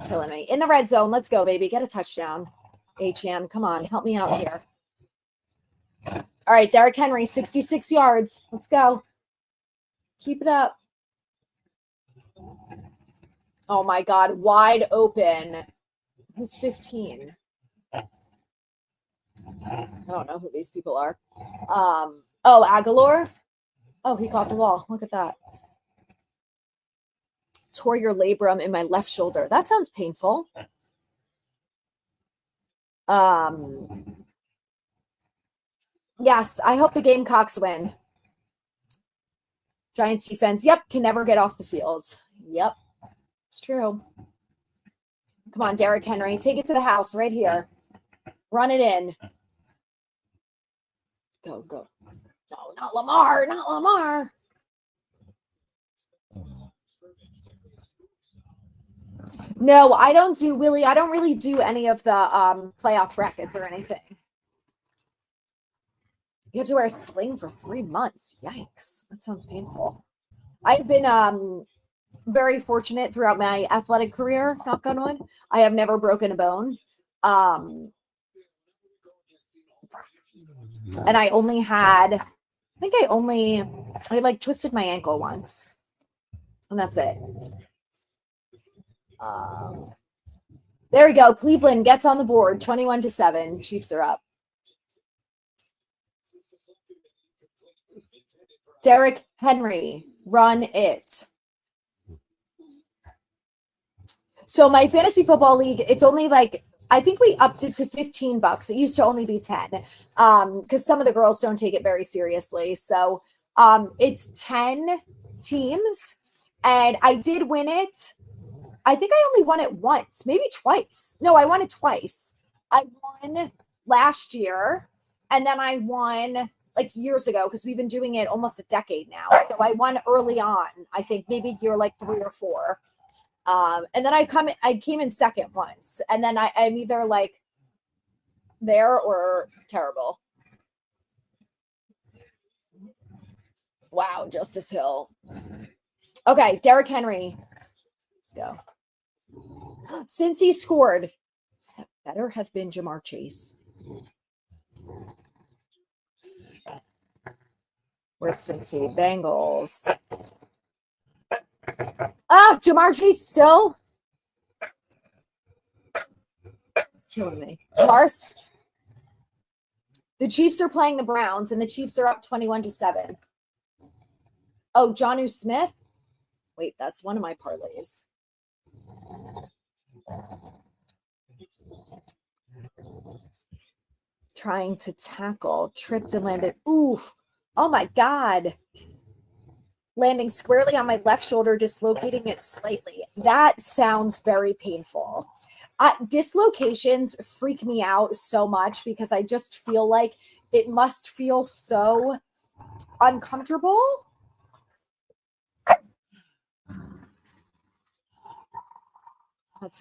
Killing me. In the red zone. Let's go, baby. Get a touchdown. Achan, come on. Help me out here. All right, Derrick Henry, 66 yards. Let's go. Keep it up. Oh, my God. Wide open. Who's 15? I don't know who these people are. Oh, Aguilar. Oh, he caught the ball. Look at that. Tore your labrum in my left shoulder. That sounds painful. Yes, I hope the Gamecocks win. Giants defense, yep, can never get off the field. Yep, it's true. Come on, Derrick Henry, take it to the house right here. Run it in. Go, go. No, not Lamar, not Lamar. No, I don't do Willie. I don't really do any of the playoff brackets or anything. You have to wear a sling for 3 months. Yikes. That sounds painful. I've been very fortunate throughout my athletic career, knock on wood. I have never broken a bone. And I only had, I like twisted my ankle once. And that's it. There we go. Cleveland gets on the board, 21-7. Chiefs are up. Derrick Henry, run it. So my fantasy football league, it's only like, I think we upped it to $15. It used to only be 10 because some of the girls don't take it very seriously. So it's 10 teams, and I did win it. I think I only won it once, maybe twice. No, I won it twice. I won last year, and then I won like years ago because we've been doing it almost a decade now. So I won early on, I think maybe year like 3 or 4. And then I came in second once, and then I'm either like there or terrible. Wow, Justice Hill. Okay, Derrick Henry. Let's go. Since he scored, that better have been Jamar Chase. We're Cincy Bengals. Jamar Chase still killing me. Lars, the Chiefs are playing the Browns, and the Chiefs are up 21-7. Oh, Jonnu Smith. Wait, that's one of my parlays. Trying to tackle, tripped and landed. Oof. Oh my God. Landing squarely on my left shoulder, dislocating it slightly. That sounds very painful. Dislocations freak me out so much because I just feel like it must feel so uncomfortable. That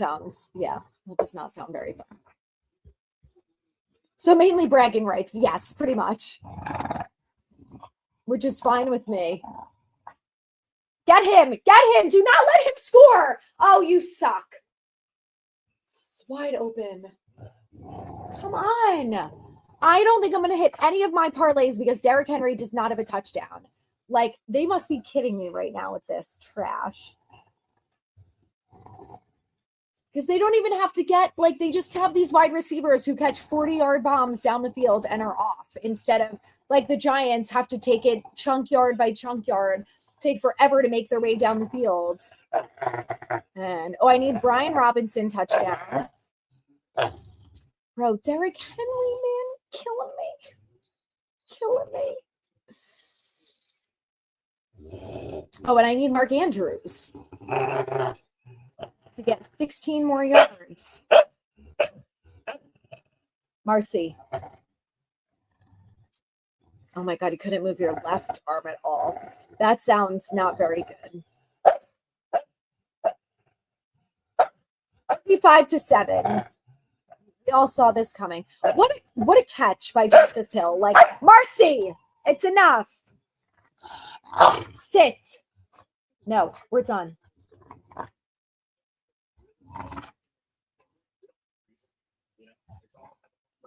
does not sound very fun. So mainly bragging rights. Yes, pretty much. Which is fine with me. Get him. Do not let him score. Oh, you suck. It's wide open. Come on. I don't think I'm going to hit any of my parlays because Derrick Henry does not have a touchdown. Like, they must be kidding me right now with this trash. Because they don't even have to get, like, they just have these wide receivers who catch 40-yard bombs down the field and are off instead of, like, the Giants have to take it chunk yard by chunk yard, take forever to make their way down the field. And, I need Brian Robinson touchdown. Bro, Derrick Henry, man, killing me. Oh, and I need Mark Andrews to get 16 more yards. Marcy. Oh my God, you couldn't move your left arm at all. That sounds not very good. 35-7. We all saw this coming. What a catch by Justice Hill. Like, Marcy, it's enough. Sit. No, we're done.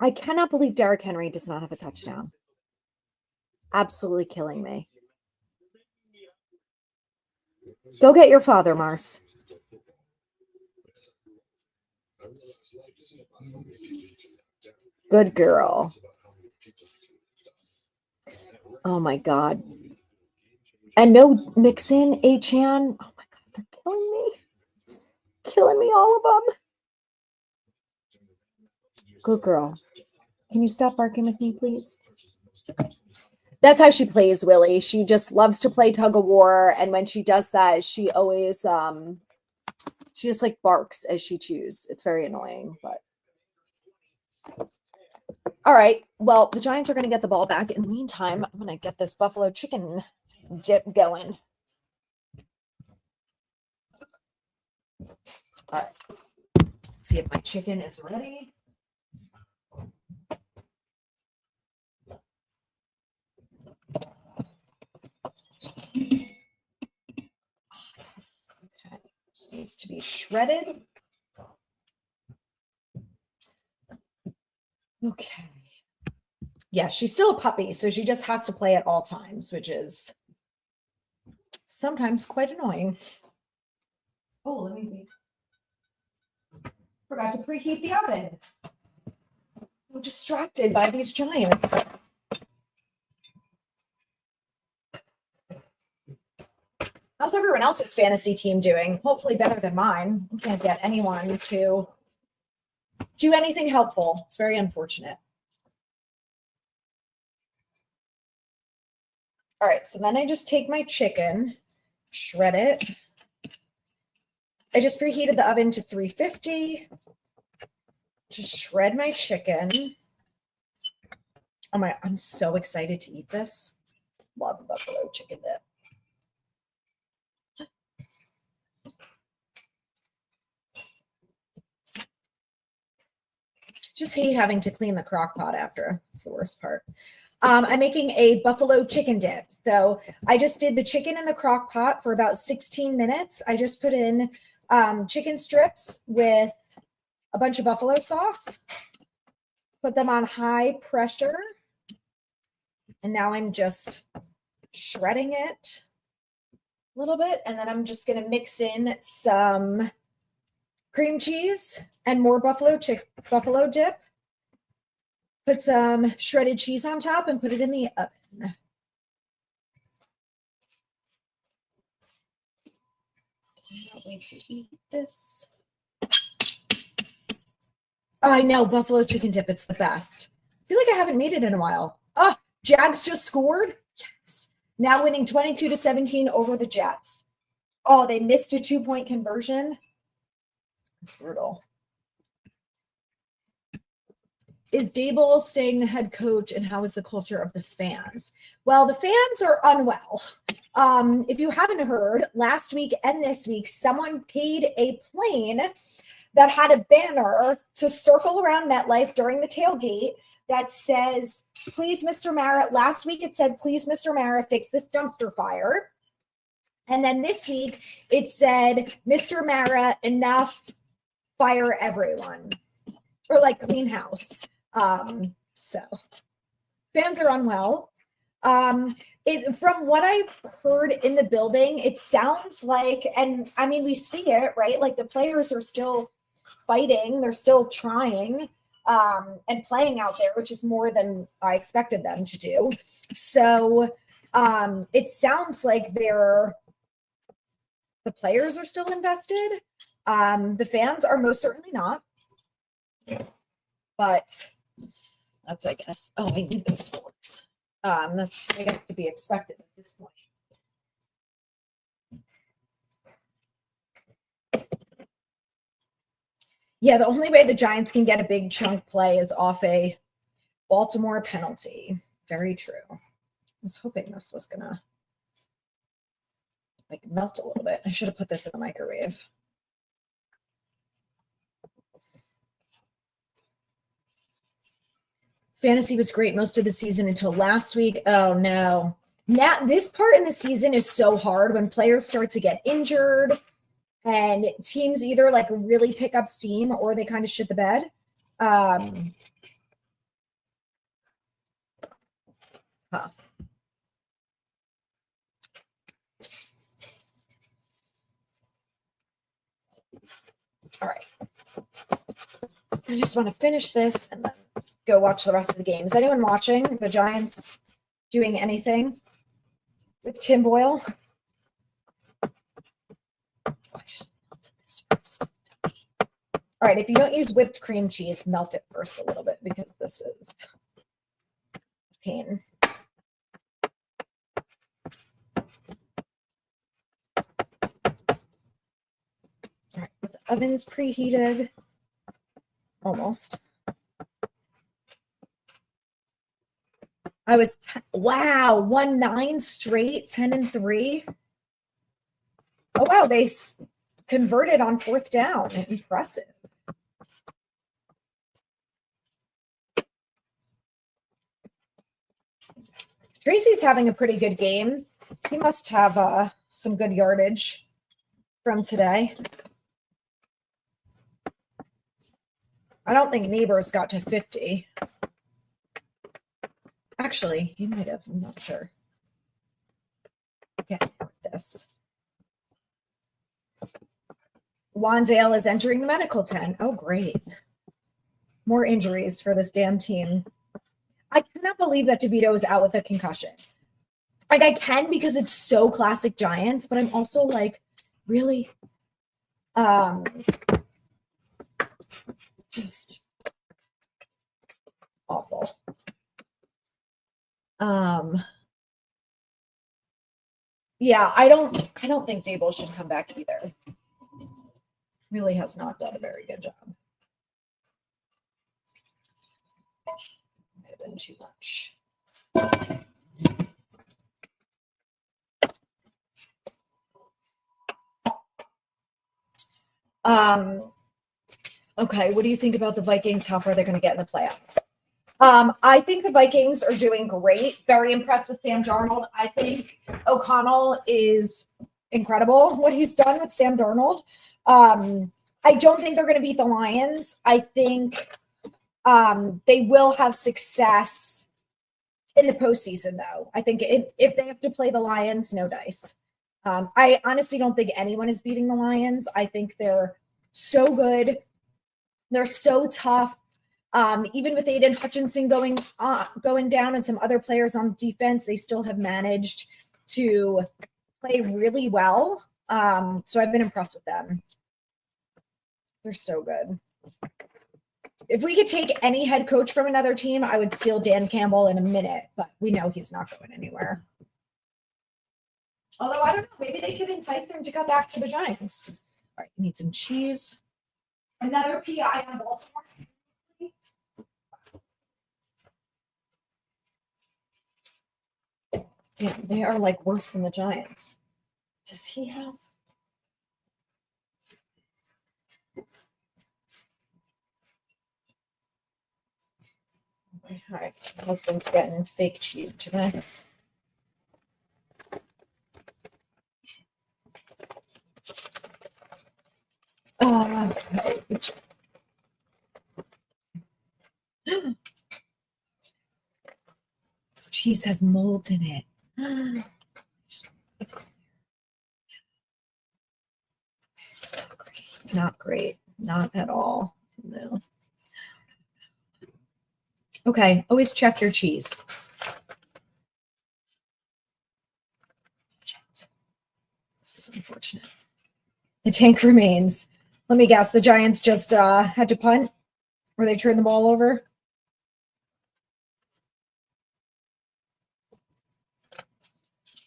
I cannot believe Derrick Henry does not have a touchdown. Absolutely killing me. Go get your father, Mars. Good girl. Oh my God. And no Mixon, Achan. Oh my God, they're killing me. Killing me, all of them. Good girl. Can you stop barking with me, please? That's how she plays, Willie. She just loves to play tug of war. And when she does that, she always, she just like barks as she chews. It's very annoying, but. All right. Well, the Giants are going to get the ball back. In the meantime, I'm going to get this buffalo chicken dip going. All right. Let's see if my chicken is ready. Yes. Okay. Just needs to be shredded. Okay. Yeah, she's still a puppy, so she just has to play at all times, which is sometimes quite annoying. Oh, let me forgot to preheat the oven. I'm distracted by these giants. How's everyone else's fantasy team doing? Hopefully better than mine. I can't get anyone to do anything helpful. It's very unfortunate. All right, so then I just take my chicken, shred it. I just preheated the oven to 350. Just shred my chicken. Oh my, I'm so excited to eat this. Love buffalo chicken dip. Just hate having to clean the crock pot after. It's the worst part. I'm making a buffalo chicken dip. So I just did the chicken in the crock pot for about 16 minutes. I just put in chicken strips with a bunch of buffalo sauce, put them on high pressure. And now I'm just shredding it a little bit. And then I'm just going to mix in some cream cheese and more buffalo dip. Put some shredded cheese on top and put it in the oven. I can't wait to eat this. I know, buffalo chicken dip, it's the best. I feel like I haven't made it in a while. Oh, Jags just scored? Yes. Now winning 22-17 over the Jets. Oh, they missed a 2-point conversion. It's brutal. Is Dable staying the head coach, and how is the culture of the fans? Well, the fans are unwell. If you haven't heard, last week and this week, someone paid a plane that had a banner to circle around MetLife during the tailgate that says, please, Mr. Mara. Last week it said, please, Mr. Mara, fix this dumpster fire. And then this week it said, Mr. Mara, enough, fire everyone. Or like clean house. So fans are unwell. From what I've heard in the building, it sounds like, and I mean, we see it, right? Like the players are still fighting. They're still trying and playing out there, which is more than I expected them to do. So it sounds like the players are still invested. The fans are most certainly not. But that's, I guess, oh, I need those forks. That's, I guess, to be expected at this point. Yeah, the only way the Giants can get a big chunk play is off a Baltimore penalty. Very true. I was hoping this was gonna like melt a little bit. I should have put this in the microwave. Fantasy was great most of the season until last week. Oh no. Now this part in the season is so hard when players start to get injured and teams either like really pick up steam or they kind of shit the bed. Huh. All right. I just want to finish this and then go watch the rest of the game. Is anyone watching the Giants doing anything with Tim Boyle? Oh, I should melt this first. All right, if you don't use whipped cream cheese, melt it first a little bit because this is a pain. All right, but the oven's preheated. Almost. I was, wow, 1-9 straight, 10-3. Oh, wow, they converted on 4th down. Impressive. Tracy's having a pretty good game. He must have some good yardage from today. I don't think Neighbors got to 50. Actually, he might have. I'm not sure. Get this. Wandale is entering the medical tent. Oh, great. More injuries for this damn team. I cannot believe that DeVito is out with a concussion. Like, I can because it's so classic Giants, but I'm also like, really? Just awful. Yeah, I don't think Dable should come back either. Really has not done a very good job. Might have been too much. Okay, what do you think about the Vikings? How far they're going to get in the playoffs? I think the Vikings are doing great. Very impressed with Sam Darnold. I think O'Connell is incredible, what he's done with Sam Darnold. I don't think they're going to beat the Lions. I think they will have success in the postseason, though. I think if they have to play the Lions, no dice. I honestly don't think anyone is beating the Lions. I think they're so good. They're so tough. Even with Aiden Hutchinson going down and some other players on defense, they still have managed to play really well. So I've been impressed with them. They're so good. If we could take any head coach from another team, I would steal Dan Campbell in a minute, but we know he's not going anywhere. Although, I don't know, maybe they could entice him to come back to the Giants. All right, need some cheese. Another PI on Baltimore. Damn, they are like worse than the Giants. Does he have? All right, my husband's getting fake cheese today. Okay. This cheese has mold in it. This is not great. Not great. Not at all. No. Okay, always check your cheese. Shit. This is unfortunate. The tank remains. Let me guess, the Giants just had to punt? Or they turned the ball over?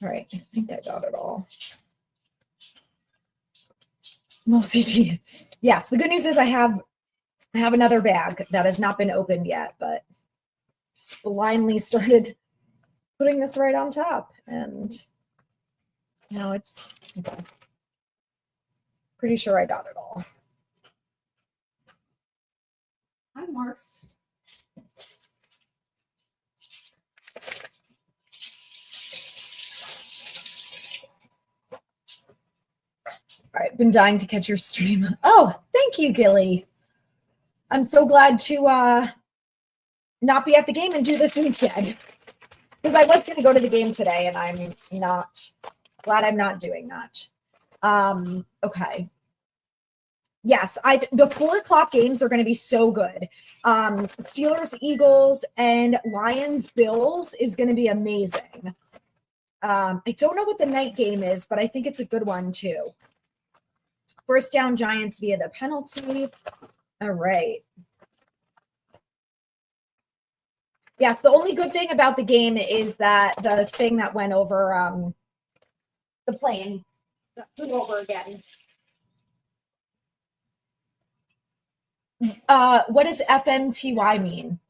All right, I think I got it all. Multi-cheese. Yes, the good news is I have I have another bag that has not been opened yet, but just blindly started putting this right on top. And now it's okay. Pretty sure I got it all. Hi, Marks. All right, been dying to catch your stream. Oh, thank you, Gilly. I'm so glad to not be at the game and do this instead. Because I was going to go to the game today, and I'm not glad I'm not doing that. Okay. Yes, the 4:00 games are going to be so good. Steelers, Eagles, and Lions, Bills is going to be amazing. I don't know what the night game is, but I think it's a good one too. First down Giants via the penalty. All right. Yes, the only good thing about the game is that the thing that went over the plane that flew over again. What does FMTY mean?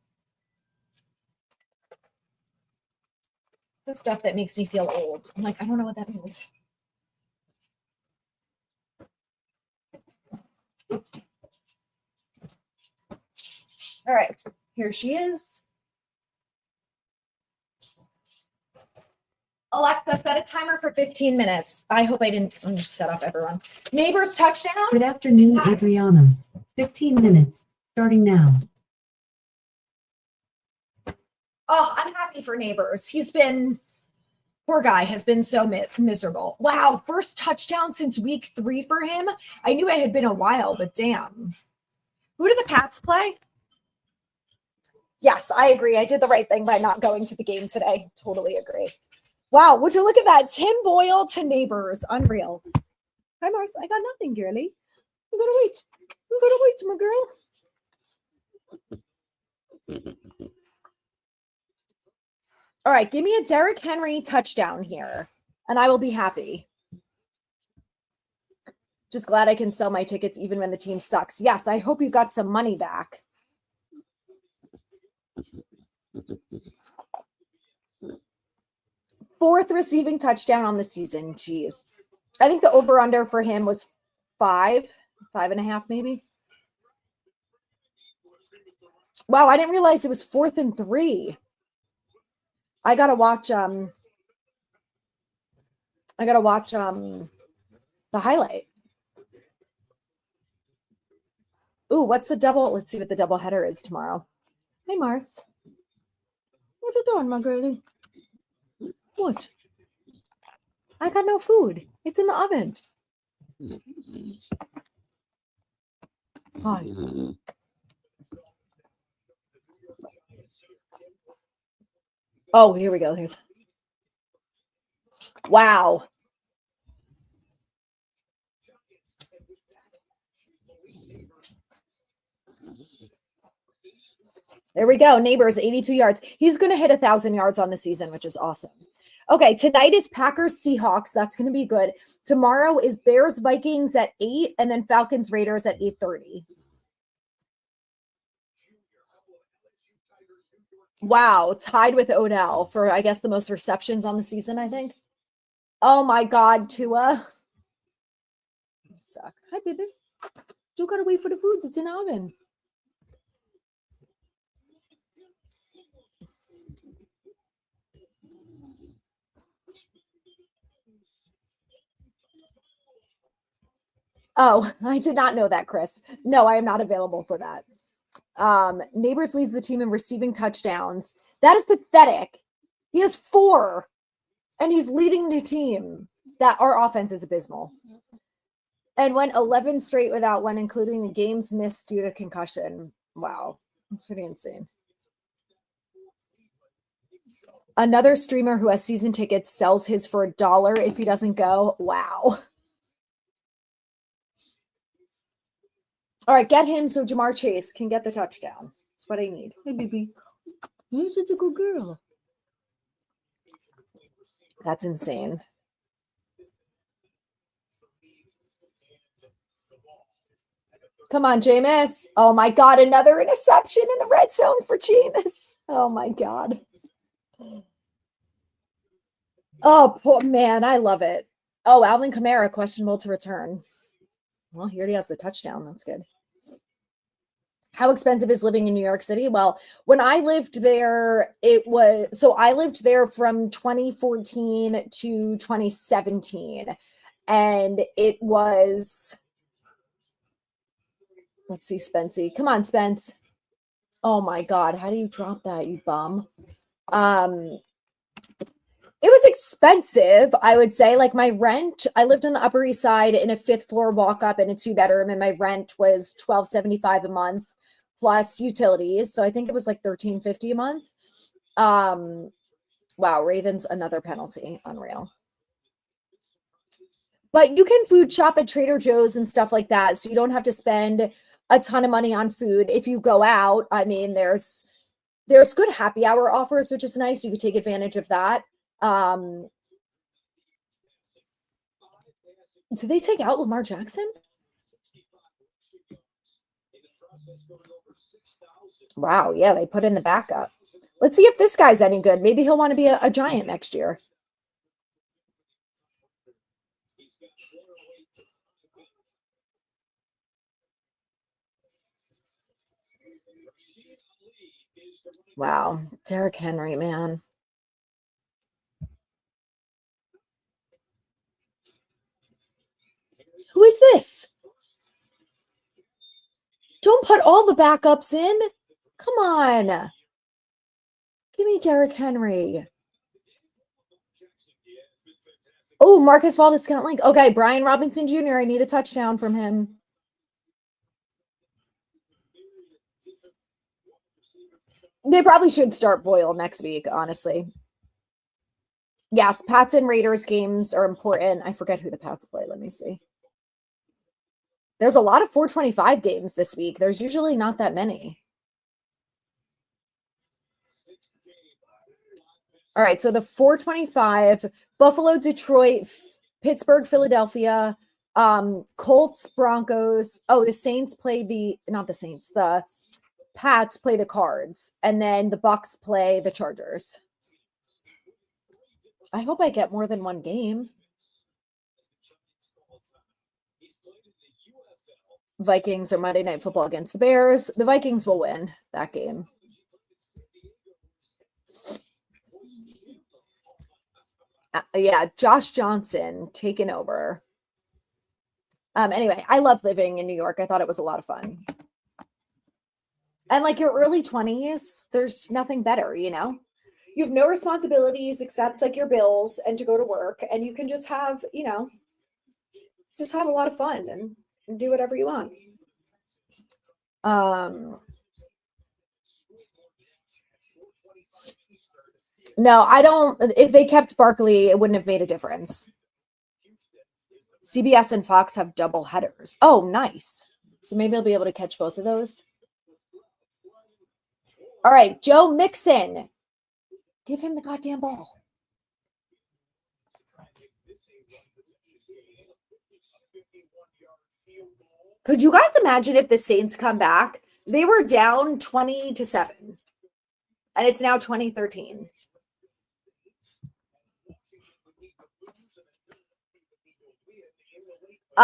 The stuff that makes me feel old. I'm like, I don't know what that means. All right, here she is. Alexa, set a timer for 15 minutes. I hope I didn't just set up everyone. Neighbors touchdown. Good afternoon, Adriana. 15 minutes, starting now. Oh, I'm happy for Neighbors. Poor guy, has been so miserable. Wow, first touchdown since week 3 for him. I knew it had been a while, but damn. Who do the Pats play? Yes, I agree. I did the right thing by not going to the game today. Totally agree. Wow, would you look at that? Tim Boyle to Neighbors. Unreal. Hi, Mars. I got nothing, girlie. You gotta wait. You gotta wait, my girl. All right, give me a Derrick Henry touchdown here, and I will be happy. Just glad I can sell my tickets even when the team sucks. Yes, I hope you got some money back. Fourth receiving touchdown on the season. Jeez. I think the over-under for him was 5.5 maybe. Wow, I didn't realize it was 4th and 3. I gotta watch the highlight. Ooh, what's the double? Let's see what the double header is tomorrow. Hey, Mars. What you doing, my girlie? What? I got no food. It's in the oven. Hi. Oh, here we go. Wow. There we go. Neighbors, 82 yards. He's going to hit 1,000 yards on the season, which is awesome. Okay, tonight is Packers Seahawks. That's going to be good. Tomorrow is Bears Vikings at 8, and then Falcons Raiders at 8:30. Wow, tied with Odell for, I guess, the most receptions on the season, I think. Oh my God, Tua. You suck. Hi, baby. You gotta wait for the foods. It's in the oven. Oh, I did not know that, Chris. No, I am not available for that. Neighbors leads the team in receiving touchdowns. That is pathetic. He has 4, and he's leading the team. That our offense is abysmal. And went 11 straight without one, including the games missed due to concussion. Wow, that's pretty insane. Another streamer who has season tickets sells his for $1 if he doesn't go. Wow. All right, get him so Jamar Chase can get the touchdown. That's what I need. Hey, baby. You're such a good girl. That's insane. Come on, Jameis. Oh my God, another interception in the red zone for Jameis. Oh my God. Oh, poor man, I love it. Oh, Alvin Kamara, questionable to return. Well, he already has the touchdown. That's good. How expensive is living in New York City? Well, when I lived there, I lived there from 2014 to 2017. And it was, let's see, Spency. Come on, Spence. Oh my God. How do you drop that, you bum? It was expensive, I would say. Like my rent, I lived on the Upper East Side in a 5th floor walk up in a 2-bedroom, and my rent was $12.75 a month plus utilities. So I think it was like $13.50 a month. Wow, Ravens, another penalty. Unreal. But you can food shop at Trader Joe's and stuff like that. So you don't have to spend a ton of money on food if you go out. I mean, there's good happy hour offers, which is nice. You could take advantage of that. Did they take out Lamar Jackson? Wow, yeah, they put in the backup. Let's see if this guy's any good. Maybe he'll want to be a Giant next year. Wow, Derrick Henry, man. Who is this? Don't put all the backups in. Come on. Give me Derrick Henry. Oh, Marcus Valdez-Scantling. Okay, Brian Robinson Jr. I need a touchdown from him. They probably should start Boyle next week, honestly. Yes, Pats and Raiders games are important. I forget who the Pats play. Let me see. There's a lot of 425 games this week. There's usually not that many. All right, so the 425, Buffalo, Detroit, Pittsburgh, Philadelphia, Colts, Broncos. Oh, the Saints play not the Saints, the Pats play the Cards, and then the Bucks play the Chargers. I hope I get more than one game. Vikings or Monday Night Football against the Bears. The Vikings will win that game. Yeah, Josh Johnson taking over. Anyway, I love living in New York. I thought it was a lot of fun. And like your early 20s, there's nothing better, you know? You have no responsibilities except like your bills and to go to work, and you can just have, just have a lot of fun and do whatever you want. No, I don't. If they kept Barkley, it wouldn't have made a difference. CBS and Fox have double headers. Oh, nice. So maybe I'll be able to catch both of those. All right, Joe Mixon. Give him the goddamn ball. Could you guys imagine if the Saints come back? They were down 20-7, and it's now 2013.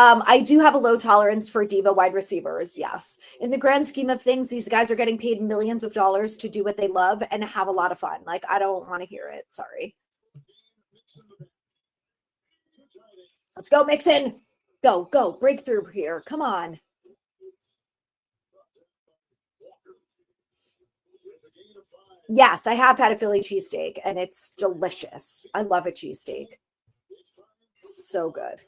I do have a low tolerance for diva wide receivers. Yes. In the grand scheme of things, these guys are getting paid millions of dollars to do what they love and have a lot of fun. Like, I don't want to hear it. Sorry. Let's go, Mixon. Go. Breakthrough here. Come on. Yes, I have had a Philly cheesesteak, and it's delicious. I love a cheesesteak. So good.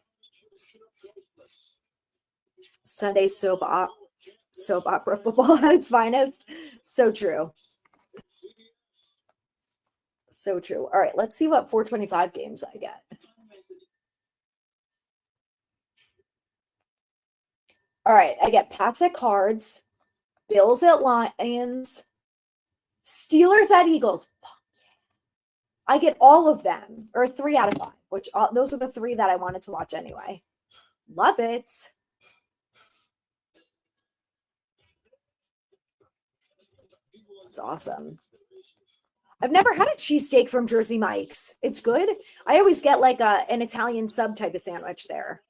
Sunday soap opera football at its finest. So true. So true. All right, let's see what 425 games I get. All right, I get Pats at Cards, Bills at Lions, Steelers at Eagles. I get all of them, or 3 out of 5, which those are the 3 that I wanted to watch anyway. Love it. It's awesome. I've never had a cheesesteak from Jersey Mike's. It's good. I always get like an Italian sub type of sandwich there.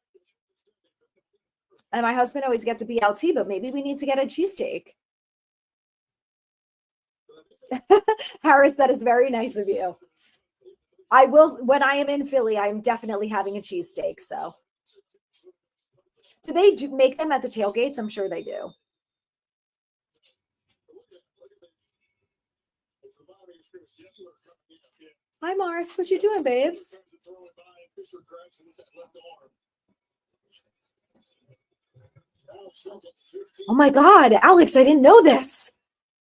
And my husband always gets a BLT, but maybe we need to get a cheesesteak. Harris, that is very nice of you. I will, when I am in Philly, I'm definitely having a cheesesteak. So, do they make them at the tailgates? I'm sure they do. Hi, Mars. What you doing, babes? Oh my God, Alex, I didn't know this.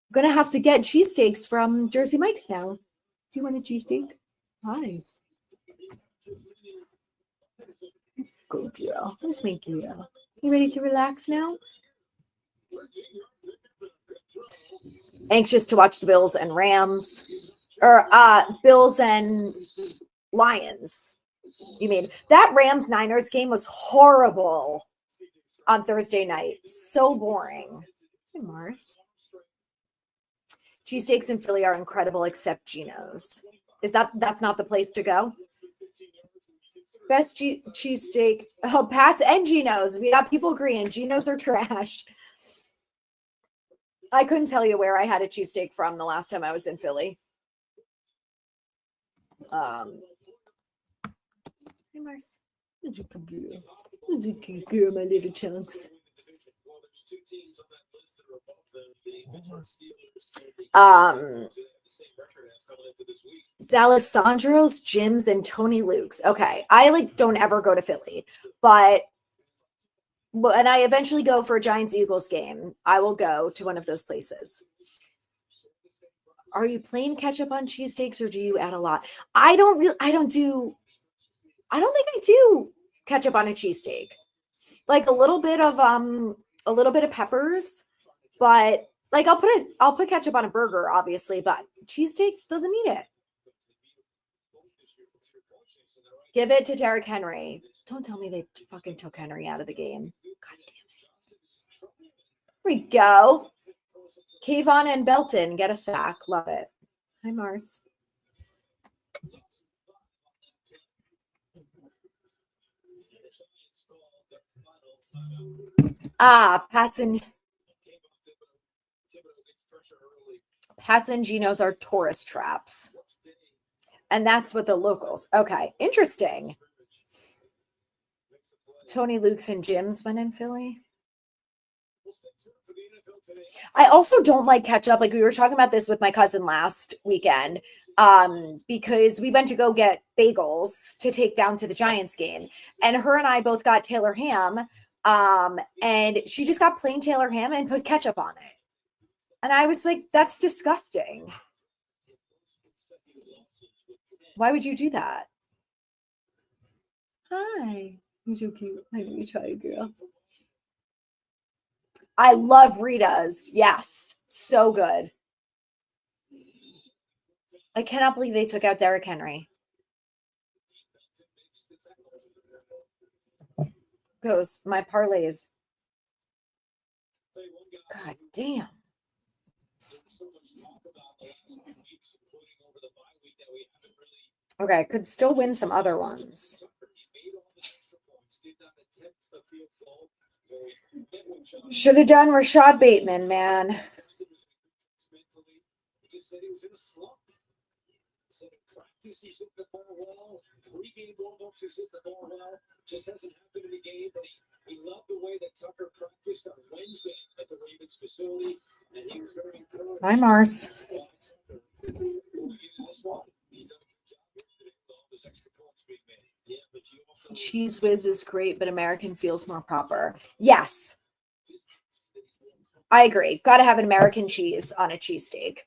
I'm gonna have to get cheesesteaks from Jersey Mike's now. Do you want a cheesesteak? Hi. Good girl. Who's my girl? You ready to relax now? Anxious to watch the Bills and Rams. Or Bills and Lions. You mean that Rams Niners game was horrible on Thursday night. So boring. Hey, Mars. Cheesesteaks in Philly are incredible, except Geno's. That's not the place to go? Best cheesesteak. Oh, Pat's and Geno's. We got people agreeing. Geno's are trash. I couldn't tell you where I had a cheesesteak from the last time I was in Philly. Hey, Mars. Who's a good girl, my little chunks. D'Alessandro's, Jim's, and Tony Luke's. Okay, I don't ever go to Philly, but when I eventually go for a Giants Eagles game, I will go to one of those places. Are you plain ketchup on cheesesteaks, or do you add a lot? I don't think I do ketchup on a cheesesteak. Like a little bit of peppers, but like I'll put ketchup on a burger, obviously, but cheesesteak doesn't need it. Give it to Derrick Henry. Don't tell me they fucking took Henry out of the game. God damn it. Here we go. Kayvon and Belton get a sack. Love it. Hi, Mars. Pats and Geno's are tourist traps. And that's what the locals. Okay, interesting. Tony Luke's and Jim's when in Philly. I also don't like ketchup. Like we were talking about this with my cousin last weekend, because we went to go get bagels to take down to the Giants game, and her and I both got Taylor ham, and she just got plain Taylor ham and put ketchup on it, and I was like, "That's disgusting. Why would you do that?" Hi, you're so cute. I know you try, girl. I love Rita's. Yes, so good. I cannot believe they took out Derrick Henry. Goes my parlays. God damn. Okay, could still win some other ones. Should have done Rashad Bateman, man. Just hasn't happened in the game, but he loved the way that Tucker practiced on Wednesday at the Ravens facility, and he was very encouraged. Hi, Mars. Cheese Whiz is great, but American feels more proper. Yes. I agree. Got to have an American cheese on a cheesesteak.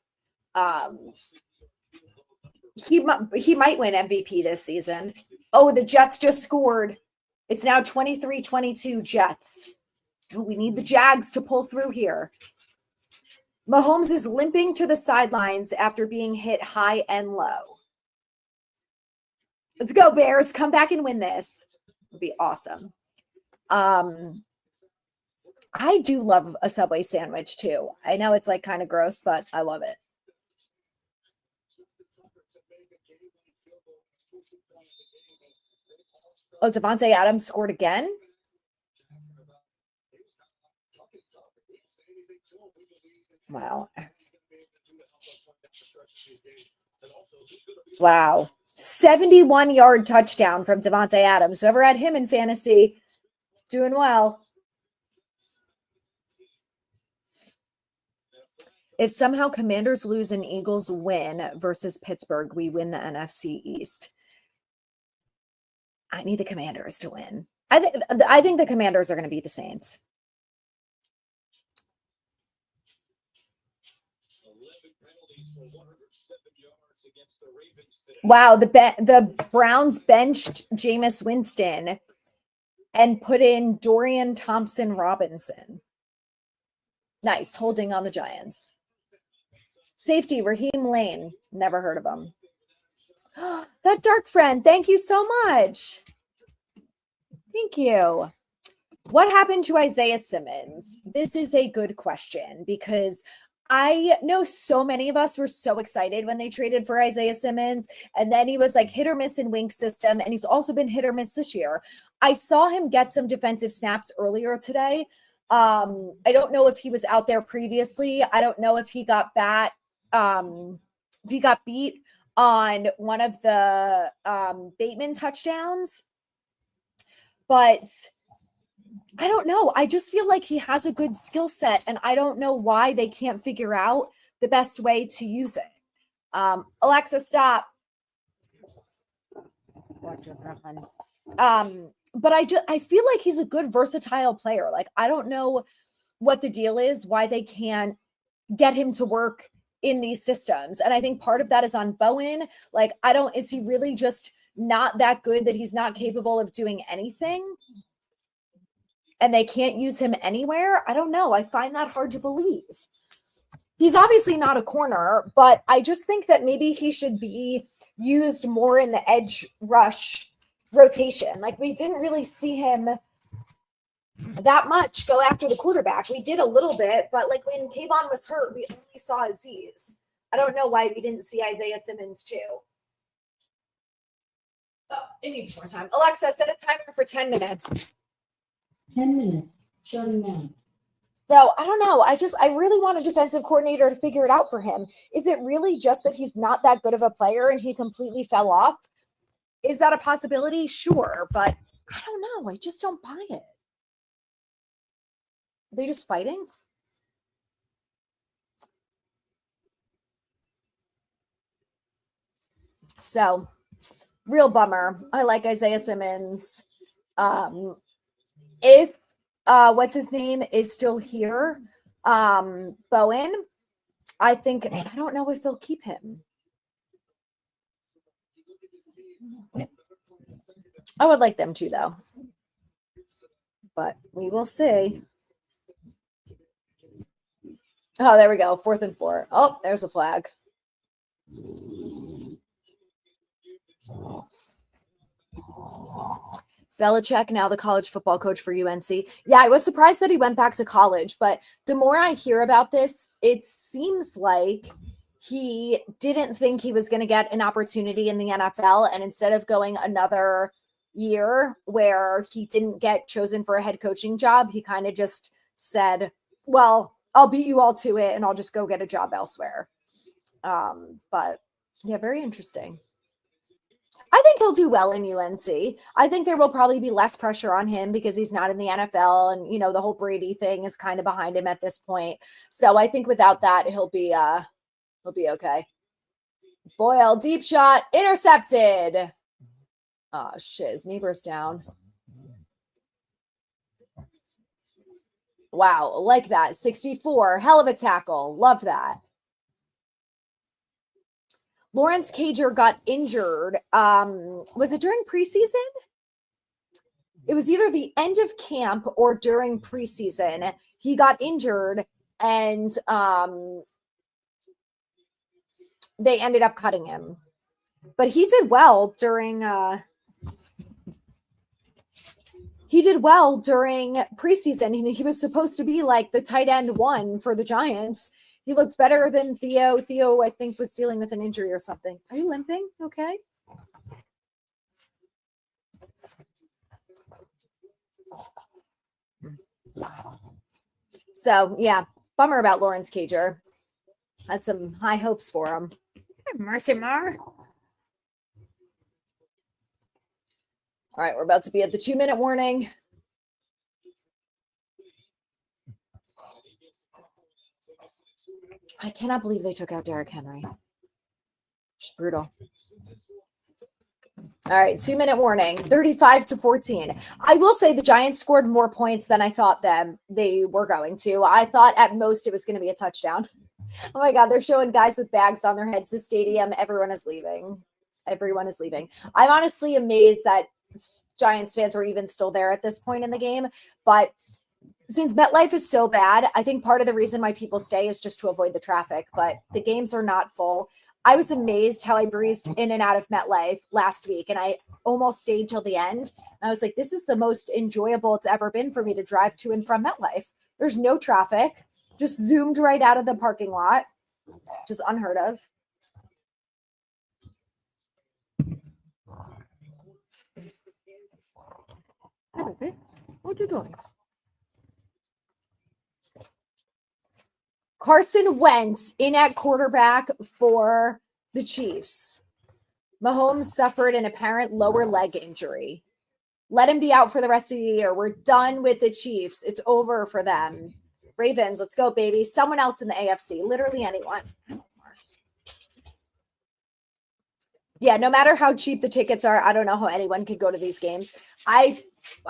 He might win MVP this season. Oh, the Jets just scored. It's now 23-22 Jets. Oh, we need the Jags to pull through here. Mahomes is limping to the sidelines after being hit high and low. Let's go, Bears. Come back and win this. It'll be awesome. I do love a Subway sandwich too. I know it's like kind of gross, but I love it. Oh, Devontae Adams scored again? Wow. Wow. 71-yard touchdown from Devontae Adams. Whoever had him in fantasy is doing well. If somehow Commanders lose and Eagles win versus Pittsburgh, we win the NFC East. I need the Commanders to win. I think the Commanders are going to beat the Saints. Wow, the Browns benched Jameis Winston and put in Dorian Thompson-Robinson. Nice, holding on the Giants. Safety, Raheem Lane. Never heard of him. That dark friend, thank you so much. Thank you. What happened to Isaiah Simmons? This is a good question because I know so many of us were so excited when they traded for Isaiah Simmons, and then he was like hit or miss in Wink's system, and he's also been hit or miss this year. I saw him get some defensive snaps earlier today. I don't know if he was out there previously. I don't know if he got beat on one of the Bateman touchdowns, but I don't know. I just feel like he has a good skill set, and I don't know why they can't figure out the best way to use it. Alexa, stop. But I feel like he's a good versatile player. Like, I don't know what the deal is, why they can't get him to work in these systems. And I think part of that is on Bowen. Like, is he really just not that good that he's not capable of doing anything? And they can't use him anywhere? I don't know. I find that hard to believe. He's obviously not a corner, but I just think that maybe he should be used more in the edge rush rotation. Like, we didn't really see him that much go after the quarterback. We did a little bit, but like when Kayvon was hurt, we only saw Aziz. I don't know why we didn't see Isaiah Simmons too. Oh, it needs more time. Alexa, set a timer for 10 minutes. 10 minutes. Starting now. So I don't know. I really want a defensive coordinator to figure it out for him. Is it really just that he's not that good of a player and he completely fell off? Is that a possibility? Sure, but I don't know. I just don't buy it. Are they just fighting? So, real bummer. I like Isaiah Simmons. If what's his name is still here, Bowen, I don't know if they'll keep him. I would like them to, though. But we will see. Oh, there we go. 4th and 4. Oh, there's a flag. Belichick, now the college football coach for UNC. Yeah, I was surprised that he went back to college, but the more I hear about this, it seems like he didn't think he was going to get an opportunity in the NFL, and instead of going another year where he didn't get chosen for a head coaching job, he kind of just said, well, I'll beat you all to it and I'll just go get a job elsewhere. But yeah, very interesting. I think he'll do well in UNC. I think there will probably be less pressure on him because he's not in the NFL, and the whole Brady thing is kind of behind him at this point. So I think without that, he'll be okay. Boyle, deep shot, intercepted. Oh shit, his neighbor's down. Wow, like that. 64, hell of a tackle. Love that. Lawrence Cager got injured. Was it during preseason? It was either the end of camp or during preseason. He got injured, and they ended up cutting him. But he did well during preseason. He was supposed to be like the tight end 1 for the Giants. He looked better than Theo. Theo, I think, was dealing with an injury or something. Are you limping? Okay. So, yeah, bummer about Lawrence Cager. Had some high hopes for him. Mercy Mar. All right, we're about to be at the 2-minute warning. I cannot believe they took out Derrick Henry. Just brutal. All right, 2-minute warning, 35-14. I will say the Giants scored more points than I thought they were going to. I thought at most it was going to be a touchdown. Oh my God, they're showing guys with bags on their heads. The stadium, everyone is leaving. Everyone is leaving. I'm honestly amazed that Giants fans are even still there at this point in the game. But since MetLife is so bad, I think part of the reason why people stay is just to avoid the traffic. But the games are not full. I was amazed how I breezed in and out of MetLife last week, and I almost stayed till the end. And I was like, this is the most enjoyable it's ever been for me to drive to and from MetLife. There's no traffic, just zoomed right out of the parking lot, just unheard of. Hi, baby. What you doing? Carson Wentz in at quarterback for the Chiefs. Mahomes suffered an apparent lower leg injury. Let him be out for the rest of the year. We're done with the Chiefs. It's over for them. Ravens, let's go, baby. Someone else in the AFC. Literally anyone. Yeah, no matter how cheap the tickets are, I don't know how anyone could go to these games. I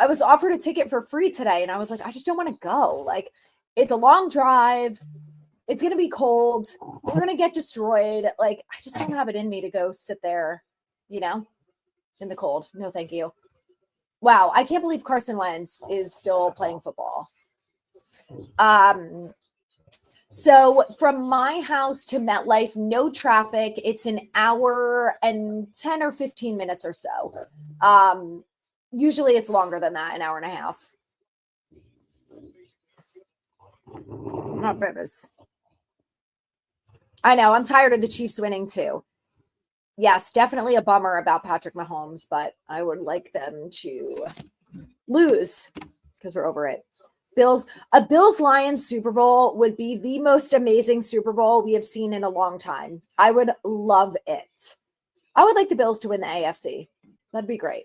was offered a ticket for free today, and I was like, I just don't want to go. Like, it's a long drive. It's going to be cold. We're going to get destroyed. Like, I just don't have it in me to go sit there, in the cold. No, thank you. Wow, I can't believe Carson Wentz is still playing football. So from my house to MetLife, no traffic. It's an hour and 10 or 15 minutes or so. Usually it's longer than that, an hour and a half. Not babies. I know. I'm tired of the Chiefs winning too. Yes, definitely a bummer about Patrick Mahomes, but I would like them to lose because we're over it. A Bills-Lions Super Bowl would be the most amazing Super Bowl we have seen in a long time. I would love it. I would like the Bills to win the AFC. That'd be great.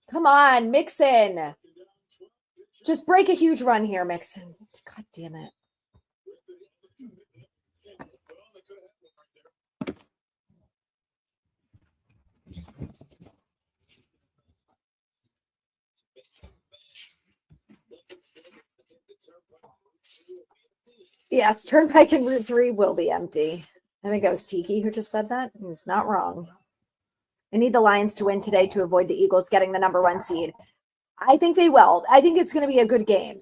Come on, Mixon. Just break a huge run here, Mixon. God damn it. Yes, Turnpike and Route 3 will be empty. I think that was Tiki who just said that. He's not wrong. I need the Lions to win today to avoid the Eagles getting the number 1 seed. I think they will. I think it's going to be a good game.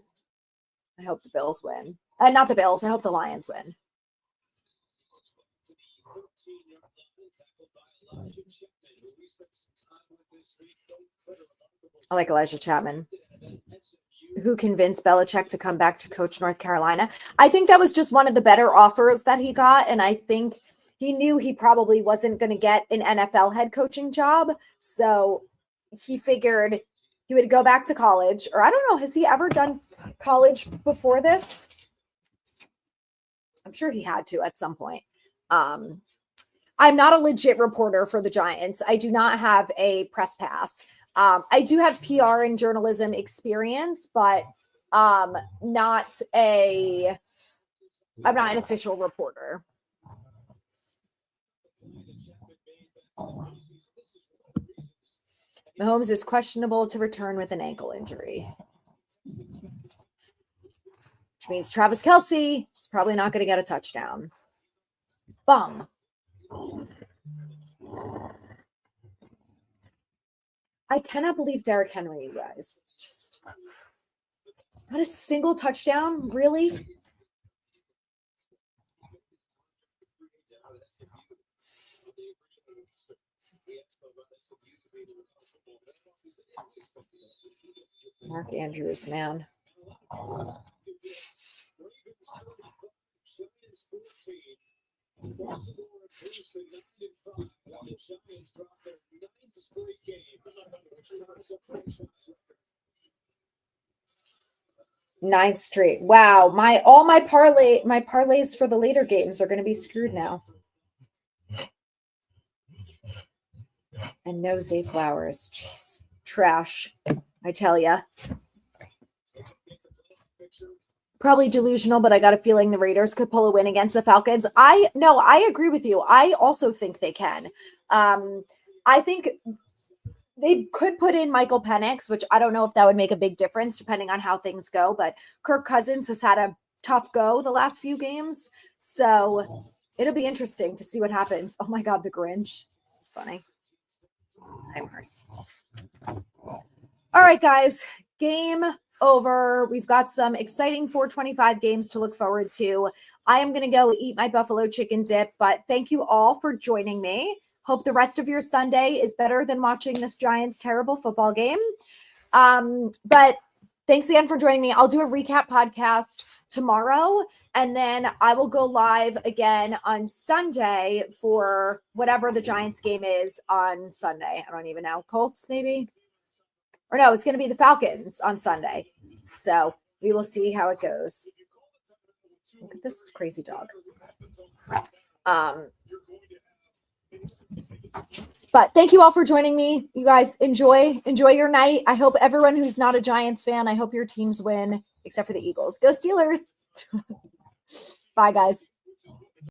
I hope the Bills win. Not the Bills. I hope the Lions win. I like Elijah Chapman, who convinced Belichick to come back to coach North Carolina. I think that was just one of the better offers that he got. And I think he knew he probably wasn't going to get an NFL head coaching job. So he figured he would go back to college. Or I don't know, has he ever done college before this? I'm sure he had to at some point. I'm not a legit reporter for the Giants. I do not have a press pass. I do have PR and journalism experience, but I'm not an official reporter. Mahomes is questionable to return with an ankle injury, which means Travis Kelce is probably not going to get a touchdown. Bum. I cannot believe Derrick Henry, you guys. Just not a single touchdown, really? Mark Andrews, man. 9 straight. Wow. My parlays for the later games are going to be screwed now. And no Zay Flowers. Jeez. Trash. I tell ya. Probably delusional, but I got a feeling the Raiders could pull a win against the Falcons. I agree with you. I also think they can. I think they could put in Michael Penix, which I don't know if that would make a big difference depending on how things go, but Kirk Cousins has had a tough go the last few games. So it'll be interesting to see what happens. Oh my God, the Grinch. This is funny. Hi, Mars. All right, guys, game over. We've got some exciting 425 games to look forward to. I am going to go eat my buffalo chicken dip, but thank you all for joining me. Hope the rest of your Sunday is better than watching this Giants terrible football game. But thanks again for joining me. I'll do a recap podcast tomorrow, and then I will go live again on Sunday for whatever the Giants game is on Sunday. I don't even know. Colts, maybe? Or no, it's going to be the Falcons on Sunday. So we will see how it goes. Look at this crazy dog. But thank you all for joining me. You guys enjoy your night. I hope everyone who's not a Giants fan, I hope your teams win, except for the Eagles. Go Steelers. Bye, guys.